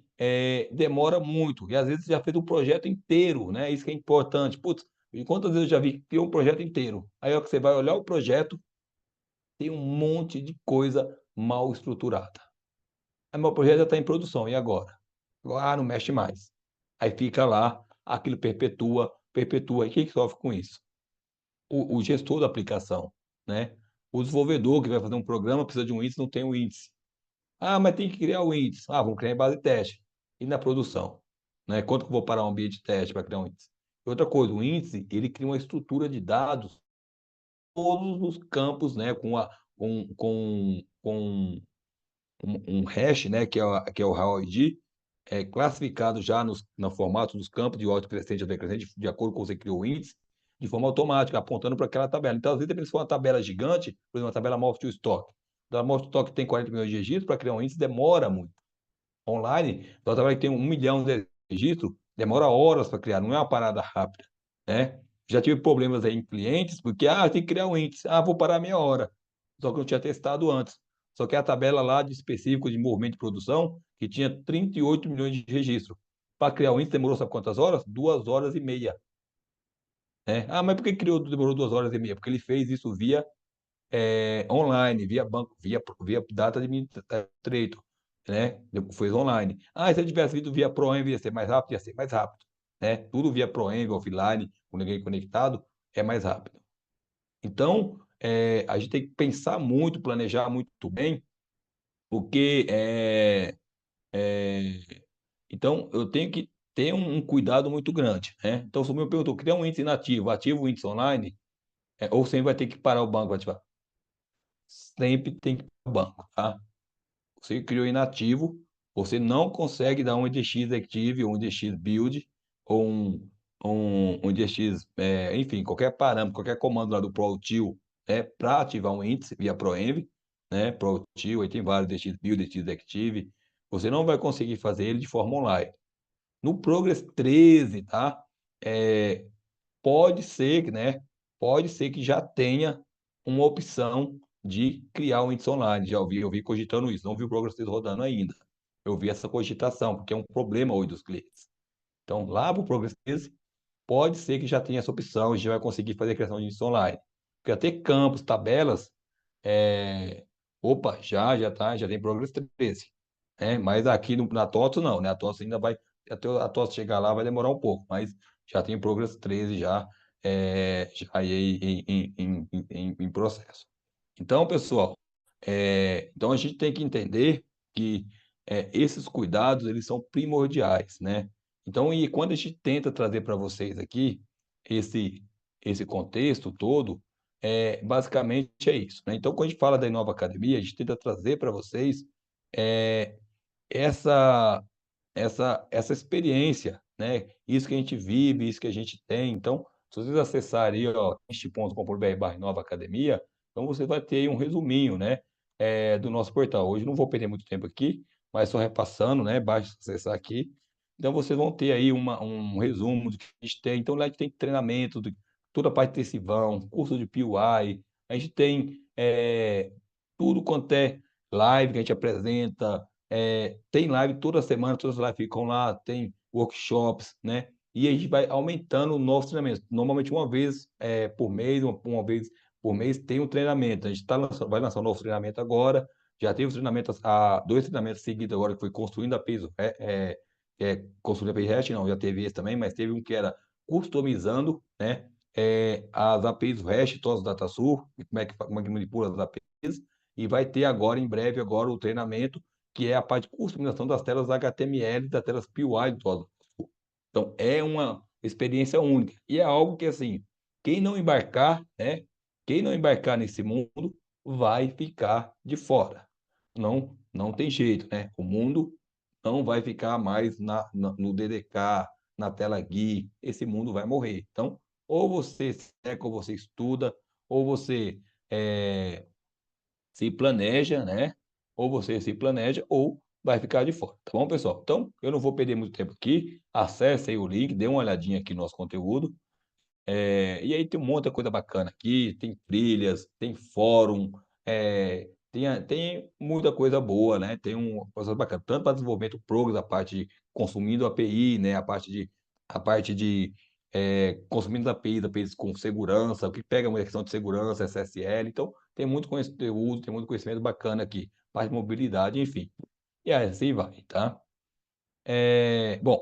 demora muito. E às vezes já fez um projeto inteiro, né? Isso que é importante. Putz, e quantas vezes eu já vi que criou um projeto inteiro? Aí, ó, que você vai olhar o projeto, tem um monte de coisa mal estruturada. Aí meu projeto já está em produção, e agora? Agora, não mexe mais. Aí fica lá, aquilo perpetua, perpetua. E quem que sofre com isso? O gestor da aplicação, né? O desenvolvedor que vai fazer um programa precisa de um índice, não tem um índice. Ah, mas tem que criar o índice. Ah, vamos criar em base de teste. E na produção? Né? Quanto que eu vou parar um ambiente de teste para criar um índice? Outra coisa, o índice, ele cria uma estrutura de dados, todos os campos, né? Com um hash, né, que é o raw ID, classificado já no formato dos campos de ordem crescente ou decrescente, de acordo com o que você criou o índice, de forma automática, apontando para aquela tabela. Então, às vezes, se for uma tabela gigante, por exemplo, uma tabela multi-stock, a multi-stock tem 40 milhões de registros, para criar um índice demora muito. Online, então, a tabela que tem 1 milhão de registros, demora horas para criar, não é uma parada rápida, né? Já tive problemas aí em clientes, porque, tem que criar um índice, vou parar meia hora, só que eu tinha testado antes. Só que a tabela lá de específico de movimento de produção, que tinha 38 milhões de registros. Para criar o índice demorou sabe quantas horas? 2 horas e meia. Né? Mas por que demorou 2 horas e meia? Porque ele fez isso via online, via banco, via data administrator, né? Fez online. Se ele tivesse vindo via ProEnv, ia ser mais rápido, ia ser mais rápido, né? Tudo via ProEnv, offline, com ninguém conectado, é mais rápido. Então, a gente tem que pensar muito, planejar muito bem, porque então eu tenho que ter um cuidado muito grande, né? Então, se o meu perguntou, criar um índice inativo, ativa o índice online, ou sempre vai ter que parar o banco para ativar? Sempre tem que ir para o banco, tá? Você criou inativo, você não consegue dar um IDX Active, ou um IDX Build, ou um IDX, enfim, qualquer parâmetro, qualquer comando lá do ProTil, para ativar um índice via ProEnv, né? ProTil, aí tem vários IDX Build, IDX Active, Você não vai conseguir fazer ele de forma online. No Progress 13, tá? Eh, pode ser, né, pode ser que já tenha uma opção de criar um índice online. Já ouvi, eu vi cogitando isso, não vi o Progress 13 rodando ainda. Eu vi essa cogitação, porque é um problema hoje dos clientes. Então, lá para o Progress 13, pode ser que já tenha essa opção, a gente vai conseguir fazer a criação de índice online. Porque até campos, tabelas, opa, já tem Progress 13, né? Mas aqui na TOTS não, né? A TOTS ainda vai, até a TOTS chegar lá vai demorar um pouco, mas já tem Progress 13 já aí em processo. Então, pessoal, então a gente tem que entender que esses cuidados, eles são primordiais, né? Então, e quando a gente tenta trazer para vocês aqui esse, esse contexto todo, basicamente é isso, né? Então, quando a gente fala da Inova Academia, a gente tenta trazer para vocês é, essa essa experiência, né? Isso que a gente vive, isso que a gente tem. Então, se vocês acessarem aí, ó, este.com.br/Nova Academia, então você vai ter aí um resuminho, né, do nosso portal. Hoje não vou perder muito tempo aqui, mas só repassando, né, basta acessar aqui. Então vocês vão ter aí um resumo do que a gente tem. Então lá a gente tem treinamento, toda a parte de intensivão, curso de PY, a gente tem tudo quanto é live que a gente apresenta, tem live toda semana, todas as lives ficam lá, tem workshops, né? E a gente vai aumentando o nosso treinamento. Normalmente uma vez por mês, uma vez por mês tem um treinamento. A gente vai lançar um novo treinamento agora. Já teve treinamento, dois treinamentos seguidos agora, que foi construindo a piso, construindo a PageRest, não, já teve esse também, mas teve um que era customizando, né? As APIs REST, todas as DataSur, como é que manipula as APIs, e vai ter agora, em breve, agora o treinamento que é a parte de customização das telas HTML, das telas PY do Autodesk. Então, é uma experiência única. E é algo que, assim, quem não embarcar, né? Quem não embarcar nesse mundo vai ficar de fora. Não tem jeito, né? O mundo não vai ficar mais no DDK, na tela GUI. Esse mundo vai morrer. Então, ou você seca, ou você estuda, ou você se planeja, né? Ou você se planeja, ou vai ficar de fora, tá bom, pessoal? Então, eu não vou perder muito tempo aqui. Acesse aí o link, dê uma olhadinha aqui no nosso conteúdo. E aí tem um monte de coisa bacana aqui, tem trilhas, tem fórum, tem muita coisa boa, né? Tem um processo bacana, tanto para desenvolvimento Progress, a parte de consumindo API, né? A parte de consumindo APIs com segurança, o que pega uma questão de segurança, SSL. Então, tem muito conteúdo, tem muito conhecimento bacana aqui, parte de mobilidade, enfim. E assim vai, tá? Bom,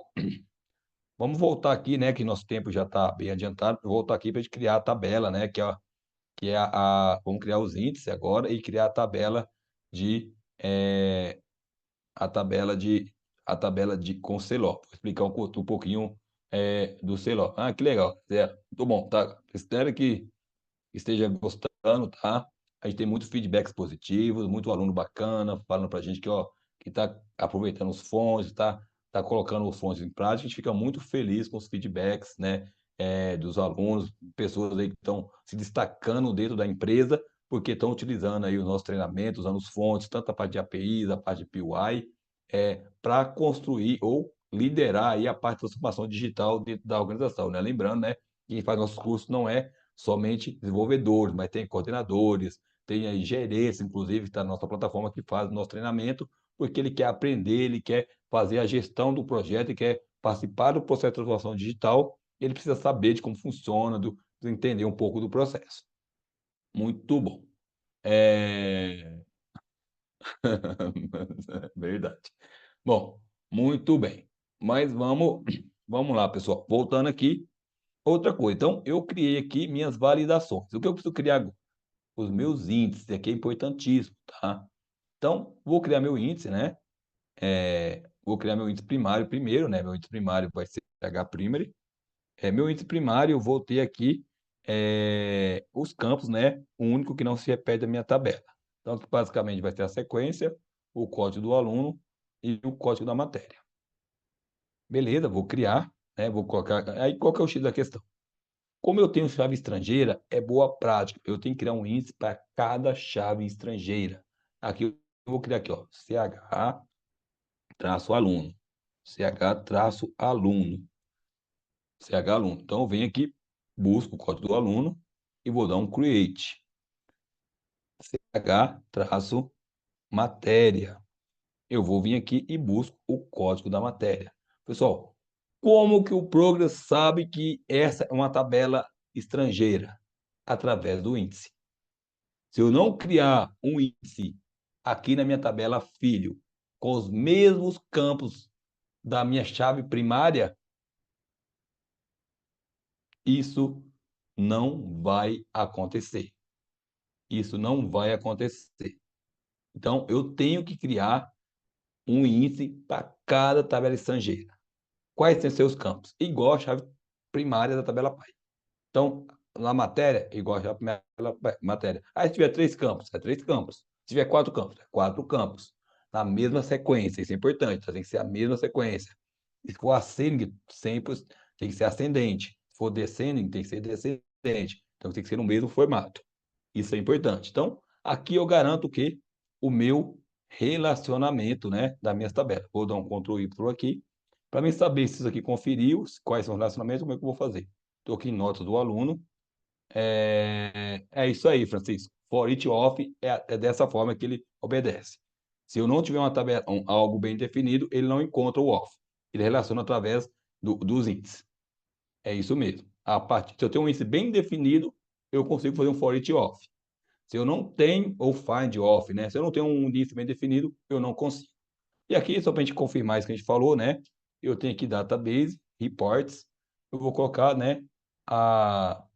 vamos voltar aqui, né, que nosso tempo já está bem adiantado, voltar aqui para a gente criar a tabela, né, vamos criar os índices agora e criar de, eh, a tabela de, a tabela de com Celó. Vou explicar um pouquinho do Celó. Ah, que legal, Zé. Muito bom, tá? Espero que esteja gostando, tá? A gente tem muitos feedbacks positivos, muito aluno bacana, falando para a gente que, ó, que está aproveitando os fontes, tá colocando os fontes em prática. A gente fica muito feliz com os feedbacks, né, dos alunos, pessoas aí que estão se destacando dentro da empresa, porque estão utilizando aí os nossos treinamentos, usando os fontes, tanto a parte de APIs, a parte de PY, para construir ou liderar aí a parte de transformação digital dentro da organização, né? Lembrando, né, que quem faz nossos cursos não é somente desenvolvedores, mas tem coordenadores, tem aí gerentes, inclusive, que está na nossa plataforma que faz o nosso treinamento, porque ele quer aprender, ele quer fazer a gestão do projeto e quer participar do processo de transformação digital, ele precisa saber de como funciona, de entender um pouco do processo. Muito bom. É... Verdade. Bom, muito bem. Mas vamos lá, pessoal. Voltando aqui, outra coisa. Então, eu criei aqui minhas validações. O que eu preciso criar agora? Os meus índices, aqui é importantíssimo, tá? Então, vou criar meu índice, né? Vou criar meu índice primário primeiro, né? Meu índice primário vai ser H-primary. Meu índice primário, eu vou ter aqui os campos, né? O único que não se repete da minha tabela. Então, que basicamente vai ter a sequência, o código do aluno e o código da matéria. Beleza, vou criar, né? Vou colocar. Aí, qual que é o X da questão? Como eu tenho chave estrangeira, é boa prática. Eu tenho que criar um índice para cada chave estrangeira. Aqui eu vou criar aqui, ó, CH, traço aluno, CH traço aluno, CH aluno. Então, eu venho aqui, busco o código do aluno e vou dar um create, CH traço matéria. Eu vou vir aqui e busco o código da matéria. Pessoal, como que o Progress sabe que essa é uma tabela estrangeira? Através do índice. Se eu não criar um índice aqui na minha tabela filho, com os mesmos campos da minha chave primária, isso não vai acontecer. Isso não vai acontecer. Então, eu tenho que criar um índice para cada tabela estrangeira. Quais têm seus campos? Igual a chave primária da tabela pai. Então, na matéria, igual a chave primária da matéria. Aí, se tiver 3 campos, é 3 campos. Se tiver 4 campos, é 4 campos. Na mesma sequência, isso é importante, tem que ser a mesma sequência. Se for ascending, sempre tem que ser ascendente. Se for descending, tem que ser descendente. Então, tem que ser no mesmo formato. Isso é importante. Então, aqui eu garanto que o meu relacionamento, né, das minhas tabelas. Vou dar um Ctrl Y aqui, para mim saber se isso aqui conferiu, quais são os relacionamentos, como é que eu vou fazer. Estou aqui em notas do aluno. É isso aí, Francisco. For each off é dessa forma que ele obedece. Se eu não tiver uma tabela, algo bem definido, ele não encontra o off. Ele relaciona através dos índices. É isso mesmo. Se eu tenho um índice bem definido, eu consigo fazer um for each off. Se eu não tenho, ou find off, né? Se eu não tenho um índice bem definido, eu não consigo. E aqui, só para a gente confirmar isso que a gente falou, né? Eu tenho aqui database, reports, eu vou colocar, né, a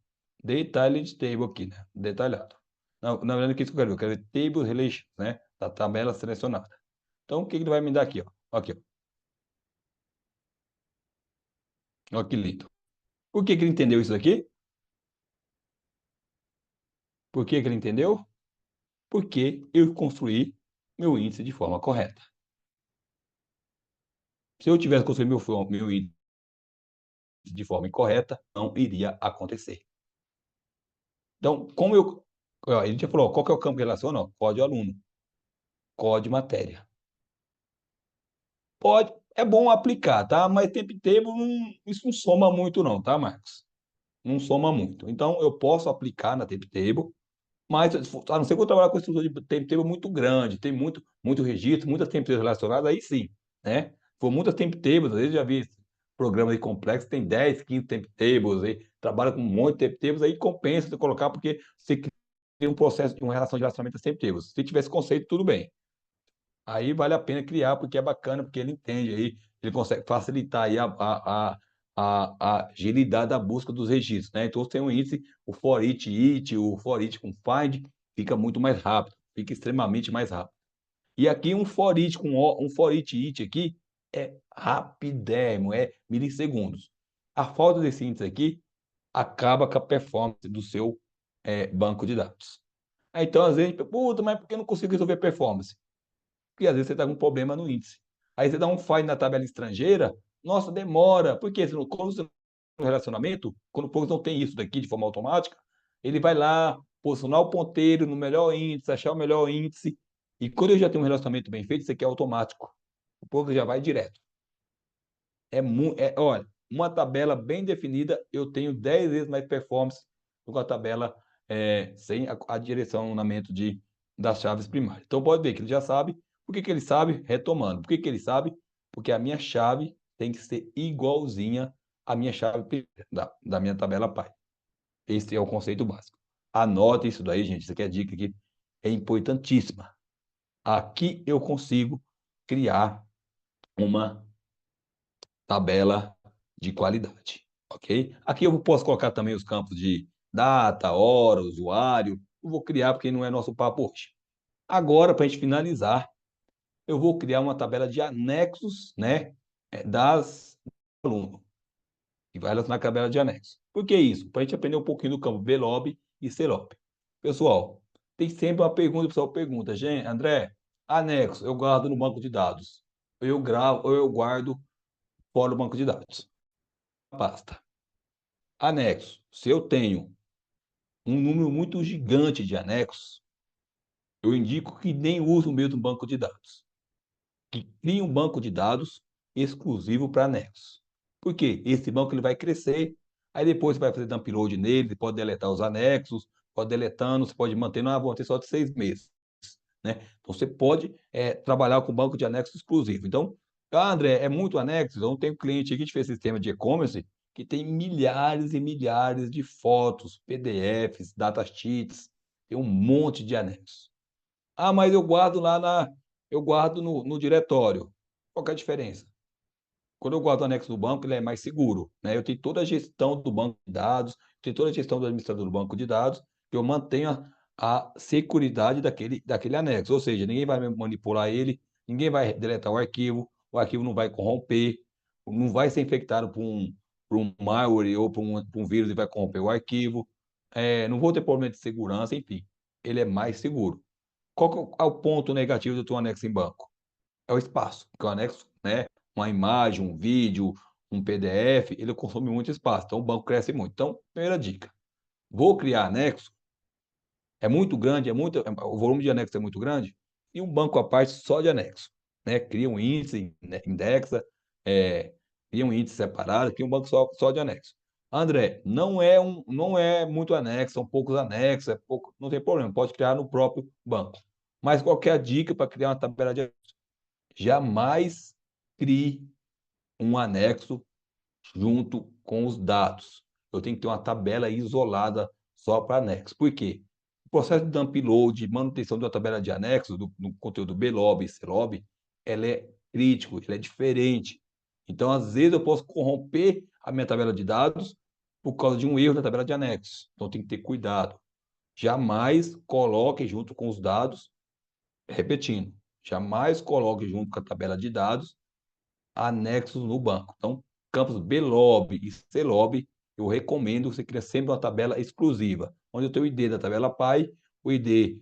detailed table aqui, né? Detalhado. Na verdade, o que eu quero ver? Eu quero ver table relations, né? Da tabela selecionada. Então, o que ele vai me dar aqui, ó? Aqui, ó. Olha que lindo. Por que ele entendeu isso aqui? Por que ele entendeu? Porque eu construí meu índice de forma correta. Se eu tivesse construído meu índice de forma incorreta, não iria acontecer. Então, como eu. Ó, ele já falou, qual que é o campo que relaciona? Ó, código aluno, código matéria. Pode, é bom aplicar, tá? Mas tempo table, isso não soma muito não, tá, Marcos? Não soma muito. Então, eu posso aplicar na temp table, mas a não ser que eu trabalhar com estrutura de temp table muito grande, tem muito registro, muitas temp tables relacionadas, aí sim, né? For muitas temp tables, às vezes já vi programas aí complexos, tem 10, 15 temp tables, aí, trabalha com um monte de temp tables, aí compensa você colocar, porque você cria um processo de uma relação de relacionamento das temp tables. Se tivesse conceito, tudo bem. Aí vale a pena criar, porque é bacana, porque ele entende aí, ele consegue facilitar aí a agilidade da busca dos registros, né? Então, você tem um índice, o for each, o for each com find, fica muito mais rápido, fica extremamente mais rápido. E aqui um for each com um for each aqui é rapidérrimo, é milissegundos. A falta desse índice aqui acaba com a performance do seu banco de dados. Então, às vezes, puta, mas por que eu não consigo resolver performance? Porque às vezes você está com um problema no índice. Aí você dá um find na tabela estrangeira, nossa, demora. Porque quando você no relacionamento, quando o Postgres não tem isso daqui de forma automática, ele vai lá posicionar o ponteiro no melhor índice, achar o melhor índice. E quando eu já tenho um relacionamento bem feito, isso aqui é automático. O Postgres já vai direto. Olha, uma tabela bem definida, eu tenho 10 vezes mais performance do que a tabela sem a direcionamento das chaves primárias. Então, pode ver que ele já sabe. Por que ele sabe? Retomando. Por que ele sabe? Porque a minha chave tem que ser igualzinha à minha chave da minha tabela pai. Esse é o conceito básico. Anote isso daí, gente. Isso aqui é dica que é importantíssima. Aqui eu consigo criar uma tabela de qualidade, ok? Aqui eu posso colocar também os campos de data, hora, usuário. Eu vou criar porque não é nosso papo hoje. Agora, para a gente finalizar, eu vou criar uma tabela de anexos, né, das aluno, que vai relacionar com a tabela de anexos. Por que isso? Para a gente aprender um pouquinho do campo VLOB e CLOB. Pessoal, tem sempre uma pergunta, o pessoal pergunta, gente, André, anexo, eu guardo no banco de dados. Eu gravo ou eu guardo fora do banco de dados. Pasta. Anexo. Se eu tenho um número muito gigante de anexos, eu indico que nem use o mesmo banco de dados. que crie um banco de dados exclusivo para anexos. Por quê? Esse banco ele vai crescer, aí depois você vai fazer download nele, você pode deletar os anexos, pode deletando, você pode manter, não, vou ter só de 6 meses, né? Então você pode trabalhar com banco de anexo exclusivo. Então, André, é muito anexo? Então tem um cliente aqui que fez sistema de e-commerce que tem milhares e milhares de fotos, PDFs, datasheets, tem um monte de anexos. Ah, mas eu guardo no diretório. Qual que é a diferença? Quando eu guardo o anexo do banco, ele é mais seguro, né? Eu tenho toda a gestão do banco de dados, tenho toda a gestão do administrador do banco de dados, eu mantenho a seguridade daquele anexo, ou seja, ninguém vai manipular ele, ninguém vai deletar o arquivo não vai corromper, não vai ser infectado por um malware ou por um vírus e vai corromper o arquivo, não vou ter problema de segurança, enfim, ele é mais seguro. Qual que é o ponto negativo do teu anexo em banco? É o espaço, porque o anexo, né, uma imagem, um vídeo, um PDF, ele consome muito espaço, então o banco cresce muito. Então, primeira dica, vou criar anexo, é muito grande, o volume de anexo é muito grande, e um banco à parte só de anexo, né? Cria um índice, né, indexa, cria um índice separado, cria um banco só de anexo. André, não é muito anexo, são poucos anexos, não tem problema, pode criar no próprio banco. Mas qual que é a dica para criar uma tabela de anexo? Jamais crie um anexo junto com os dados. Eu tenho que ter uma tabela isolada só para anexo. Por quê? O processo de upload, manutenção de uma tabela de anexo, do conteúdo BLOB e CLOB, ela é crítico, ela é diferente. Então, às vezes, eu posso corromper a minha tabela de dados por causa de um erro na tabela de anexo. Então, tem que ter cuidado. Jamais coloque junto com os dados, repetindo, jamais coloque junto com a tabela de dados anexos no banco. Então, campos BLOB e CLOB, eu recomendo que você crie sempre uma tabela exclusiva, onde eu tenho o ID da tabela pai, o ID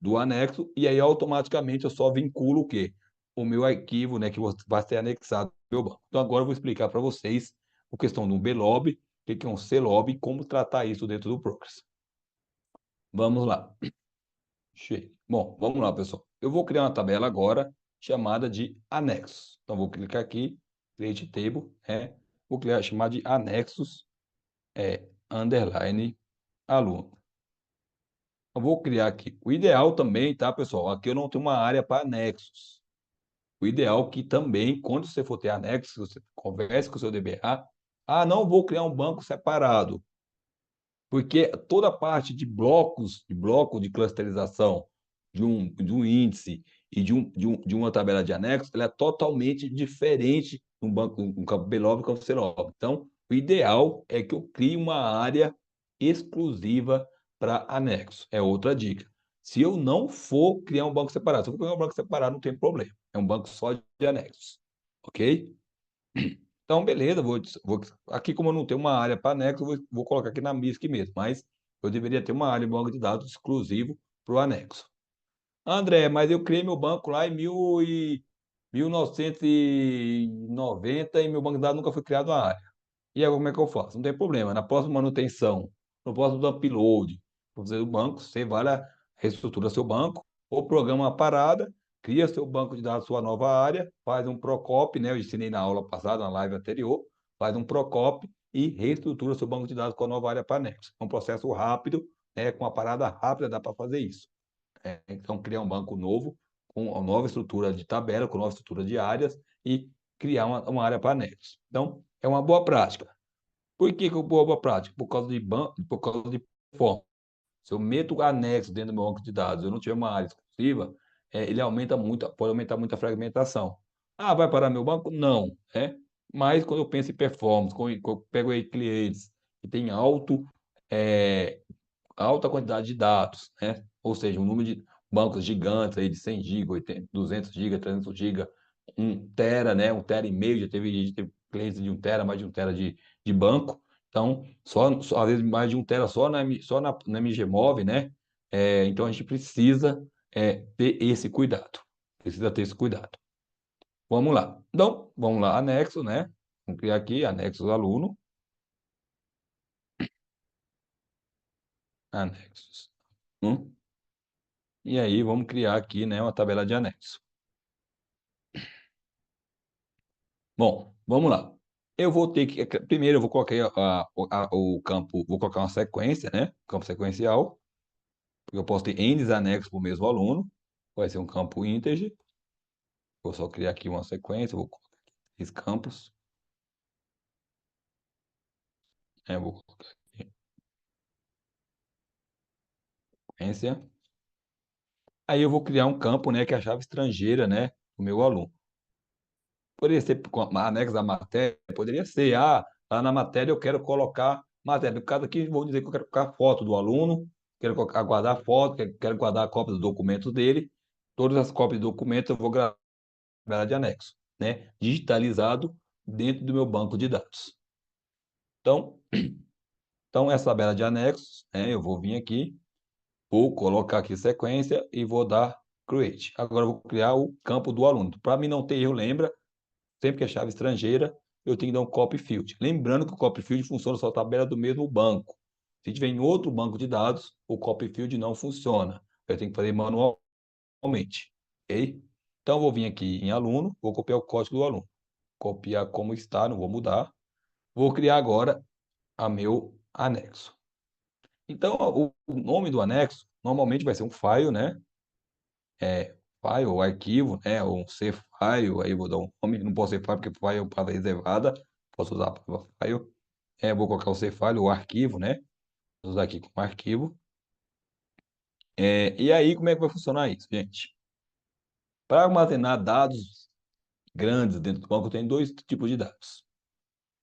do anexo, e aí automaticamente eu só vinculo o quê? O meu arquivo, né, que vai ser anexado no meu banco. Então, agora eu vou explicar para vocês a questão do BLOB, o que é um CLOB e como tratar isso dentro do Progress. Vamos lá. Bom, vamos lá, pessoal. Eu vou criar uma tabela agora chamada de anexos. Então, vou clicar aqui, create table, vou criar, chamar de anexos, underline, aluno. Eu vou criar aqui. O ideal também, tá, pessoal? Aqui eu não tenho uma área para anexos. O ideal é que também, quando você for ter anexos, você converse com o seu DBA. Ah, não vou criar um banco separado. Porque toda a parte de bloco de clusterização de um índice e de uma tabela de anexo, ela é totalmente diferente no banco, no campo BLOB e campo CLOB. Então, o ideal é que eu crie uma área exclusiva para anexo. É outra dica. Se eu não for criar um banco separado, se eu for criar um banco separado, não tem problema. É um banco só de anexos. Ok? Então, beleza, aqui como eu não tenho uma área para anexo, vou colocar aqui na MISC mesmo, mas eu deveria ter uma área em banco de dados exclusivo para o anexo. André, mas eu criei meu banco lá em 1990 e meu banco de dados nunca foi criado a área. E agora como é que eu faço? Não tem problema, na próxima manutenção, no próximo upload, para fazer o banco, você vai lá, reestrutura seu banco, ou programa uma parada, cria seu banco de dados, sua nova área, faz um Procop, né? Eu ensinei na aula passada, na live anterior, faz um Procop e reestrutura seu banco de dados com a nova área para anexo. É um processo rápido, né? Com uma parada rápida dá para fazer isso. Então, criar um banco novo, com uma nova estrutura de tabela, com nova estrutura de áreas e criar uma área para anexo. Então, é uma boa prática. Por que que eu boa prática? Por causa de performance. Se eu meto anexo dentro do meu banco de dados, eu não tiver uma área exclusiva, ele aumenta muito, pode aumentar muito a fragmentação. Ah, vai parar meu banco? Não, Mas quando eu penso em performance, quando eu pego aí clientes que têm é, alta quantidade de dados, né? Ou seja, um número de bancos gigantes aí de 100 GB, 200 GB, 300 GB, 1 tera, né? 1 tera e meio, já teve clientes de 1 tera, mais de 1 tera de banco. Então, às vezes mais de 1 tera só na MGMove, né? Então, a gente precisa ter esse cuidado. Precisa ter esse cuidado. Vamos lá. Então, vamos lá, anexo, né? Vamos criar aqui, anexos aluno, anexos. E aí, vamos criar aqui, né, uma tabela de anexo. Bom, vamos lá. Eu vou ter que. Primeiro, eu vou colocar o campo, vou colocar uma sequência, né? Campo sequencial, porque eu posso ter N anexos para o mesmo aluno. Vai ser um campo integer. Vou só criar aqui uma sequência, vou colocar esses campos. Vou colocar aqui sequência. Aí eu vou criar um campo, né, que é a chave estrangeira, né, do meu aluno. Poderia ser anexo da matéria, poderia ser, lá na matéria eu quero colocar matéria. No caso aqui, vou dizer que eu quero colocar foto do aluno, quero guardar foto, quero guardar a cópia dos documentos dele. Todas as cópias de documentos eu vou gravar de anexo, né, digitalizado dentro do meu banco de dados. Então, essa tabela de anexos, né, eu vou vir aqui, vou colocar aqui sequência e vou dar create. Agora eu vou criar o campo do aluno. Para mim não ter erro, lembra, sempre que é chave estrangeira, eu tenho que dar um copy field. Lembrando que o copy field funciona só a tabela do mesmo banco. Se tiver em outro banco de dados, o copy field não funciona. Eu tenho que fazer manualmente. Ok? Então, eu vou vir aqui em aluno, vou copiar o código do aluno. Copiar como está, não vou mudar. Vou criar agora a meu anexo. Então, o nome do anexo normalmente vai ser um file, né? File, ou arquivo, né? Ou um C-file, aí eu vou dar um nome. Não posso ser file porque file é uma palavra reservada. Posso usar a palavra file. Vou colocar o C-file, o arquivo, né? Vou usar aqui como arquivo. E aí, como é que vai funcionar isso, gente? Para armazenar dados grandes dentro do banco, eu tenho dois tipos de dados.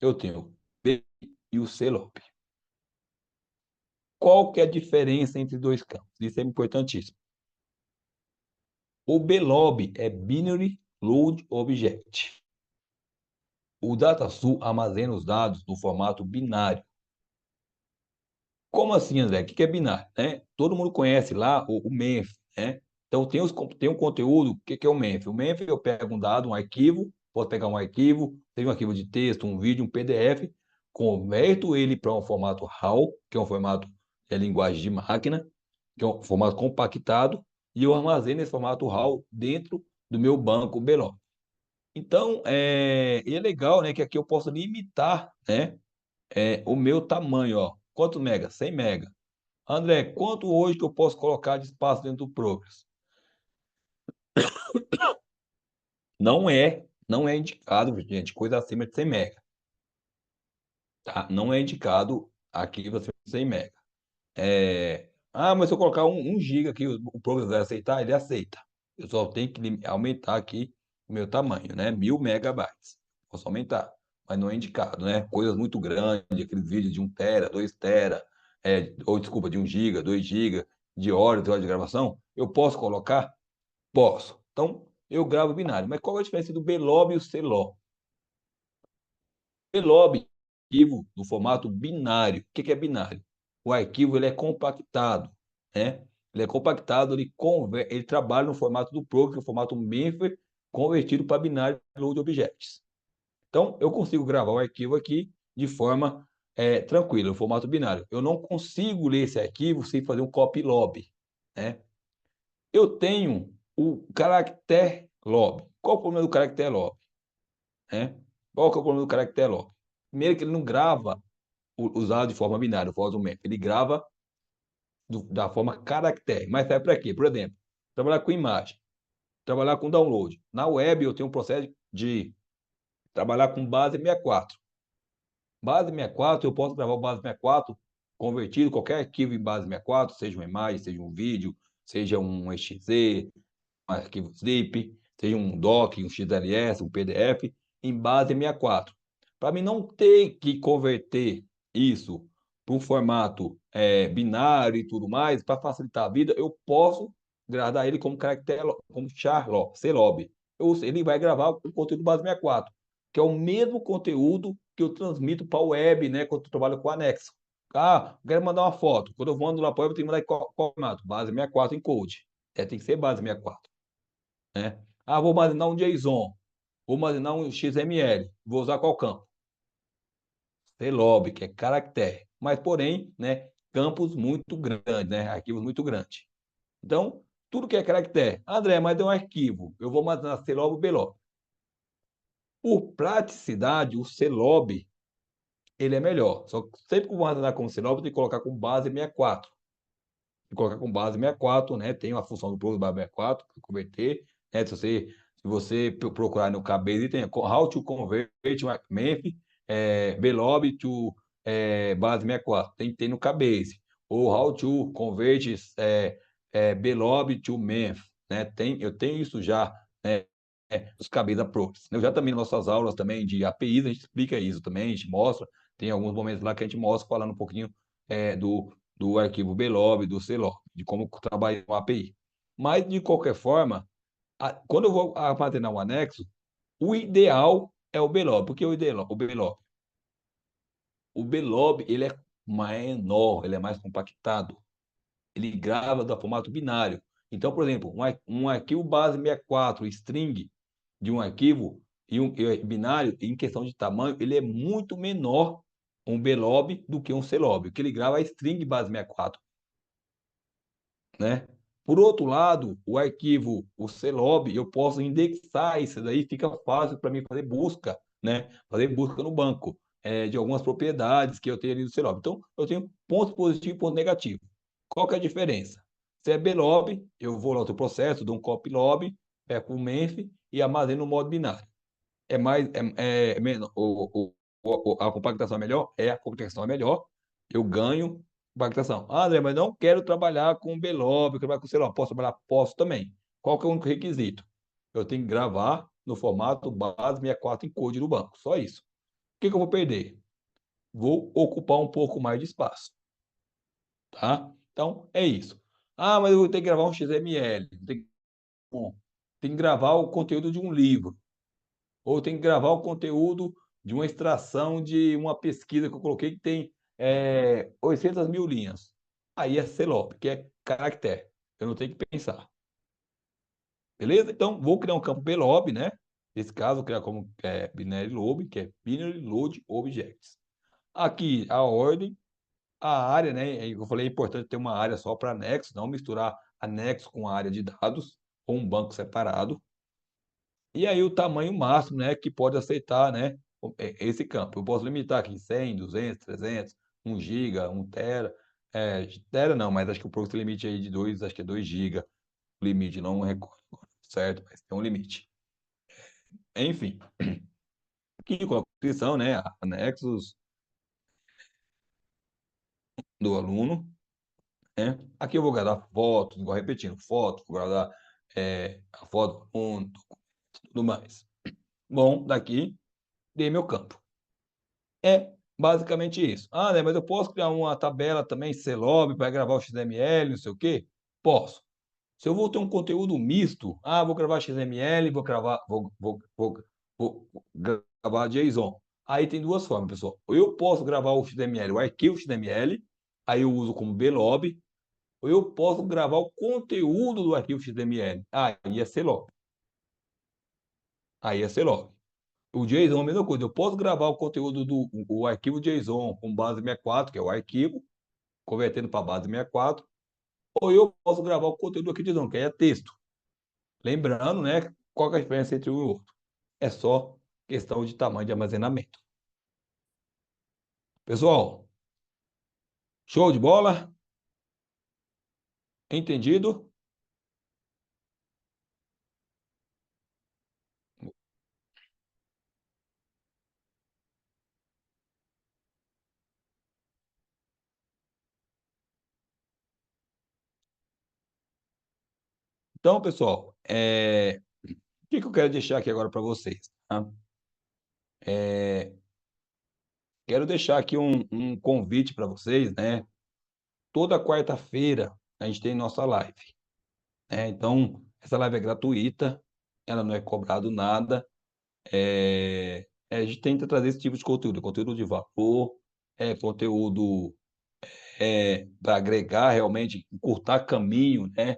Eu tenho o B e o CLOB. Qual que é a diferença entre dois campos? Isso é importantíssimo. O BLOB é Binary Load Object. O DataSul armazena os dados no formato binário. Como assim, André? O que é binário, né? Todo mundo conhece lá o MENF, né? Então, tem um conteúdo, o que é o MENF? O MENF, eu pego um dado, um arquivo, posso pegar um arquivo, tem um arquivo de texto, um vídeo, um PDF, converto ele para um formato RAW, que é um formato de linguagem de máquina, que é um formato compactado, e eu armazeno esse formato RAW dentro do meu banco BLOB. Então, é legal, né, que aqui eu posso limitar, né, o meu tamanho, ó. Quanto mega? 100 mega. André, quanto hoje que eu posso colocar de espaço dentro do Progress? Não é indicado, gente, coisa acima de 100 mega, tá? Não é indicado aqui você 100 mega. Mas se eu colocar 1 giga aqui, o Progress vai aceitar? Ele aceita. Eu só tenho que aumentar aqui o meu tamanho, né? 1000 megabytes. Posso aumentar, mas não é indicado, né? Coisas muito grandes, aqueles vídeos de 1 tera, 2 tera, ou desculpa, de 1 giga, 2 giga, de horas de gravação, eu posso colocar? Posso. Então, eu gravo binário. Mas qual é a diferença do BLOB e o CLOB? BLOB, arquivo no formato binário. O que é binário? O arquivo ele é compactado, né? Ele é compactado, ele trabalha no formato do Progress, no formato MEMF, convertido para binário load objects. Então, eu consigo gravar o arquivo aqui de forma tranquila, no formato binário. Eu não consigo ler esse arquivo sem fazer um copy lob, né? Eu tenho o caractere lob. Qual o problema do caractere lob? Qual que é o problema do caractere lob? Primeiro que ele não grava os dados de forma binária, o MEP. Ele grava da forma caractere. Mas serve para quê? Por exemplo, trabalhar com imagem, trabalhar com download. Na web eu tenho um processo de trabalhar com base 64. Base 64, eu posso gravar o base 64 convertido, qualquer arquivo em base 64, seja uma imagem, seja um vídeo, seja um exe, um arquivo zip, seja um doc, um XLS, um PDF, em base 64. Para mim não ter que converter isso para um formato binário e tudo mais, para facilitar a vida, eu posso gradar ele como caractere, como char CLOB. Ele vai gravar o conteúdo base 64, que é o mesmo conteúdo que eu transmito para a web, né, quando eu trabalho com anexo. Quero mandar uma foto. Quando eu mando lá para a web, eu tenho que mandar em qual formato? Base 64 em code. Tem que ser base 64, né? Vou armazenar um JSON, vou armazenar um XML, vou usar qual campo? CLOB, que é caractere, mas porém, né, campos muito grandes, né, arquivos muito grandes. Então, tudo que é caractere, André, mas é um arquivo, eu vou armazenar CLOB ou BLOB. Por praticidade, o CELOB, ele é melhor, só que sempre que eu vou armazenar como CELOB, tem que colocar com base 64. E colocar com base 64, né? Tem uma função do Progress base 64 para converter, né? Se você procurar no Cabase, tem How to convert Memphis Belob to base 64. Tem no Cabase. Ou How to convert Belob to Memphis, né? Eu tenho isso já, né? Os Cabase da Progress. Eu já também nas nossas aulas também de APIs, a gente explica isso também, a gente mostra. Tem alguns momentos lá que a gente mostra falando um pouquinho do arquivo BLOB, do CLOB, de como trabalhar com a API. Mas, de qualquer forma, quando eu vou armazenar um anexo, o ideal é o BLOB. Por que o ideal? O BLOB? O BLOB, ele é menor, ele é mais compactado. Ele grava do formato binário. Então, por exemplo, um arquivo base 64, string de um arquivo binário, em questão de tamanho, ele é muito menor um BLOB do que um CLOB, que ele grava a string base 64, né? Por outro lado, o arquivo, o CLOB, eu posso indexar isso daí, fica fácil para mim fazer busca, né? Fazer busca no banco de algumas propriedades que eu tenho ali no CLOB. Então, eu tenho ponto positivo e ponto negativo. Qual que é a diferença? Se é BLOB, eu vou lá no outro processo, dou um copy lob, pego o Memphis e armazeno no modo binário. É mais, menos, a compactação é melhor? A compactação é melhor. Eu ganho compactação. Ah, André, mas não quero trabalhar com Belob, quero trabalhar com sei lá, posso trabalhar? Posso também. Qual que é o único requisito? Eu tenho que gravar no formato base 64 em code do banco. Só isso. O que que eu vou perder? Vou ocupar um pouco mais de espaço, tá? Então, é isso. Ah, mas eu vou ter que gravar um XML. Bom, tem que gravar o conteúdo de um livro. Ou tem que gravar o conteúdo de uma extração de uma pesquisa que eu coloquei que tem 800 mil linhas. Aí é CELOP, que é caractere. Eu não tenho que pensar. Beleza? Então, vou criar um campo BLOB, né? Nesse caso, vou criar como binary load, que é binary load objects. Aqui, a ordem, a área, né? Eu falei, é importante ter uma área só para anexo, não misturar anexo com área de dados, ou um banco separado. E aí o tamanho máximo, né, que pode aceitar, né, esse campo. Eu posso limitar aqui 100, 200, 300, 1 giga, 1 tera. Tera não, mas acho que o Proxy tem limite aí de 2, acho que é 2 giga. O limite, não recordo agora, certo? Mas tem um limite. Enfim, aqui com a descrição, né, anexos do aluno, né? Aqui eu vou guardar fotos, igual repetindo, fotos, vou guardar a foto do aluno, tudo mais. Bom, daqui, dei meu campo. É basicamente isso. Ah, né, mas eu posso criar uma tabela também, CLOB, para gravar o XML, não sei o quê? Posso. Se eu vou ter um conteúdo misto, vou gravar XML, vou gravar JSON. Aí tem duas formas, pessoal. Ou eu posso gravar o XML, o arquivo XML, aí eu uso como blob, ou eu posso gravar o conteúdo do arquivo XML. Aí é CLOB. Aí é CLOB. O JSON é a mesma coisa. Eu posso gravar o conteúdo o arquivo JSON com base 64, que é o arquivo, convertendo para base 64, ou eu posso gravar o conteúdo aqui de JSON, que é texto. Lembrando, né, qual que é a diferença entre um e o outro? É só questão de tamanho de armazenamento. Pessoal, show de bola? Entendido? Então, pessoal, o que que eu quero deixar aqui agora para vocês? Tá? Quero deixar aqui um convite para vocês, né? Toda quarta-feira a gente tem nossa live. Então, essa live é gratuita, ela não é cobrado nada. A gente tenta trazer esse tipo de conteúdo, conteúdo de valor, conteúdo para agregar realmente, encurtar caminho, né,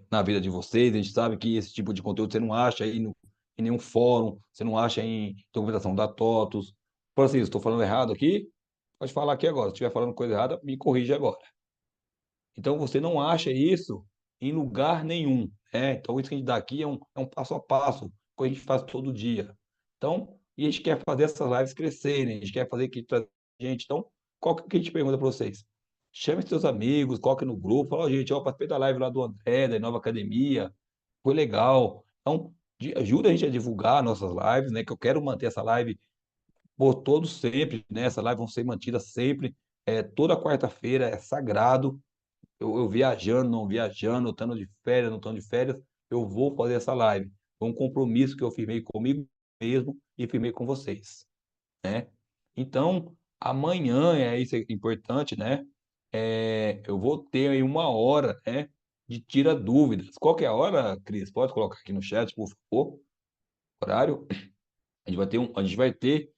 na vida de vocês. A gente sabe que esse tipo de conteúdo você não acha aí em nenhum fórum, você não acha em documentação da TOTUS. Francisco, estou falando errado aqui? Pode falar aqui agora. Se estiver falando coisa errada, me corrija agora. Então, você não acha isso em lugar nenhum. Então, isso que a gente dá aqui é um passo a passo, coisa que a gente faz todo dia. Então, e a gente quer fazer essas lives crescerem, a gente quer fazer que trazer gente. Então, qual que a gente pergunta para vocês? Chame seus amigos, coloque no grupo, fala, ó, gente, ó, participei da live lá do André, da Nova Academia, foi legal. Então, ajuda a gente a divulgar nossas lives, né? Que eu quero manter essa live por todos sempre, né? Essa live vão ser mantidas sempre. Toda quarta-feira é sagrado. Eu viajando, não viajando, estando de férias, não estando de férias, eu vou fazer essa live. Foi um compromisso que eu firmei comigo mesmo e firmei com vocês, né? Então, amanhã, isso é importante, né? Eu vou ter aí 1 hora, né, de tira dúvidas. Qual que é a hora, Cris? Pode colocar aqui no chat, por favor, horário? A gente vai ter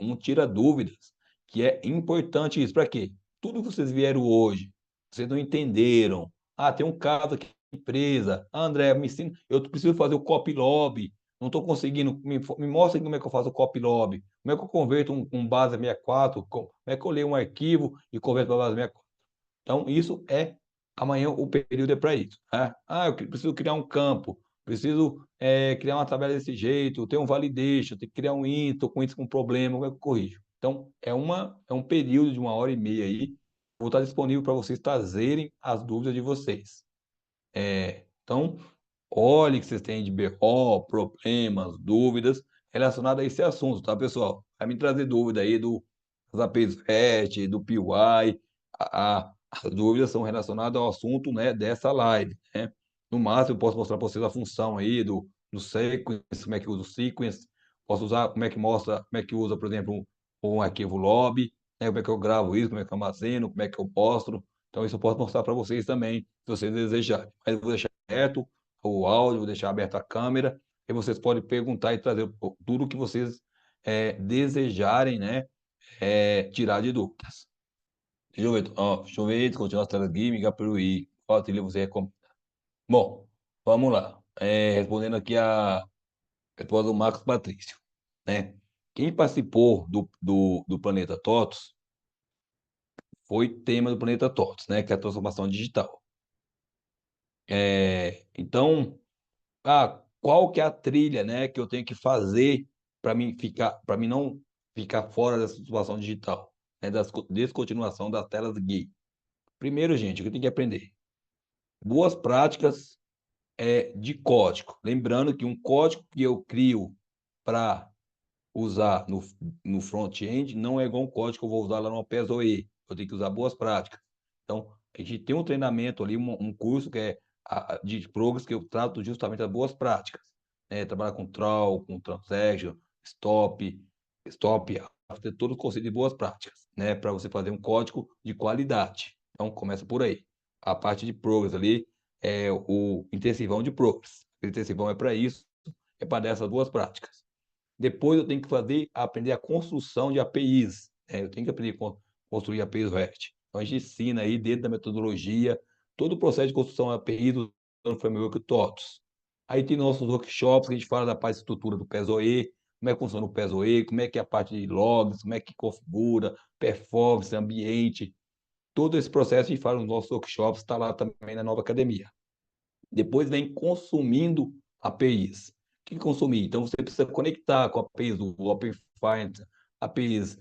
um tira-dúvidas, que é importante isso. Para quê? Tudo que vocês vieram hoje, vocês não entenderam. Ah, tem um caso aqui na empresa. Ah, André, me ensina. Eu preciso fazer o copy log. Não estou conseguindo. Me mostra como é que eu faço o copy log. Como é que eu converto um base 64? Como é que eu leio um arquivo e converto para base 64? Então, isso amanhã o período é para isso, né? Ah, eu preciso criar um campo, preciso criar uma tabela desse jeito, ter um validation, ter que criar um int, estou com isso com problema, como é que eu corrijo? Então, é um período de 1 hora e meia aí, vou estar disponível para vocês trazerem as dúvidas de vocês. Então, olhe que vocês têm de BO, problemas, dúvidas relacionadas a esse assunto, tá, pessoal? Vai me trazer dúvida aí das APIs REST, do PY, as dúvidas são relacionadas ao assunto, né, dessa live, né? No máximo, eu posso mostrar para vocês a função aí do sequence, como é que usa o sequence, posso usar, como é que mostra, como é que usa, por exemplo, um arquivo log, né, como é que eu gravo isso, como é que eu armazeno, como é que eu mostro. Então, isso eu posso mostrar para vocês também, se vocês desejarem. Mas eu vou deixar aberto o áudio, vou deixar aberta a câmera, e vocês podem perguntar e trazer tudo o que vocês desejarem, né, tirar de dúvidas. Deixa eu ver, ó, deixa eu ver, continuar a tela aqui, migrar pelo I. Qual trilha você recomenda? Bom, vamos lá. Respondendo aqui a resposta do Marcos Patrício, né? Quem participou do Planeta TOTOS foi tema do Planeta TOTOS, né? Que é a transformação digital. Então, qual que é a trilha, né, que eu tenho que fazer para mim não ficar fora dessa situação digital, né, da descontinuação das telas gay. Primeiro, gente, o que eu tenho que aprender? Boas práticas de código. Lembrando que um código que eu crio para usar no front-end não é igual um código que eu vou usar lá no PES-OE. Eu tenho que usar boas práticas. Então, a gente tem um treinamento ali, um curso que é de programs que eu trato justamente as boas práticas. Trabalhar com trawl, com transaction, stop, after, todo o conceito de boas práticas, né? Para você fazer um código de qualidade. Então, começa por aí. A parte de programs ali é o intensivão de programs. O intensivão é para isso, é para dar essas boas práticas. Depois eu tenho que aprender a construção de APIs, né? Eu tenho que aprender a construir APIs REST. Então a gente ensina aí dentro da metodologia todo o processo de construção de APIs usando o framework TOTOS. Aí tem nossos workshops que a gente fala da parte de estrutura do PES-OE, como é que funciona o PES-OE, como é que é a parte de logs, como é que configura, performance, ambiente. Todo esse processo a gente fala nos nossos workshops, está lá também na Nova Academia. Depois vem consumindo APIs. O que é consumir? Então você precisa conectar com APIs do Open Find, APIs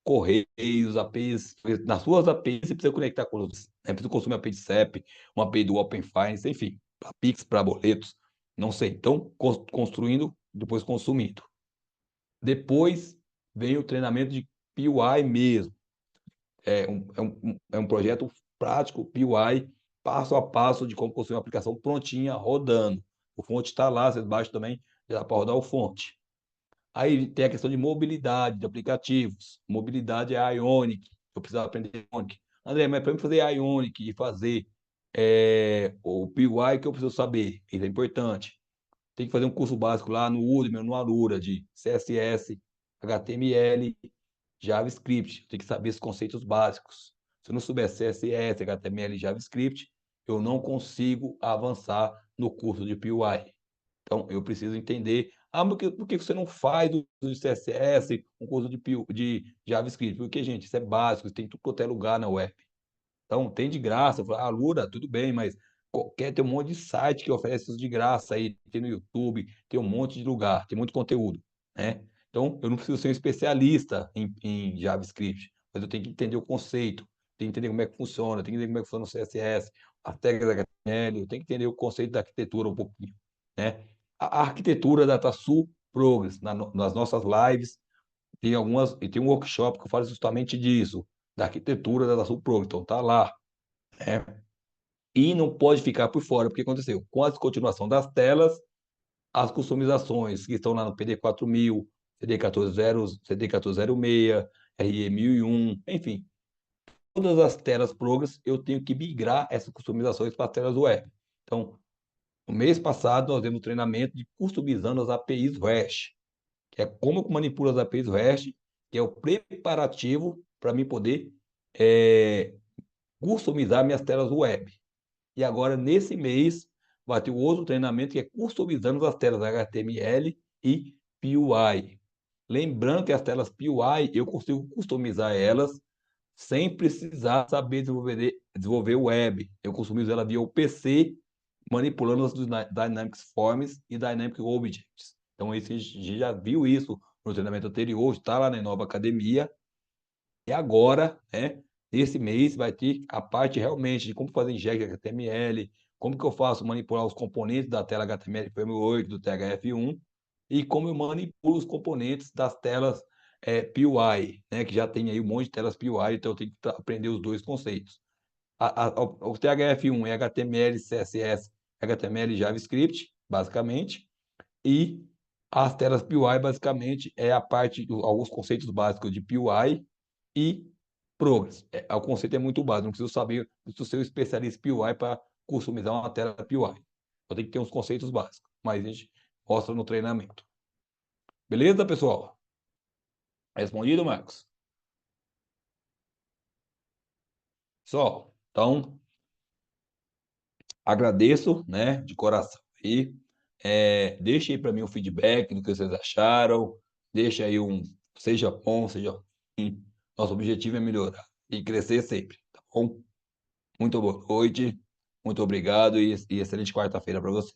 Correios, APIs. Nas suas APIs você precisa conectar com outros. Precisa consumir API de CEP, uma API do Open Finance, enfim, para Pix, para boletos, não sei. Então, construindo, depois consumindo. Depois vem o treinamento de PY mesmo. É um projeto prático, PY, passo a passo de como construir uma aplicação prontinha, rodando. O fonte está lá, vocês baixam também, já dá para rodar o fonte. Aí tem a questão de mobilidade de aplicativos. Mobilidade é a Ionic. Eu precisava aprender Ionic. André, mas para eu fazer Ionic e fazer o PY, que eu preciso saber? Isso é importante. Tem que fazer um curso básico lá no Udemy, no Alura, de CSS, HTML, JavaScript. Tem que saber esses conceitos básicos. Se eu não souber CSS, HTML e JavaScript, eu não consigo avançar no curso de PY. Então, eu preciso entender. Mas por que você não faz do CSS um curso de JavaScript? Porque, gente, isso é básico, isso tem tudo quanto é lugar na web. Então, tem de graça. Eu falo, Lura, tudo bem, mas tem um monte de site que oferece isso de graça aí, tem no YouTube, tem um monte de lugar, tem muito conteúdo, né. Então, eu não preciso ser um especialista em JavaScript, mas eu tenho que entender o conceito, tenho que entender como é que funciona, tenho que entender como é que funciona o CSS, as tags HTML, eu tenho que entender o conceito da arquitetura um pouquinho, né. A arquitetura da DataSul Progress, nas nossas lives, tem um workshop que eu falo justamente disso, da arquitetura da DataSul Progress, então tá lá, né. E não pode ficar por fora, porque aconteceu? Com a descontinuação das telas, as customizações que estão lá no PD 4000, CD 1406, RE 1001, enfim, todas as telas Progress eu tenho que migrar essas customizações para as telas web. Então, no mês passado nós demos treinamento de customizando as APIs REST, que é como eu manipulo as APIs REST, que é o preparativo para mim poder customizar minhas telas web. E agora, nesse mês, vai ter o outro treinamento que é customizando as telas HTML e PUI. Lembrando que as telas PUI, eu consigo customizar elas sem precisar saber desenvolver web. Eu customizo ela via o PC, manipulando as Dynamics Forms e Dynamic Objects. Então, a gente já viu isso no treinamento anterior, está lá na Nova Academia. E agora, né, esse mês vai ter a parte realmente de como fazer inject HTML, como que eu faço manipular os componentes da tela HTML Framework, do THF1, e como eu manipulo os componentes das telas PY, né, que já tem aí um monte de telas PY, então eu tenho que aprender os dois conceitos. O THF1 é HTML, CSS, HTML e JavaScript, basicamente, e as telas PY, basicamente, é a parte, alguns conceitos básicos de PY e Progress. O conceito é muito básico, não preciso saber, não preciso ser um especialista PY para customizar uma tela PY. Eu tenho que ter uns conceitos básicos, mas a gente mostra no treinamento. Beleza, pessoal? Respondido, Marcos? Só, então, agradeço, né, de coração aí. Deixe aí para mim o feedback do que vocês acharam. Deixa aí seja bom, seja ruim. Nosso objetivo é melhorar e crescer sempre, tá bom? Muito boa noite, muito obrigado e excelente quarta-feira para vocês.